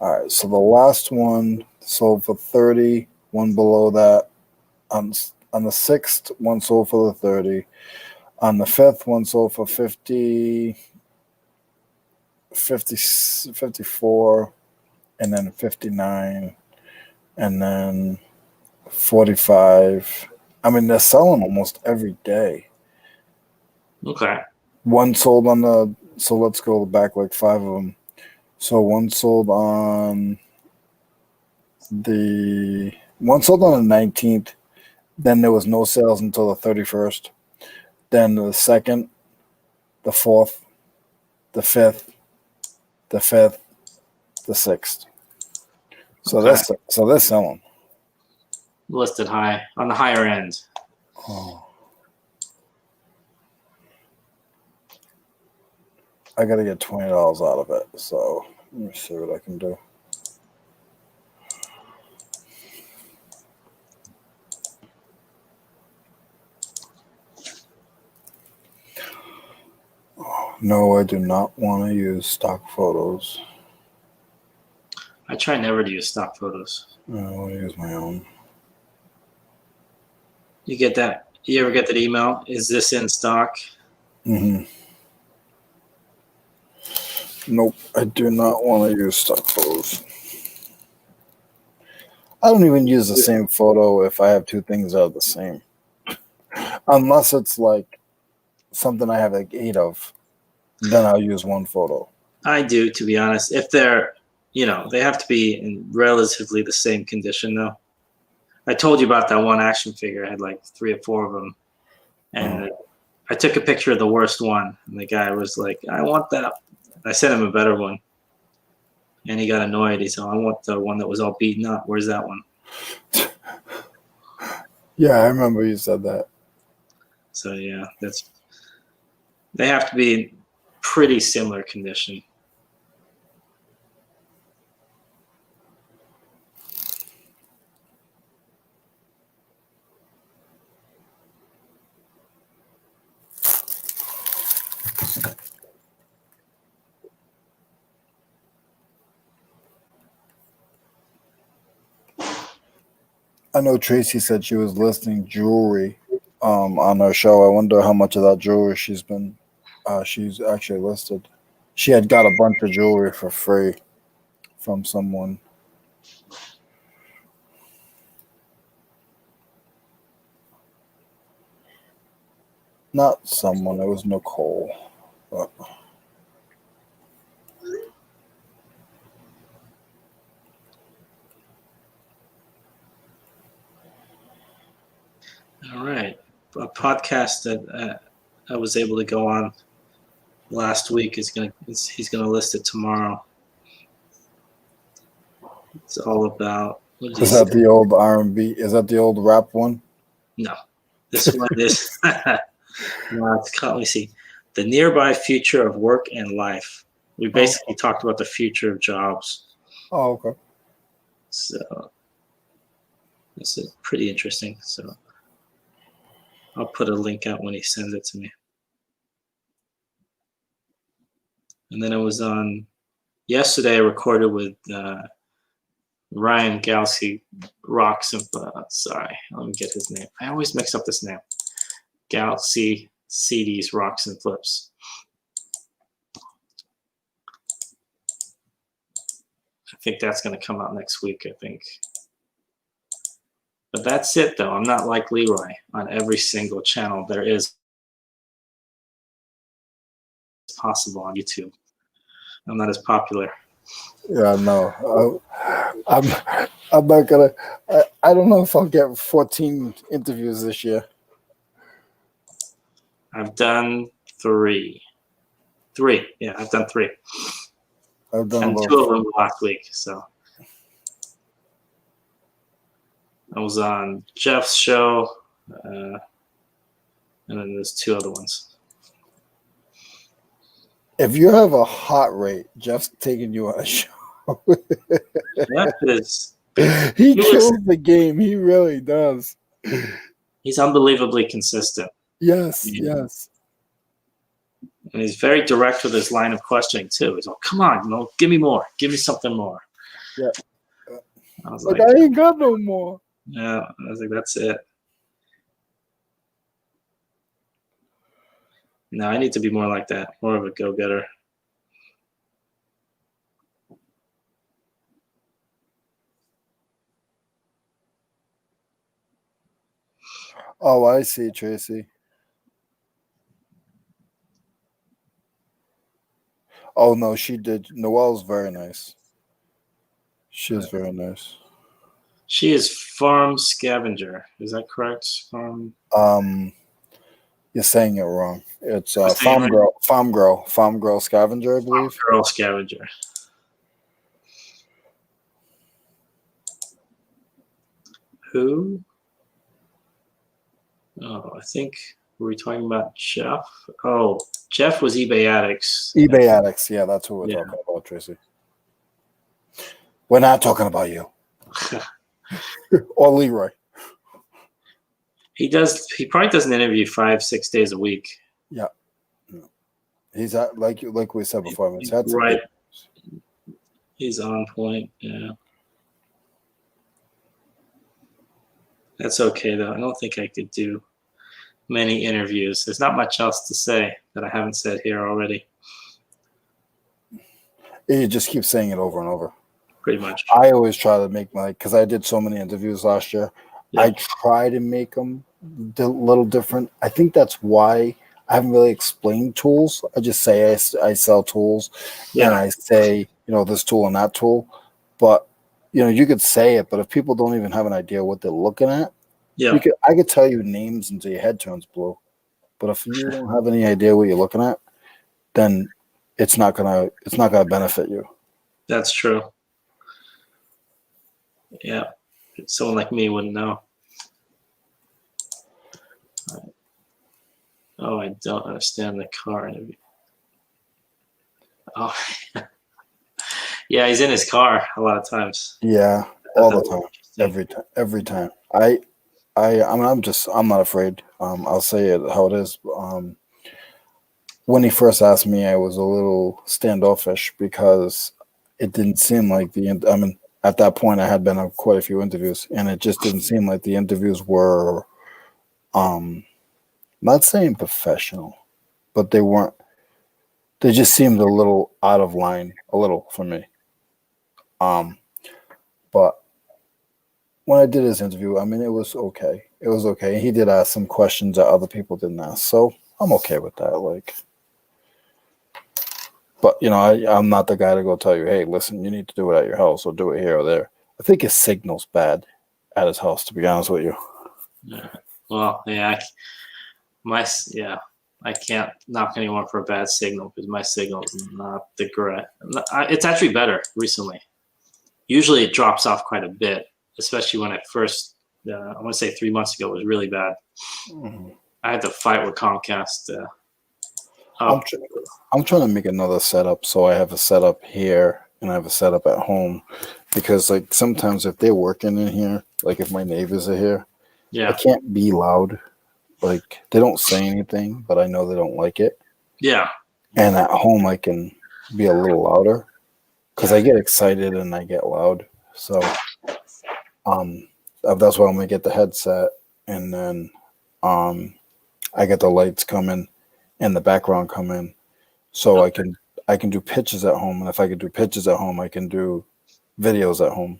All right, so the last one sold for 30, one below that. On the 6th, one sold for the 30. On the 5th, one sold for 50, 54, and then 59, and then 45. I mean, they're selling almost every day. Okay. One sold on the, so let's go back like 5 of them. So one sold on the 19th. Then there was no sales until the 31st. Then the 2nd, the 4th, the 5th, the 5th, the 6th. So Okay. they're selling. Listed high on the higher end. Oh. I gotta get $20 out of it. So let me see what I can do. No, I do not want to use stock photos. I try never to use stock photos. I want to use my own. You get that? You ever get that email? Is this in stock? Mm-hmm. Nope, I do not want to use stock photos. I don't even use the same photo if I have 2 things that are the same. Unless it's like something I have like 8 of, then I'll use 1 photo. I do, to be honest. If they're, they have to be in relatively the same condition, though. I told you about that one action figure. I had like 3 or 4 of them. And I took a picture of the worst one. And the guy was like, I want that. I sent him a better one. And he got annoyed. He said, I want the one that was all beaten up. Where's that one? Yeah, I remember you said that. So, yeah, they have to be in pretty similar condition. I know Tracy said she was listing jewelry on her show. I wonder how much of that jewelry she's actually listed. She had got a bunch of jewelry for free from someone. Not someone, it was Nicole. But. All right. A podcast that I was able to go on last week he's gonna list it tomorrow. It's all about. Is that the old R&B? Is that the old rap one? No, this one is. No, let me see. The nearby future of work and life. We basically talked about the future of jobs. Oh, okay. So this is pretty interesting. So I'll put a link out when he sends it to me. And then it was on yesterday. I recorded with Ryan Galsey Rocks and sorry, let me get his name. I always mix up this name. Galsey CDs Rocks and Flips. I think that's going to come out next week, I think. But that's it, though. I'm not like Leroy on every single channel there is possible on YouTube. I'm not as popular. Yeah, no. I'm not gonna. I don't know if I'll get 14 interviews this year. I've done 3. 3. Yeah, I've done 3. I've done And about 2 of them last week. So I was on Jeff's show, and then there's 2 other ones. If you have a heart rate, Jeff's taking you on a show. Jeff is He kills the game. He really does. he's unbelievably consistent. Yes, Yeah. yes. And he's very direct with his line of questioning too. He's like, "Come on, give me more. Give me something more." Yeah. I was Like, like, I ain't got no more. yeah. I was like, that's it. No, I need to be more like that, more of a go-getter. Oh, I see, Tracy. Oh no, she did. Noelle's very nice. She is very nice. She is farm scavenger. Is that correct? Farm. You're saying it wrong. It's Am I saying it right? farm girl scavenger, I believe. Girl scavenger. Who? Oh, I think, were we talking about Jeff? Oh, Jeff was eBay Addicts. eBay Addicts. Yeah, that's who we're Yeah. talking about, Tracy. We're not talking about you or Leroy. He probably does an interview 5-6 days a week. Yeah. He's at, like we said before. I mean, Right. He's on point. Yeah. That's okay though. I don't think I could do many interviews. There's not much else to say that I haven't said here already. You just keep saying it over and over. Pretty much. I always try to make because I did so many interviews last year. Yeah. I try to make them a little different. I think that's why I haven't really explained tools. I just say I sell tools, and I say, this tool and that tool. But you could say it, but if people don't even have an idea what they're looking at, I could tell you names until your head turns blue. But if you don't have any idea what you're looking at, then it's not gonna benefit you. That's true. Yeah, someone like me wouldn't know. Oh, I don't understand the car interview. Oh, yeah, he's in his car a lot of times. Yeah, all the time, every time. I'm not afraid. I'll say it how it is. When he first asked me, I was a little standoffish because it didn't seem like at that point I had been on quite a few interviews, and it just didn't seem like the interviews were, not saying professional, but they weren't. They just seemed a little out of line, a little for me. But when I did his interview, it was okay. It was okay. He did ask some questions that other people didn't ask, so I'm okay with that. But I'm not the guy to go tell you, hey, listen, you need to do it at your house or do it here or there. I think his signal's bad at his house, to be honest with you. Yeah. Well, yeah, I can't knock anyone for a bad signal because my signal is not the great. It's actually better recently. Usually it drops off quite a bit, especially when I first, I want to say 3 months ago, it was really bad. Mm-hmm. I had to fight with Comcast. I'm trying to make another setup, so I have a setup here and I have a setup at home, because sometimes if they're working in here, if my neighbors are here, I can't be loud. They don't say anything, but I know they don't like it. Yeah. And at home, I can be a little louder because I get excited and I get loud. So that's why I'm going to get the headset, and then I get the lights coming and the background coming, so I can do pictures at home. And if I can do pictures at home, I can do videos at home.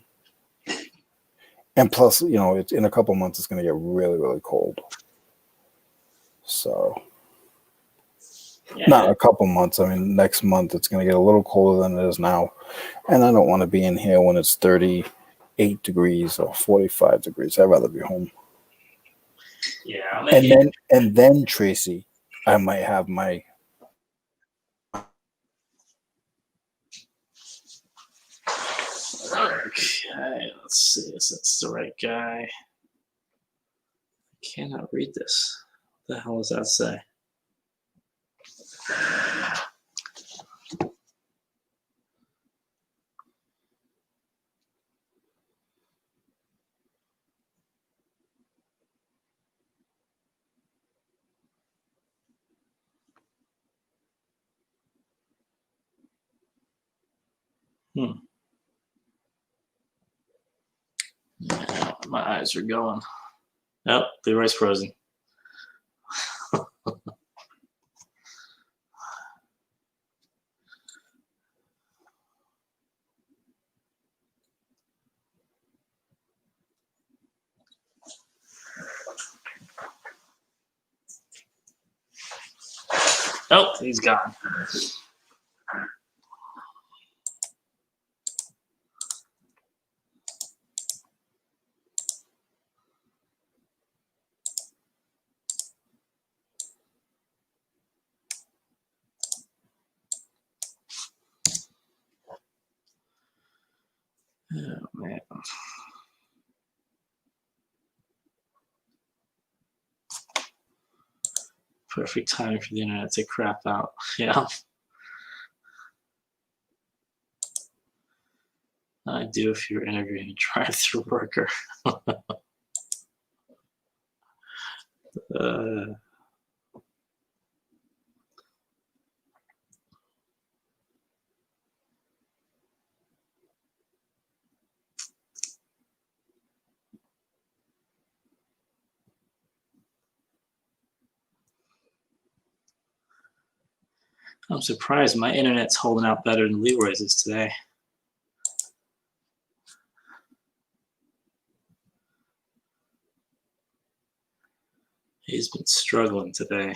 And plus, it's in a couple months, it's going to get really, really cold. So, not a couple months. Next month it's going to get a little colder than it is now. And I don't want to be in here when it's 38 degrees or 45 degrees. I'd rather be home. Yeah. And then Tracy, I might have my Okay, let's see if that's the right guy. I cannot read this. What the hell does that say? Yeah, my eyes are going. Oh, Leroy's frozen. Oh, he's gone. Oh, man. Perfect timing for the internet to crap out. Yeah. I do if you're interviewing a drive-through worker. I'm surprised my internet's holding out better than Leroy's is today. He's been struggling today.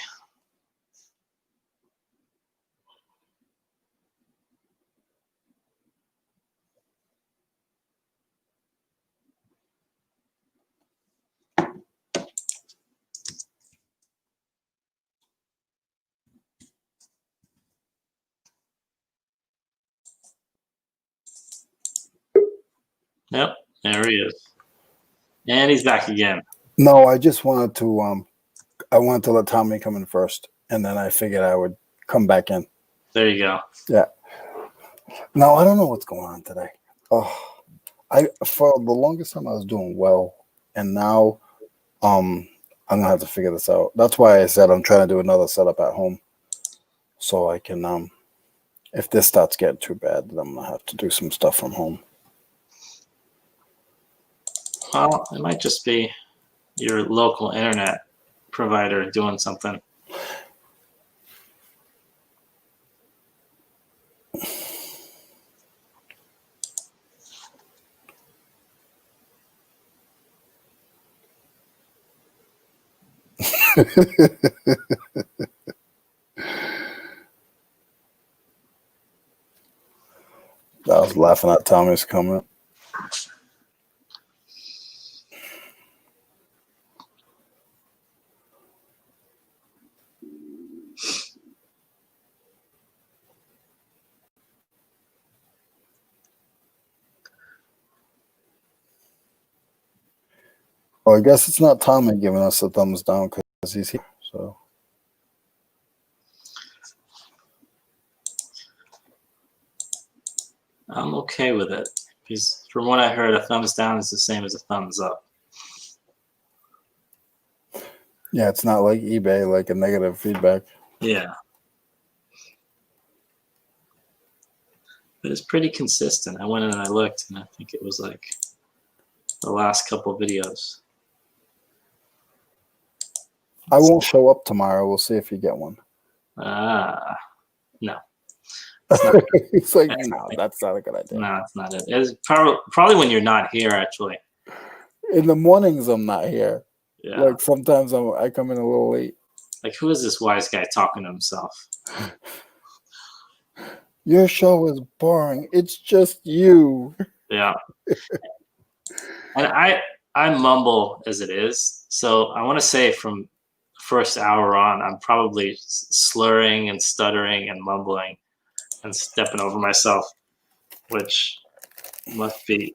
Yep, there he is. And he's back again. No, I just wanted to I wanted to let Tommy come in first, and then I figured I would come back in. There you go. Yeah. No, I don't know what's going on today. Oh, for the longest time I was doing well, and now I'm gonna have to figure this out. That's why I said I'm trying to do another setup at home, so I can if this starts getting too bad, then I'm gonna have to do some stuff from home. Well, it might just be your local internet provider doing something. I was laughing at Tommy's comment. Well, I guess it's not Tommy giving us a thumbs down because he's here. So I'm okay with it because from what I heard, a thumbs down is the same as a thumbs up. yeah, it's not like eBay, like a negative feedback. Yeah. But it's pretty consistent. I went in and I looked, and I think it was like the last couple of videos. I won't show up tomorrow. We'll see if you get one. No. It's like, no, that's not a good idea. No, it's not it. It's probably when you're not here, actually. In the mornings, I'm not here. Yeah. Like sometimes I come in a little late. Like, who is this wise guy talking to himself? Your show is boring. It's just you. Yeah. And I mumble as it is. So I want to say from first hour on, I'm probably slurring and stuttering and mumbling and stepping over myself, which must be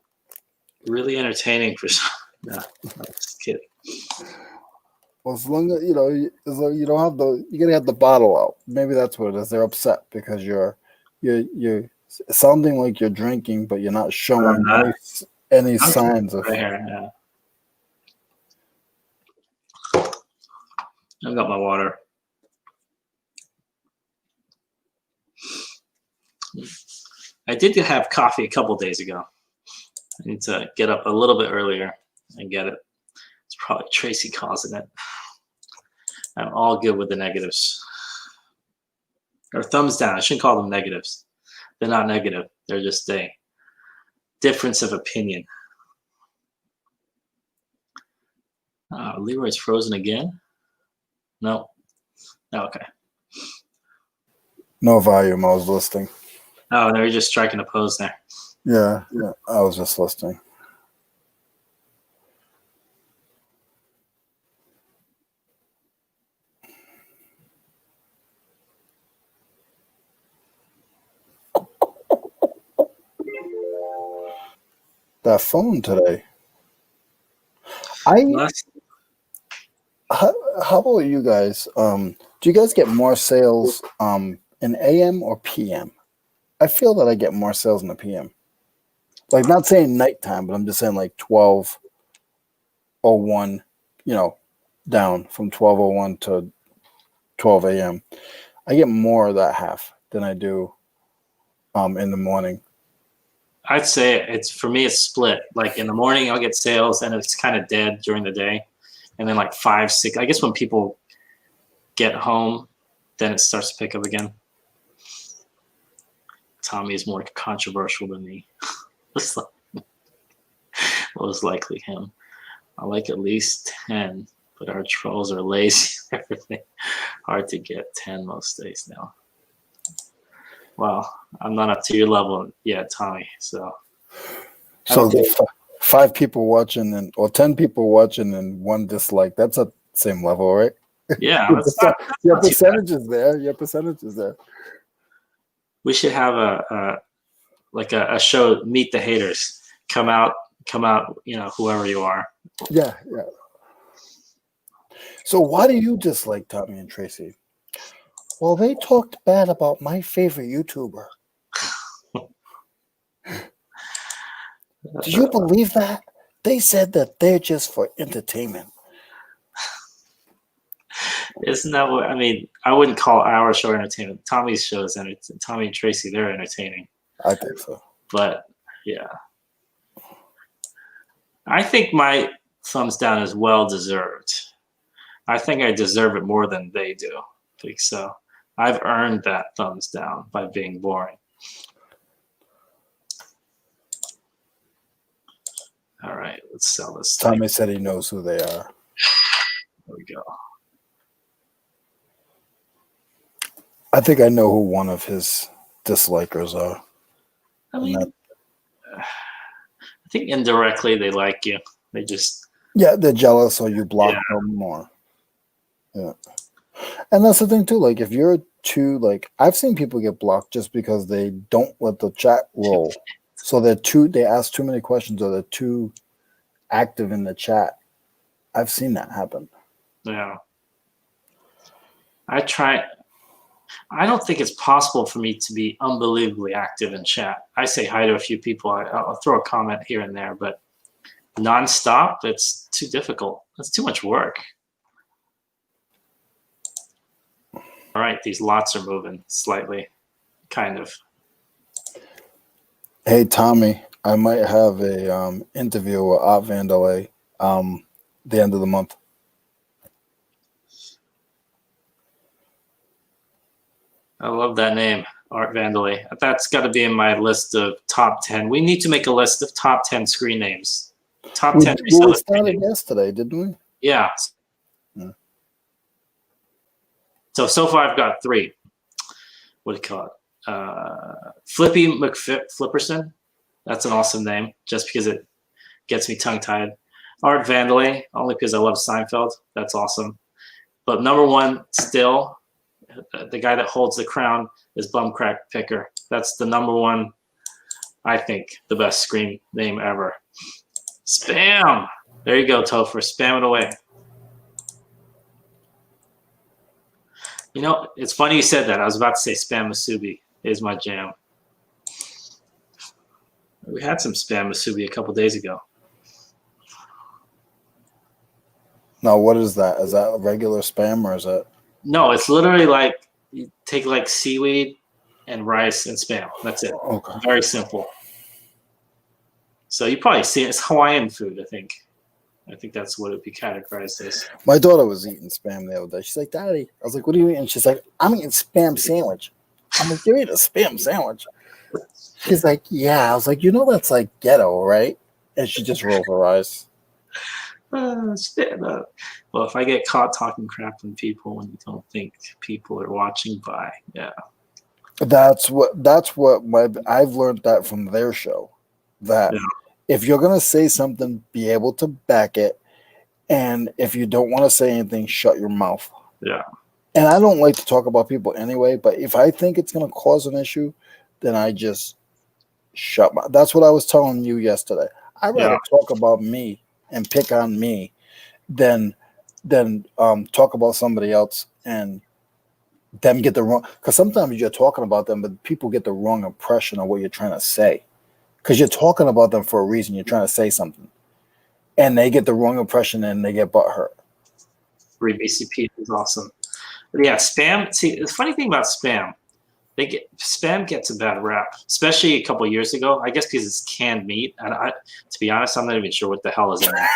really entertaining for some. No, I'm just kidding. Well, as long as as long you don't have you gotta have the bottle out. Maybe that's what it is. They're upset because you're sounding like you're drinking, but you're not showing any signs of. Right here, yeah. I've got my water. I did have coffee a couple days ago. I need to get up a little bit earlier and get it. It's probably Tracy causing it. I'm all good with the negatives. Or thumbs down. I shouldn't call them negatives. They're not negative. They're just a difference of opinion. Leroy's frozen again? No. Okay. No volume. I was listening. Oh, they were just striking a pose there. Yeah, I was just listening. That phone today. How about you guys? Do you guys get more sales in AM or PM? I feel that I get more sales in the PM. Like, not saying nighttime, but I'm just saying like 12:01, down from 12:01 to 12 a.m. I get more of that half than I do in the morning. I'd say for me, it's split. Like in the morning, I'll get sales and it's kind of dead during the day. And then like 5, 6, I guess when people get home, then it starts to pick up again. Tommy is more controversial than me. Most likely him. I like at least 10, but our trolls are lazy. Everything hard to get 10 most days now. Well, I'm not up to your level yet, Tommy. So 5 people watching or 10 people watching and 1 dislike. That's at the same level, right? Yeah, your percentage is there. Your percentage is there. We should have a show, Meet the Haters. Come out, whoever you are. Yeah. So why do you dislike Tommy and Tracy? Well, they talked bad about my favorite YouTuber. Do you believe that? They said that they're just for entertainment. Isn't that what I mean? I wouldn't call our show entertainment. Tommy's show is entertaining. Tommy and Tracy, they're entertaining. I think so. But yeah, I think my thumbs down is well deserved. I think I deserve it more than they do. I think so. I've earned that thumbs down by being boring. All right, let's sell this. Tommy said he knows who they are. There we go. I think I know who one of his dislikers are. I mean, I think indirectly they like you. They just... Yeah, they're jealous or you block them more. Yeah. And that's the thing too. Like if you're too I've seen people get blocked just because they don't let the chat roll. So they ask too many questions or they're too active in the chat. I've seen that happen. Yeah. I don't think it's possible for me to be unbelievably active in chat. I say hi to a few people. I'll throw a comment here and there, but nonstop, it's too difficult. It's too much work. All right, these lots are moving slightly, kind of. Hey, Tommy, I might have a interview with Art Vandelay the end of the month. I love that name, Art Vandelay. That's got to be in my list of top 10. We need to make a list of top 10 screen names. Top 10 reseller. We started yesterday, didn't we? Yeah. So far I've got 3. What do you call it? Flippy McFlipperson. That's an awesome name, just because it gets me tongue-tied. Art Vandelay, only because I love Seinfeld. That's awesome. But number 1 still, the guy that holds the crown is Bumcrack Picker. That's the number 1, I think, the best screen name ever. Spam. There you go, Topher. Spam it away. You know, it's funny you said that. I was about to say spam musubi is my jam. We had some spam musubi a couple days ago. Now, what is that? Is that regular spam or is that? No, it's literally like you take like seaweed and rice and spam. That's it. Okay. Very simple. So you probably see it. It's Hawaiian food, I think. I think that's what it would be categorized as. My daughter was eating spam the other day. She's like, Daddy. I was like, what are you eating? She's like, I'm eating spam sandwich. I'm like, you're eating a spam sandwich? She's like, yeah. I was like, you know that's like ghetto, right? And she just rolled her eyes. Well, if I get caught talking crap on people and you don't think people are watching by, yeah. That's what I've learned that from their show. That if you're gonna say something, be able to back it, and if you don't want to say anything, shut your mouth. Yeah. And I don't like to talk about people anyway, but if I think it's gonna cause an issue, then I just shut my. That's what I was telling you yesterday. I'd rather talk about me and pick on me than talk about somebody else and them get the wrong. Because sometimes you're talking about them, but people get the wrong impression of what you're trying to say. Because you're talking about them for a reason. You're trying to say something, and they get the wrong impression and they get butthurt. Free BCP is awesome. But yeah, spam. See, the funny thing about spam, spam gets a bad rap, especially a couple of years ago. I guess because it's canned meat, and to be honest, I'm not even sure what the hell is in there.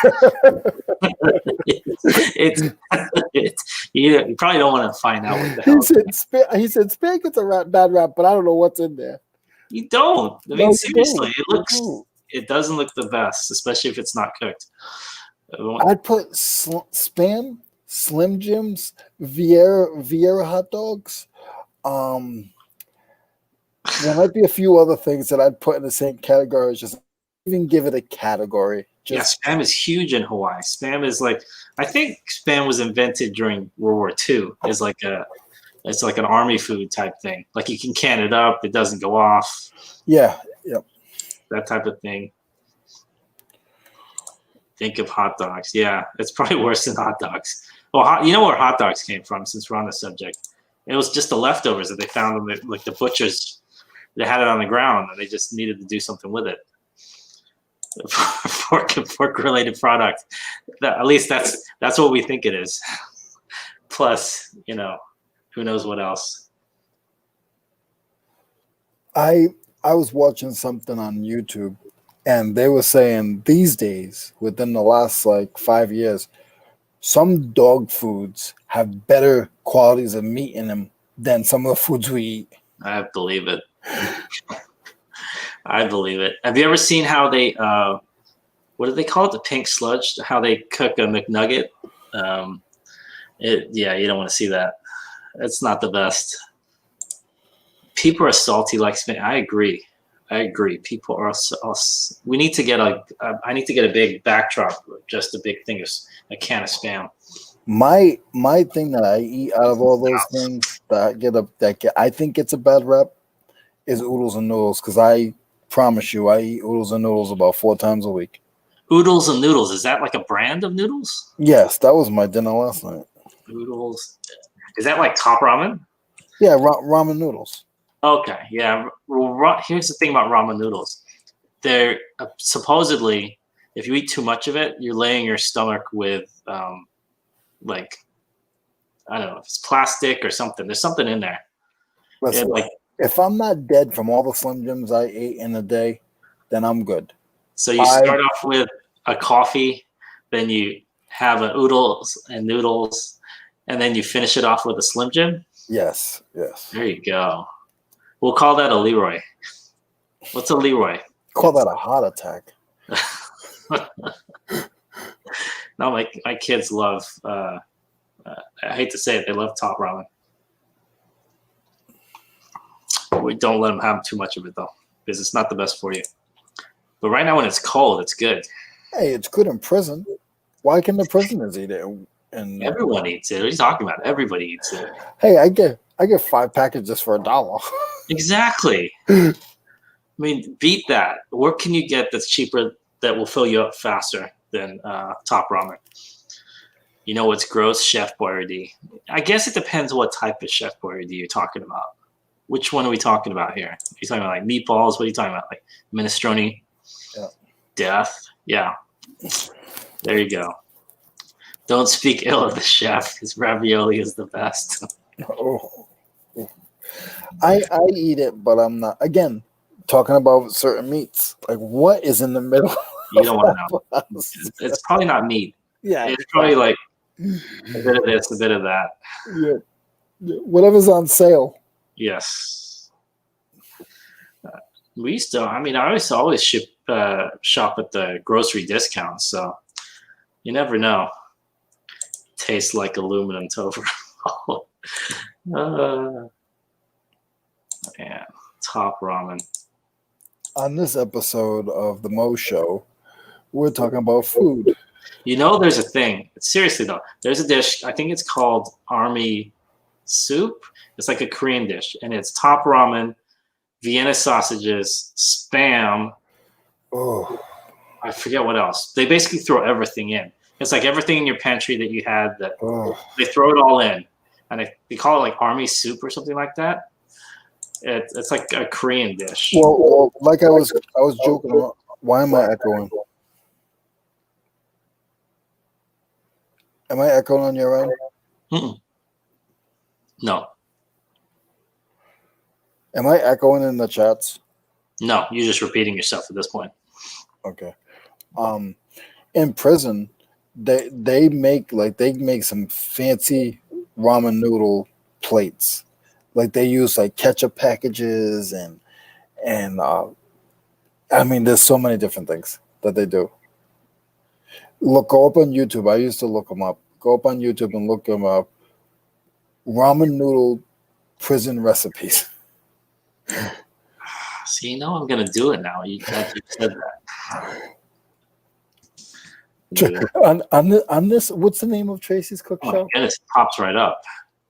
You probably don't want to find out what the hell. He said spam gets a bad rap, but I don't know what's in there. You don't. I mean, seriously, it doesn't look the best, especially if it's not cooked. I'd put spam, Slim Jims, Vieira hot dogs. There might be a few other things that I'd put in the same category. Just even give it a category. Yeah, spam is huge in Hawaii. Spam is like, I think spam was invented during World War II. It's like an army food type thing. Like you can can it up, it doesn't go off. Yeah, yep. That type of thing. Think of hot dogs. Yeah, it's probably worse than hot dogs. Well, you know where hot dogs came from, since we're on the subject? It was just the leftovers that they found them, like the butchers. They had it on the ground, and they just needed to do something with it. Pork-related product. At least that's what we think it is. Plus, who knows what else? I was watching something on YouTube, and they were saying these days, within the last 5 years, some dog foods have better qualities of meat in them than some of the foods we eat. I believe it. I believe it. Have you ever seen how they, what do they call it? The pink sludge? How they cook a McNugget? You don't want to see that. It's not the best. People are salty like spam. I agree. People are. We need to get I need to get a big backdrop, just a big thing, a can of spam. My thing that I eat out of all those things that I think gets a bad rep is oodles and noodles, because I promise you I eat oodles and noodles about 4 times a week. Oodles and noodles, is that like a brand of noodles? Yes, that was my dinner last night. Oodles, is that like top ramen? Yeah, ramen noodles. Okay, yeah. Well, here's the thing about ramen noodles. They're supposedly, if you eat too much of it, you're laying your stomach with I don't know if it's plastic or something. There's something in there. Listen, if I'm not dead from all the Slim Jims I ate in a day, then I'm good. So you start off with a coffee, then you have a oodles and noodles, and then you finish it off with a Slim Jim? Yes. There you go. We'll call that a Leroy. What's a Leroy? Call that a heart attack. No, my kids love, I hate to say it, they love top ramen. We don't let them have too much of it, though, because it's not the best for you. But right now when it's cold, it's good. Hey, it's good in prison. Why can the prisoners eat it? And everyone eats it. What are you talking about? Everybody eats it. Hey, I get 5 packages for $1. Exactly. I mean, beat that. Where can you get that's cheaper that will fill you up faster than Top Ramen. You know what's gross? Chef Boyardee. I guess it depends what type of Chef Boyardee you're talking about. Which one are we talking about here? Are you talking about like meatballs? What are you talking about? Like minestrone? Yeah. Death? Yeah. There you go. Don't speak ill of the chef because ravioli is the best. Oh. I eat it, but I'm not. Again, talking about certain meats. Like, what is in the middle? You don't want to know. It's probably not meat. Yeah. It's probably like a bit of this, a bit of that. Yeah. Whatever's on sale. Yes. We used to, I always shop at the grocery discounts, so you never know. Tastes like aluminum tofu. Man, Top Ramen. On this episode of the Mo Show, we're talking about food. You know, there's a thing. Seriously though, there's a dish. I think it's called Army Soup. It's like a Korean dish, and it's Top Ramen, Vienna sausages, Spam. Oh, I forget what else. They basically throw everything in. It's like everything in your pantry that you had. That they throw it all in, and they call it like Army Soup or something like that. It's like a Korean dish. Well, like I was joking about. Why am I echoing? Am I echoing on your end? Mm-mm. No. Am I echoing in the chats? No, you're just repeating yourself at this point. Okay. In prison, they make some fancy ramen noodle plates. Like they use like ketchup packages and there's so many different things that they do. Go up on YouTube. I used to look them up. Go up on YouTube and look them up. Ramen noodle prison recipes. See, you know I'm gonna do it now. You said that. Yeah. on this, what's the name of Tracy's cook show? And it pops right up.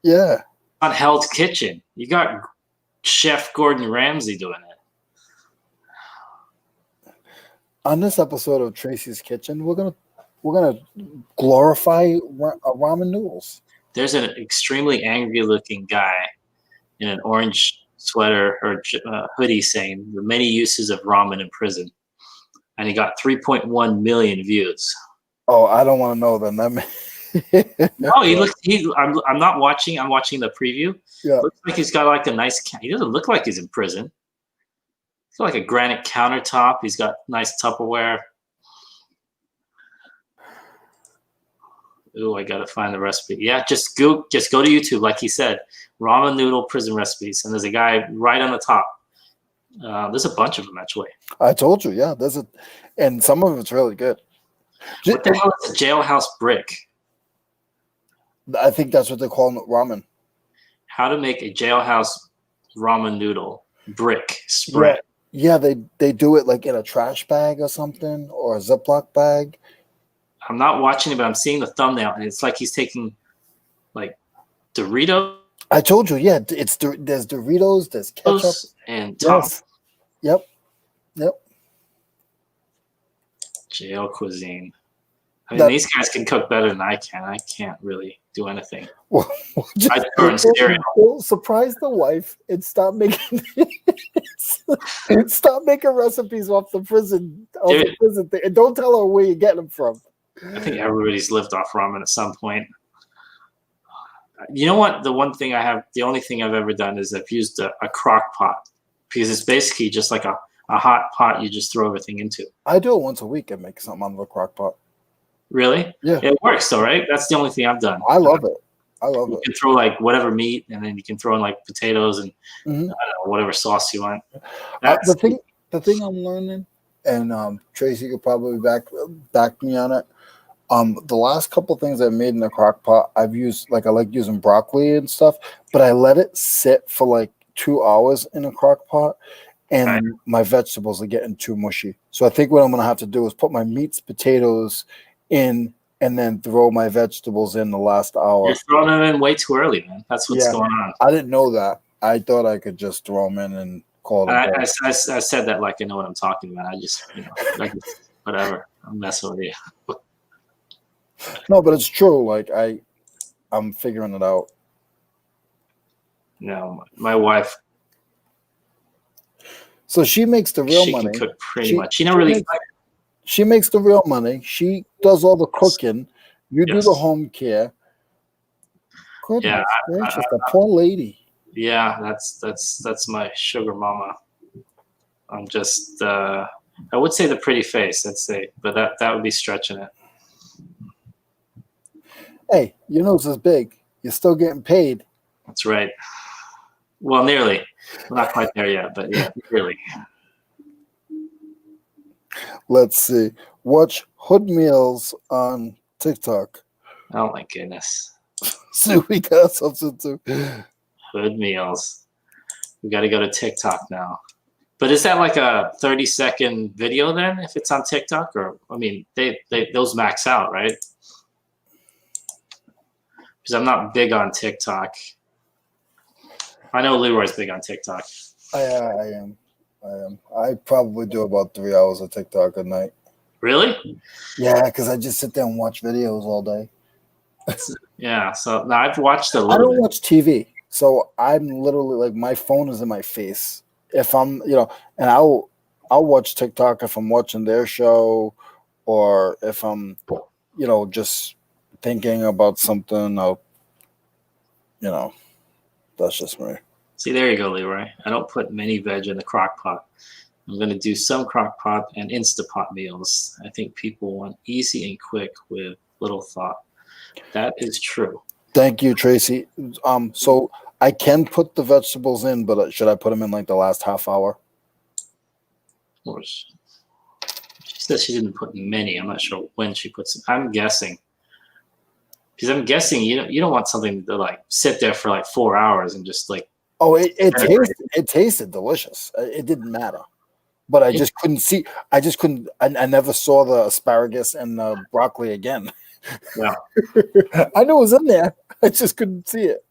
Yeah. On Hell's Kitchen, you got Chef Gordon Ramsay doing it. On this episode of Tracy's Kitchen, we're gonna glorify ramen noodles. There's an extremely angry-looking guy in an orange sweater or hoodie saying the many uses of ramen in prison, and he got 3.1 million views. Oh, I don't want to know then. No, he looks. I'm not watching. I'm watching the preview. Yeah, looks like he's got like a nice. He doesn't look like he's in prison. He's got like a granite countertop. He's got nice Tupperware. Ooh, I gotta find the recipe. Yeah, just go to YouTube, like he said, ramen noodle prison recipes, and there's a guy right on the top. There's a bunch of them actually. I told you, yeah. And some of it's really good. What the hell is a jailhouse brick? I think that's what they call ramen. How to make a jailhouse ramen noodle brick spread? Yeah, they do it like in a trash bag or something, or a Ziploc bag. I'm not watching it, but I'm seeing the thumbnail, and it's like he's taking like Doritos. I told you, yeah. There's Doritos, there's ketchup, and top. Yes. Yep. Jail cuisine. I mean, these guys can cook better than I can. I can't really do anything. Well, I burn cereal. Well, surprise the wife and stop making recipes off the prison thing, and don't tell her where you get them from. I think everybody's lived off ramen at some point. You know what? The only thing I've ever done is I've used a crock pot, because it's basically just like a hot pot you just throw everything into. I do it once a week and make something out of a crock pot. Really? Yeah. It works though, right? That's the only thing I've done. I love it. You can throw like whatever meat, and then you can throw in like potatoes and I don't know, whatever sauce you want. The thing I'm learning, and Tracy could probably back me on it. The last couple things I've made in the crock pot, I've used, like, I like using broccoli and stuff, but I let it sit for like 2 hours in a crock pot, and my vegetables are getting too mushy. So I think what I'm going to have to do is put my meats, potatoes in, and then throw my vegetables in the last hour. You're throwing them in way too early, man. That's what's going on. I didn't know that. I thought I could just throw them in and call it. I said that like I know what I'm talking about. I just, whatever. I'm messing with you. No, but it's true. Like I'm figuring it out. No, my wife, So she makes the real she money. can cook pretty She- much. She don't really. She makes the real money. She does all the cooking. You do the Yes. home care. Goodness Yeah, gracious, the poor lady. Yeah, that's my sugar mama. I'm just I would say the pretty face, let's say, but that would be stretching it. Hey, your nose is big. You're still getting paid. That's right. Well, nearly. We're not quite there yet, but yeah, nearly. Let's see. Watch Hood Meals on TikTok. Oh my goodness. So we got something to. Hood meals. We got to go to TikTok now. But is that like a 30-second video then if it's on TikTok? Or I mean, they those max out, right? Because I'm not big on TikTok. I know Leroy's big on TikTok. I am. I probably do about 3 hours of TikTok a night. Really? Yeah, because I just sit there and watch videos all day. Yeah. So now I've watched a I little don't bit. watch TV, so I'm literally like my phone is in my face. If I'm, and I'll watch TikTok if I'm watching their show, or if I'm, just thinking about something. That's just me. See, there you go, Leroy. I don't put many veg in the crock pot. I'm going to do some crock pot and Instapot meals. I think people want easy and quick with little thought. That is true. Thank you, Tracy. So I can put the vegetables in, but should I put them in like the last half hour? She says she didn't put many. I'm not sure when she puts them. I'm guessing. Because I'm guessing you don't want something to like sit there for like 4 hours and just like. Oh, it tasted delicious. It didn't matter, but I just couldn't see. I just couldn't. I never saw the asparagus and the broccoli again. Yeah. I knew it was in there. I just couldn't see it.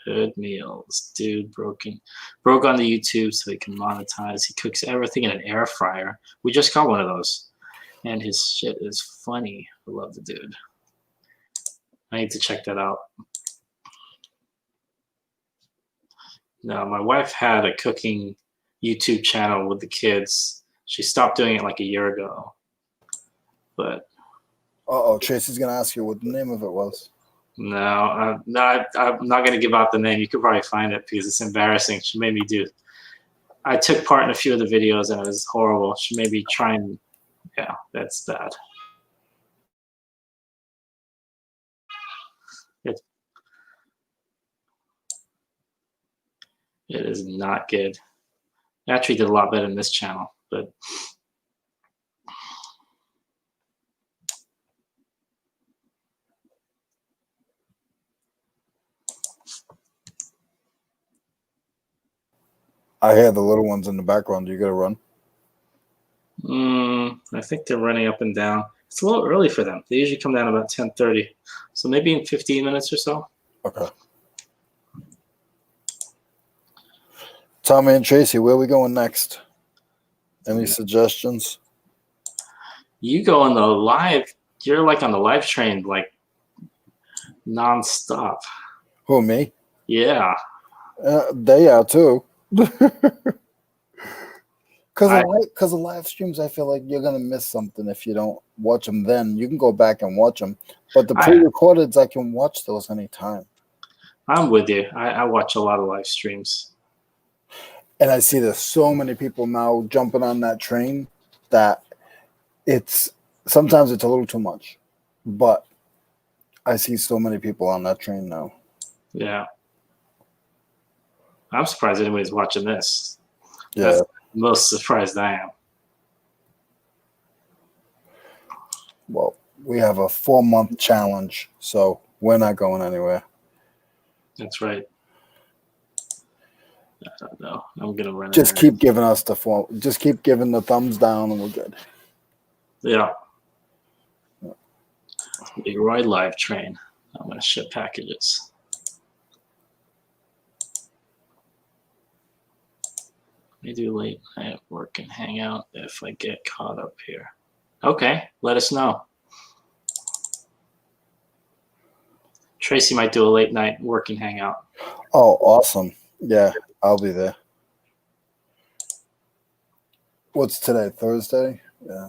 Good meals, dude. Broke on the YouTube so he can monetize. He cooks everything in an air fryer. We just got one of those, and his shit is funny. I love the dude. I need to check that out. No, my wife had a cooking YouTube channel with the kids. She stopped doing it like a year ago. But Tracy's gonna ask you what the name of it was. no, I'm not gonna give out the name. You could probably find it because it's embarrassing. She made me do. I took part in a few of the videos and it was horrible. She made me try and that's bad. It is not good. I actually did a lot better in this channel, but I hear the little ones in the background. You gotta run. I think they're running up and down. It's a little early for them. They usually come down about 10:30, so maybe in 15 minutes or so. Okay. Tommy and Tracy, where are we going next? Any suggestions? You go on the live. You're like on the live train, like nonstop. Who, me? Yeah. They are too. Because of live streams, I feel like you're gonna miss something if you don't watch them. Then you can go back and watch them, but the pre-recordeds, I can watch those anytime. I'm with you. I watch a lot of live streams. And I see there's so many people now jumping on that train that sometimes it's a little too much, but I see so many people on that train now. Yeah. I'm surprised anybody's watching this. Yeah. That's the most surprised I am. Well, we have a 4-month challenge, so we're not going anywhere. That's right. I don't know. I'm gonna run. Just keep giving us just keep giving the thumbs down, and we're good. Yeah. Leroy live train. I'm gonna ship packages. I do late night work and hang out if I get caught up here. Okay, let us know. Tracy might do a late night work and hang out. Oh, awesome. Yeah, I'll be there. What's today? Thursday? Yeah.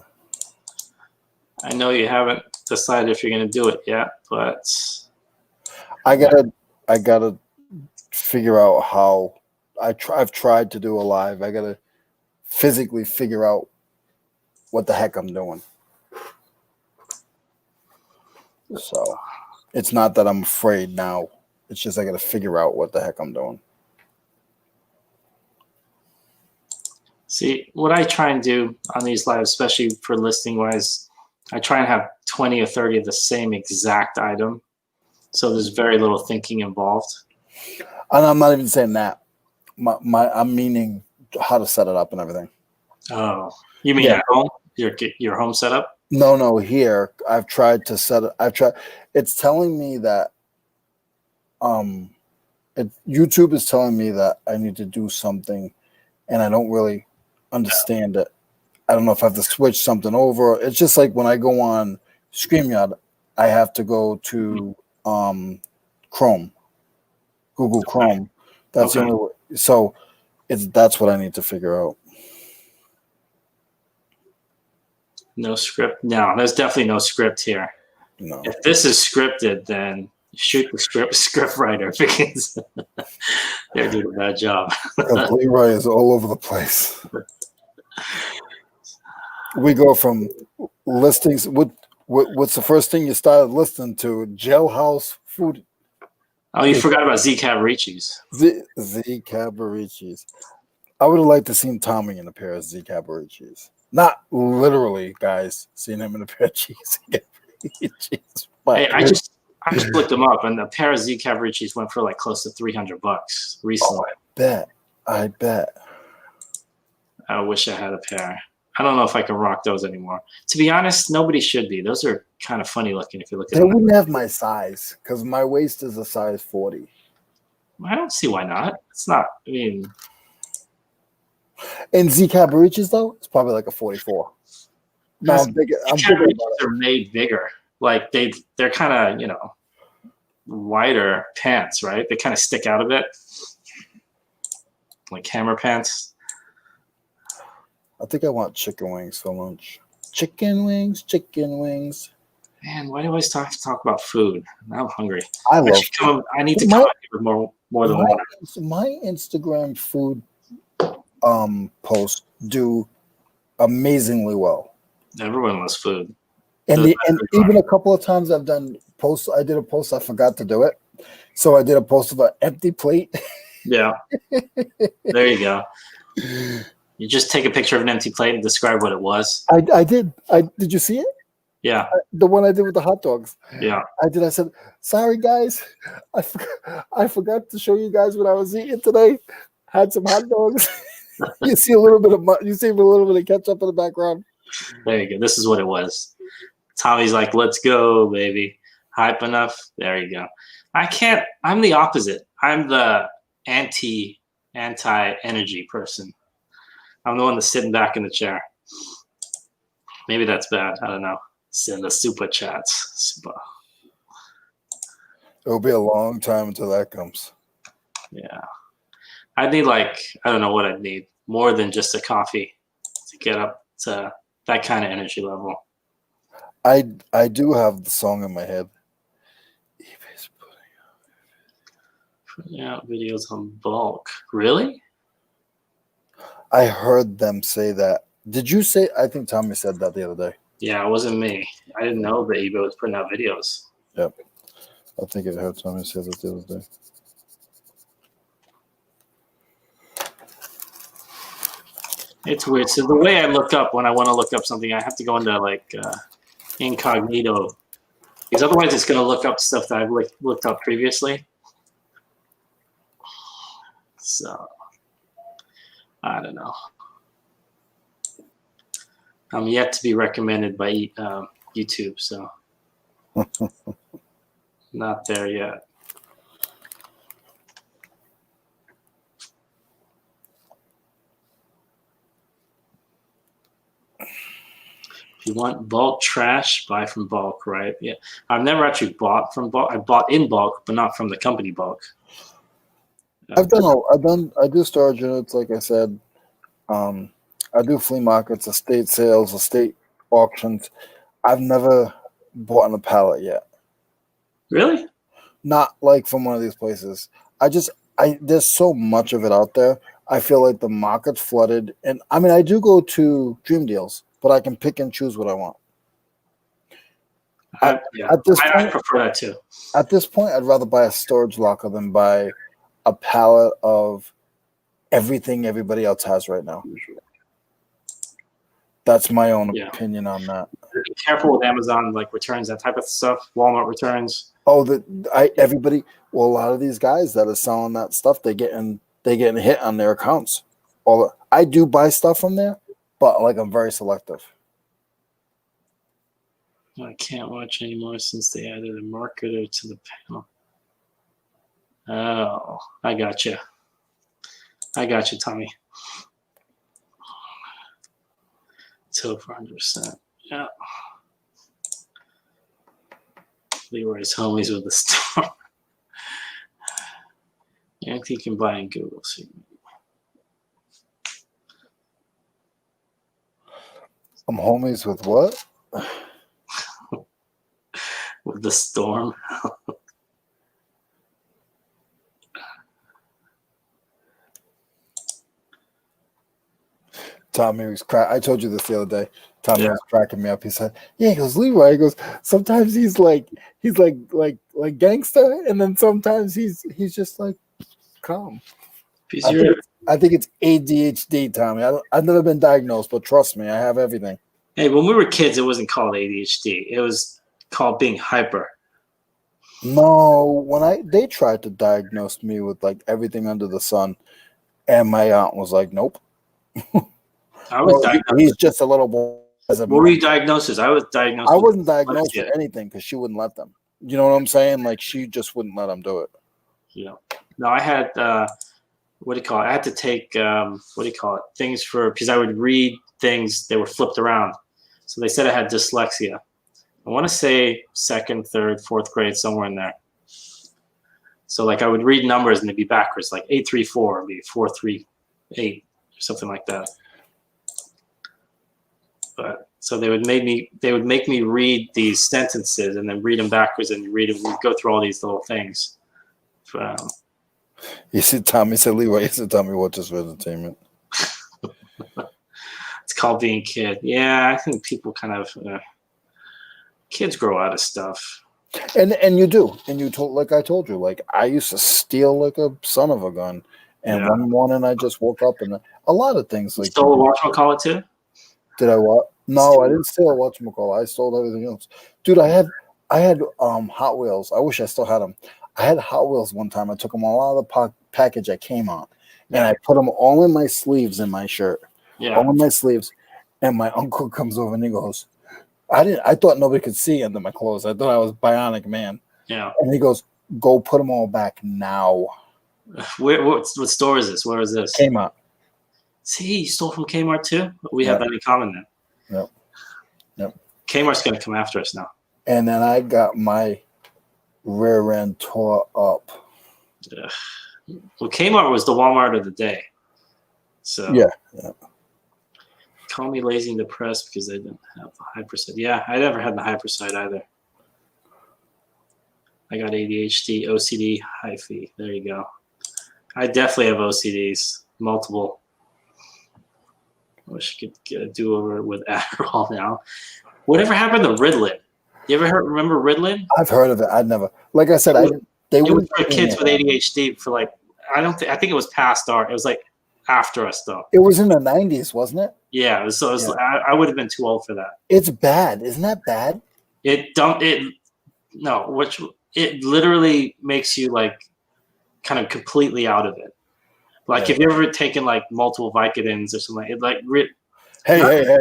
I know you haven't decided if you're going to do it yet, but I gotta figure out how. I've tried to do a live. I gotta physically figure out what the heck I'm doing. So it's not that I'm afraid now. It's just I gotta figure out what the heck I'm doing. see, what I try and do on these lives, especially for listing wise, I try and have 20 or 30 of the same exact item. So there's very little thinking involved. And I'm not even saying that. I'm meaning how to set it up and everything. Oh, you mean Yeah. at home? Your home setup? No, here I've tried to set it. It's telling me that YouTube is telling me that I need to do something, and I don't really understand it. I don't know if I have to switch something over. It's just like when I go on StreamYard, I have to go to Chrome, Google Chrome. That's the only way. So that's what I need to figure out. No script? No, there's definitely no script here. No. If this is scripted, then shoot the script writer because they're doing a bad job. Leroy is all over the place. We go from listings. What's the first thing you started listening to? Jailhouse food. Oh, you forgot about Z Cavaricci's. Z Cavaricci's. I would have liked to seen Tommy in a pair of Z Cavaricci's. Not literally, guys, seeing him in a pair of Z Cavaricci's. Hey, I just looked them up, and a pair of Z Cavaricci's went for like close to $300 recently. Oh, I bet. I wish I had a pair. I don't know if I can rock those anymore. To be honest, nobody should be. Those are kind of funny looking if you look at They them. wouldn't have my size because my waist is a size 40. I don't see why not. It's not. I mean, And Z Cavaricci's though, it's probably like a 44. No, I'm bigger. I'm bigger about it. are made bigger. Like they're kind of wider pants, right? They kind of stick out a bit, like hammer pants. I think I want chicken wings for lunch. Chicken wings. Man, why do I always talk about food? Now I'm hungry. I love. I need to come out here with more than water. My Instagram food posts do amazingly well. Everyone loves food. And even a couple of times I've done posts. I did a post. I forgot to do it, so I did a post of an empty plate. Yeah. There you go. You just take a picture of an empty plate and describe what it was. I did. Did you see it? Yeah. The one I did with the hot dogs. Yeah. I did. I said, sorry guys, I forgot to show you guys what I was eating today. Had some hot dogs. You see a little bit of ketchup in the background. There you go. This is what it was. Tommy's like, let's go, baby. Hype enough. There you go. I'm the opposite. I'm the anti-energy person. I'm the one that's sitting back in the chair. Maybe that's bad. I don't know. Send the super chats. Super. It'll be a long time until that comes. Yeah. I need I don't know what I'd need. More than just a coffee to get up to that kind of energy level. I do have the song in my head. eBay's putting out videos on bulk. Really? I heard them say that. Did you say? I think Tommy said that the other day. Yeah, it wasn't me. I didn't know that eBay was putting out videos. Yep. I think I heard Tommy say that the other day. It's weird. So the way I look up when I want to look up something, I have to go into incognito, because otherwise it's going to look up stuff that I've looked up previously. So I don't know. I'm yet to be recommended by YouTube, so not there yet. you want bulk trash, buy from bulk, right? Yeah. I've never actually bought from bulk. I bought in bulk, but not from the company bulk. I do storage units, like I said. I do flea markets, estate sales, estate auctions. I've never bought on a pallet yet. Really? Not like from one of these places. There's so much of it out there. I feel like the market's flooded. And I mean, I do go to Dream Deals, but I can pick and choose what I want. I point, prefer that too. At this point, I'd rather buy a storage locker than buy a pallet of everything everybody else has right now. That's my own opinion on that. Be careful with Amazon, like returns, that type of stuff. Walmart returns. Oh, a lot of these guys that are selling that stuff, they getting hit on their accounts. I do buy stuff from there, but like I'm very selective. I can't watch anymore since they added a marketer to the panel. Oh, I got you. Tommy. Till 400%. Yeah. Leroy's homies with the storm. Anything you can buy in Google. I'm homies with what? With the storm. Tommy was I told you this the other day. Tommy was cracking me up. He said, "Yeah." He goes, "Leroy." He goes, "Sometimes he's like gangster, and then sometimes he's just like calm." I think it's ADHD, Tommy. I've never been diagnosed, but trust me, I have everything. Hey, when we were kids, it wasn't called ADHD. It was called being hyper. No, they tried to diagnose me with like everything under the sun, and my aunt was like, "Nope." I was diagnosed. He's just a little boy. What were you diagnosed as? I was diagnosed. I wasn't diagnosed with anything because she wouldn't let them. You know what I'm saying? Like she just wouldn't let them do it. Yeah. No, I had what do you call it? I had to take things because I would read things that were flipped around. So they said I had dyslexia. I want to say 2nd, 3rd, 4th grade, somewhere in there. So like I would read numbers and they'd be backwards, like 834 would be 438 or something like that. But so they would make me read these sentences and then read them backwards and we'd go through all these little things. You see, Tommy said, "Leroy, you said, Tommy, watch this for entertainment." It's called being kid. Yeah, I think people kind of kids grow out of stuff. And you do. And you told, like I told you, like I used to steal like a son of a gun. And one morning I just woke up and a lot of things like stole a whatchamacallit too? Did I what? No, I didn't steal a whatchamacallit. I stole everything else. Dude, I had Hot Wheels. I wish I still had them. I had Hot Wheels one time. I took them all out of the package I came on. And I put them all in my sleeves in my shirt. Yeah. All in my sleeves. And my uncle comes over and he goes, I thought nobody could see under my clothes. I thought I was Bionic Man. Yeah. And he goes, "Go put them all back now." What store is this? Where is this? Kmart. See, you stole from Kmart too? We have that in common then. Yep. Kmart's going to come after us now. And then I got my rear end tore up. Well, Kmart was the Walmart of the day. So yeah. Call me lazy and depressed because I didn't have the hyperside. Yeah, I never had the hyperside either. I got ADHD, OCD, hyphy. There you go. I definitely have OCDs, multiple. I wish I could get a do-over with Adderall now. Whatever happened to Ritalin? You ever remember Ritalin? I've heard of it. I'd never. Like I said, it was for kids with ADHD for like, I think it was past our, it was like after us though. It was in the 90s, wasn't it? Yeah. I would have been too old for that. It's bad. Isn't that bad? Hey!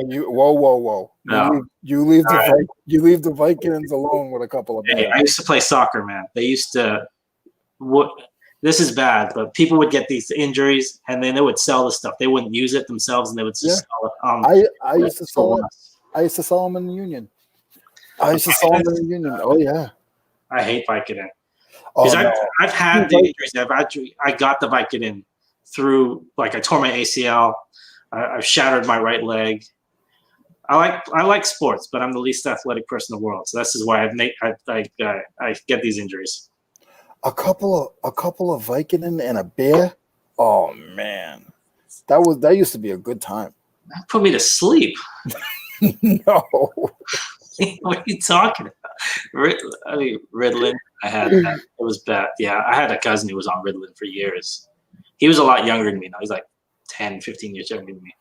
You whoa! No. You leave the Vicodins alone with a couple of. Hey, I used to play soccer, man. They used to. This is bad, but people would get these injuries and then they would sell the stuff. They wouldn't use it themselves, and they would just sell it. I used to sell it. I used to sell them in the union. Oh yeah. I hate Vicodin. Oh Because no. I've had the injuries. I got the Vicodin through, like, I tore my ACL. I've shattered my right leg. I like sports, but I'm the least athletic person in the world. So this is why I get these injuries. A couple of Vicodin and a beer. Oh man, that used to be a good time. That put me to sleep. No. What are you talking about? I mean, Ritalin. I had that. It was bad. Yeah, I had a cousin who was on Ritalin for years. He was a lot younger than me. Now he's like 10, 15 years younger than me.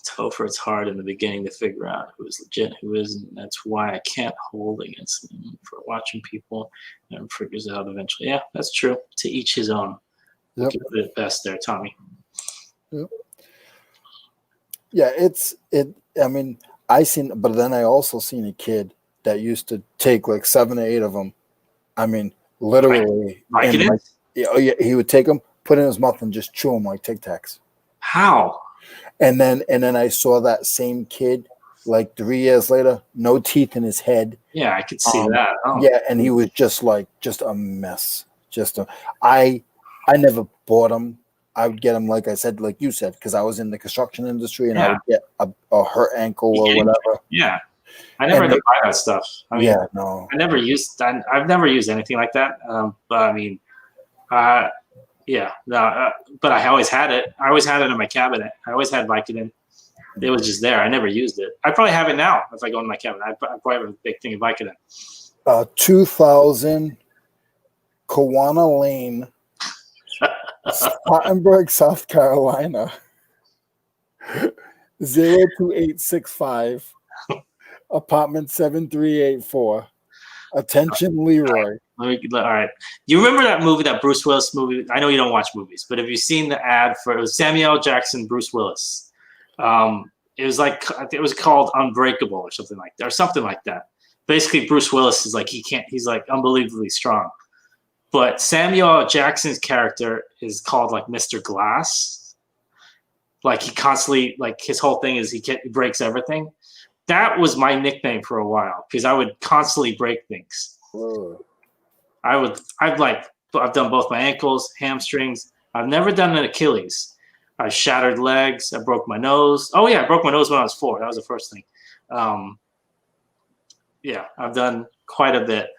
Topher, it's hard in the beginning to figure out who is legit, who isn't. That's why I can't hold against them for watching people and figures out eventually. Yeah, that's true. To each his own. Yep. Give it the best there, Tommy. Yep. Yeah, I mean, but then I also seen a kid that used to take like 7 or 8 of them. I mean, literally. Vicodin? Like, yeah, he would take them, put it in his mouth, and just chew them like Tic Tacs. How? And then I saw that same kid like 3 years later, no teeth in his head. Yeah, I could see that. Oh. Yeah, and he was just a mess. I never bought him. I would get him, like I said, like you said, because I was in the construction industry, and I would get a hurt ankle or whatever. Yeah, I never had to buy that stuff. I mean, yeah, no, I've never used anything like that. But I mean, yeah, no, but I always had it. I always had it in my cabinet. I always had Vicodin. It was just there. I never used it. I probably have it now. If I go in my cabinet, I probably have a big thing of Vicodin. 2000 Kawana Lane, Spartanburg, South Carolina, 02865, apartment 7384. Attention, Leroy. All right. You remember that movie, that Bruce Willis movie? I know you don't watch movies, but have you seen the ad for it? Was Samuel L. Jackson, Bruce Willis? It was like, it was called Unbreakable or something like that. Basically, Bruce Willis is like, he's like unbelievably strong. But Samuel L. Jackson's character is called like Mr. Glass. Like he constantly, like his whole thing is he breaks everything. That was my nickname for a while because I would constantly break things. Whoa. I've done both my ankles, hamstrings. I've never done an Achilles. I shattered legs. I broke my nose. Oh yeah, I broke my nose when I was 4. That was the first thing. Yeah, I've done quite a bit.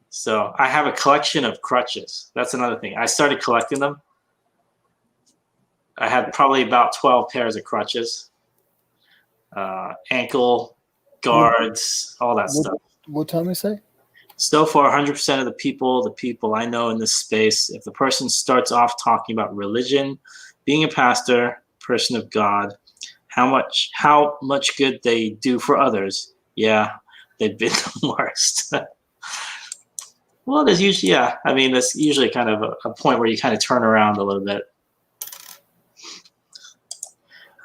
So I have a collection of crutches. That's another thing. I started collecting them. I had probably about 12 pairs of crutches, ankle guards, all that stuff. What time you say? So far, 100% of the people I know in this space, if the person starts off talking about religion, being a pastor, person of God, how much good they do for others, yeah, they've been the worst. Well, there's usually, yeah, I mean, that's usually kind of a point where you kind of turn around a little bit.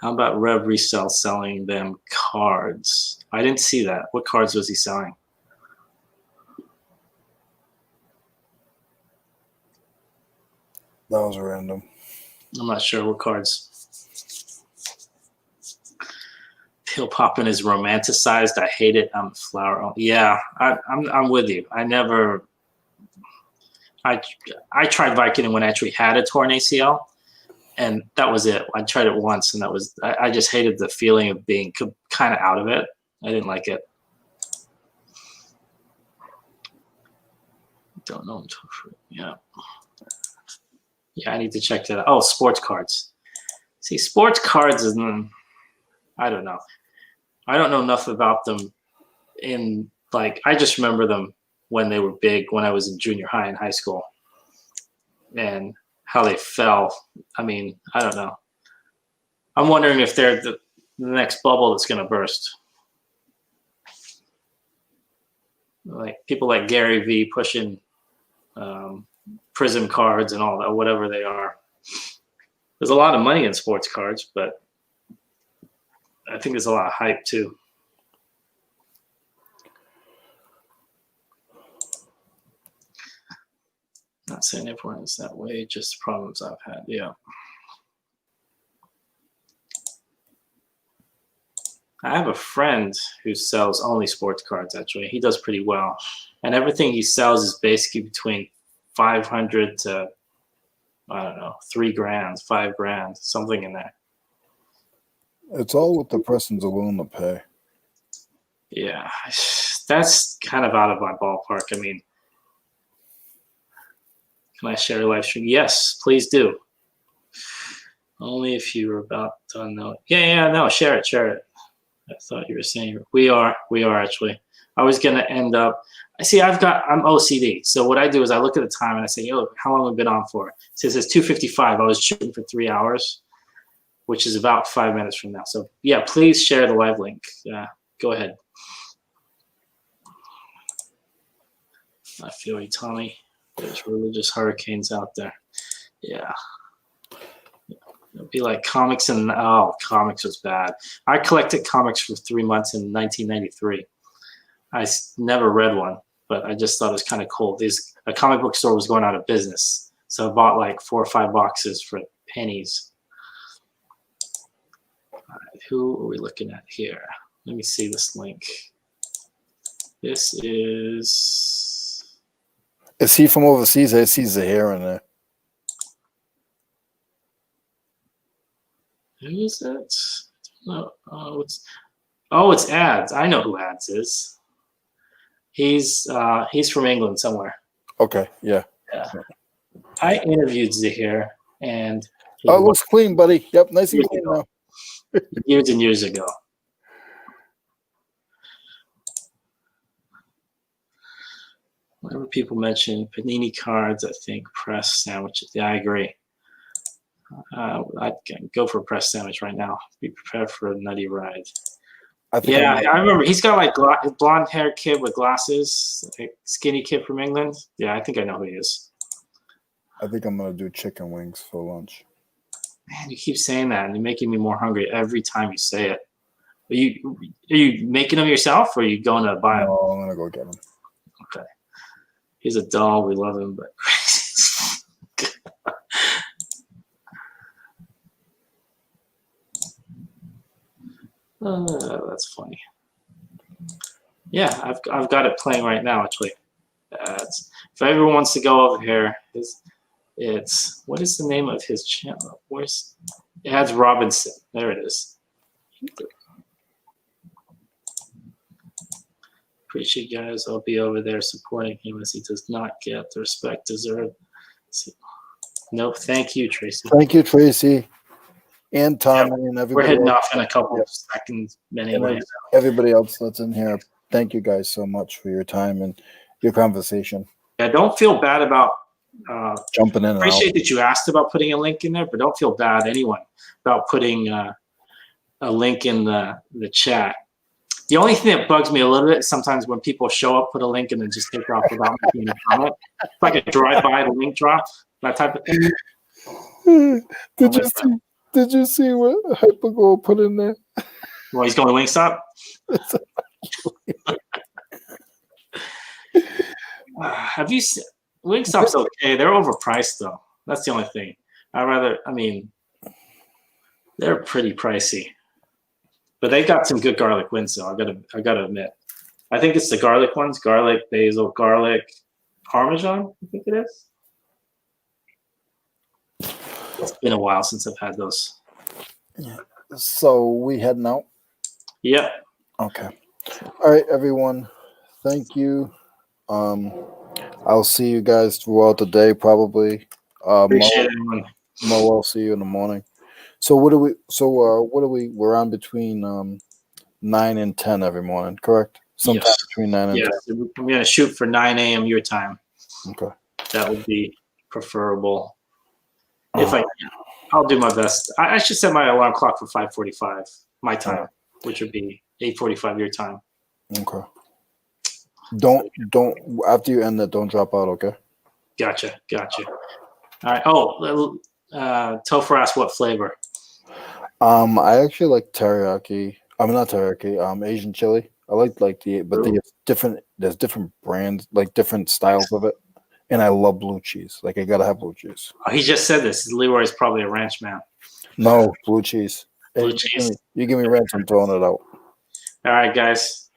How about Rev Resell selling them cards? I didn't see that. What cards was he selling? That was random. I'm not sure what cards. Pill popping is romanticized. I hate it. I'm a flower. Yeah, I'm with you. I tried Vicodin when I actually had a torn ACL, and that was it. I tried it once, and that was. I just hated the feeling of being kind of out of it. I didn't like it. Don't know. Yeah. Yeah, I need to check that out. Oh, sports cards. See, sports cards is, I don't know. I don't know enough about them. I just remember them when they were big, when I was in junior high and high school, and how they fell. I mean, I don't know. I'm wondering if they're the next bubble that's going to burst. Like people like Gary V pushing Prism cards and all that, whatever they are. There's a lot of money in sports cards, but I think there's a lot of hype too. Not saying everyone is that way, just problems I've had. Yeah. I have a friend who sells only sports cards. Actually, he does pretty well, and everything he sells is basically between 500 to I don't know, $3,000, $5,000, something in there. It's all what the person's willing to pay. Yeah, that's kind of out of my ballpark. I mean, can I share a live stream? Yes, please do. Only if you were about done. No, no, share it. I thought you were saying we are actually. I was gonna end up. I'm OCD. So what I do is I look at the time and I say, yo, how long have we been on for? So it says 2:55. I was shooting for 3 hours, which is about 5 minutes from now. So yeah, please share the live link. Go ahead. I feel you, Tommy. There's religious hurricanes out there. Yeah. It'd be like comics comics was bad. I collected comics for 3 months in 1993. I never read one, but I just thought it was kind of cool. A comic book store was going out of business, so I bought like 4 or 5 boxes for pennies. All right, who are we looking at here? Let me see this link. This is he from overseas? I see Zahir in there. Who is that? No, it's Ads. I know who Ads is. He's from England somewhere. Okay, yeah. I interviewed Zahir, and it looks clean, buddy. Yep, nice and clean now. Years and years ago. Whenever people mention panini cards, I think press sandwiches. Yeah, I agree. I'd go for a press sandwich right now. Be prepared for a nutty ride. I remember he's got like blonde-haired kid with glasses, like skinny kid from England. Yeah, I think I know who he is. I think I'm gonna do chicken wings for lunch. Man, you keep saying that, and you're making me more hungry every time you say it. Are you making them yourself, or are you going to buy them? No, I'm gonna go get them. Okay. He's a doll. We love him, but that's funny. Yeah, I've got it playing right now. Actually, if everyone wants to go over here, it's what is the name of his channel? It has Robinson. There it is. Appreciate you guys. I'll be over there supporting him as he does not get the respect deserved. No, thank you, Tracy. Thank you, Tracy. And Tommy and everybody. We're heading off in a couple of seconds anyway. Everybody else that's in here, thank you guys so much for your time and your conversation. Yeah, don't feel bad about jumping in. Appreciate that you asked about putting a link in there, but don't feel bad, anyone, about putting a link in the chat. The only thing that bugs me a little bit is sometimes when people show up, put a link, and then just take off without making a comment. It's like a drive-by, the link drop, that type of thing. Did you see what Hypergirl put in there? Well, he's going to Wingstop? Have you seen Wingstop's okay. They're overpriced, though. That's the only thing. They're pretty pricey. But they got some good garlic wings, though. I gotta admit. I think it's the garlic ones: garlic, basil, garlic, Parmesan. I think it is. It's been a while since I've had those. Yeah. So we heading out? Yep. Okay. All right, everyone. Thank you. I'll see you guys throughout the day, probably. Appreciate it. Mo, I'll see you in the morning. So what do we? We're on between 9 and 10 every morning, correct? Sometime between 9 and 10. Yes, I'm gonna shoot for 9 a.m. your time. Okay. That would be preferable. If I can, I'll do my best. I should set my alarm clock for 5:45 my time, which would be 8:45 your time. Okay. Don't after you end that, don't drop out, okay? Gotcha. All right. Oh, Topher asked what flavor. I actually like teriyaki. I'm not teriyaki. Asian chili. I like there's different brands, like different styles of it. And I love blue cheese. Like I gotta have blue cheese. Oh, he just said this. Leroy's probably a ranch man. No, blue cheese. Blue cheese. You give me ranch, I'm throwing it out. All right, guys.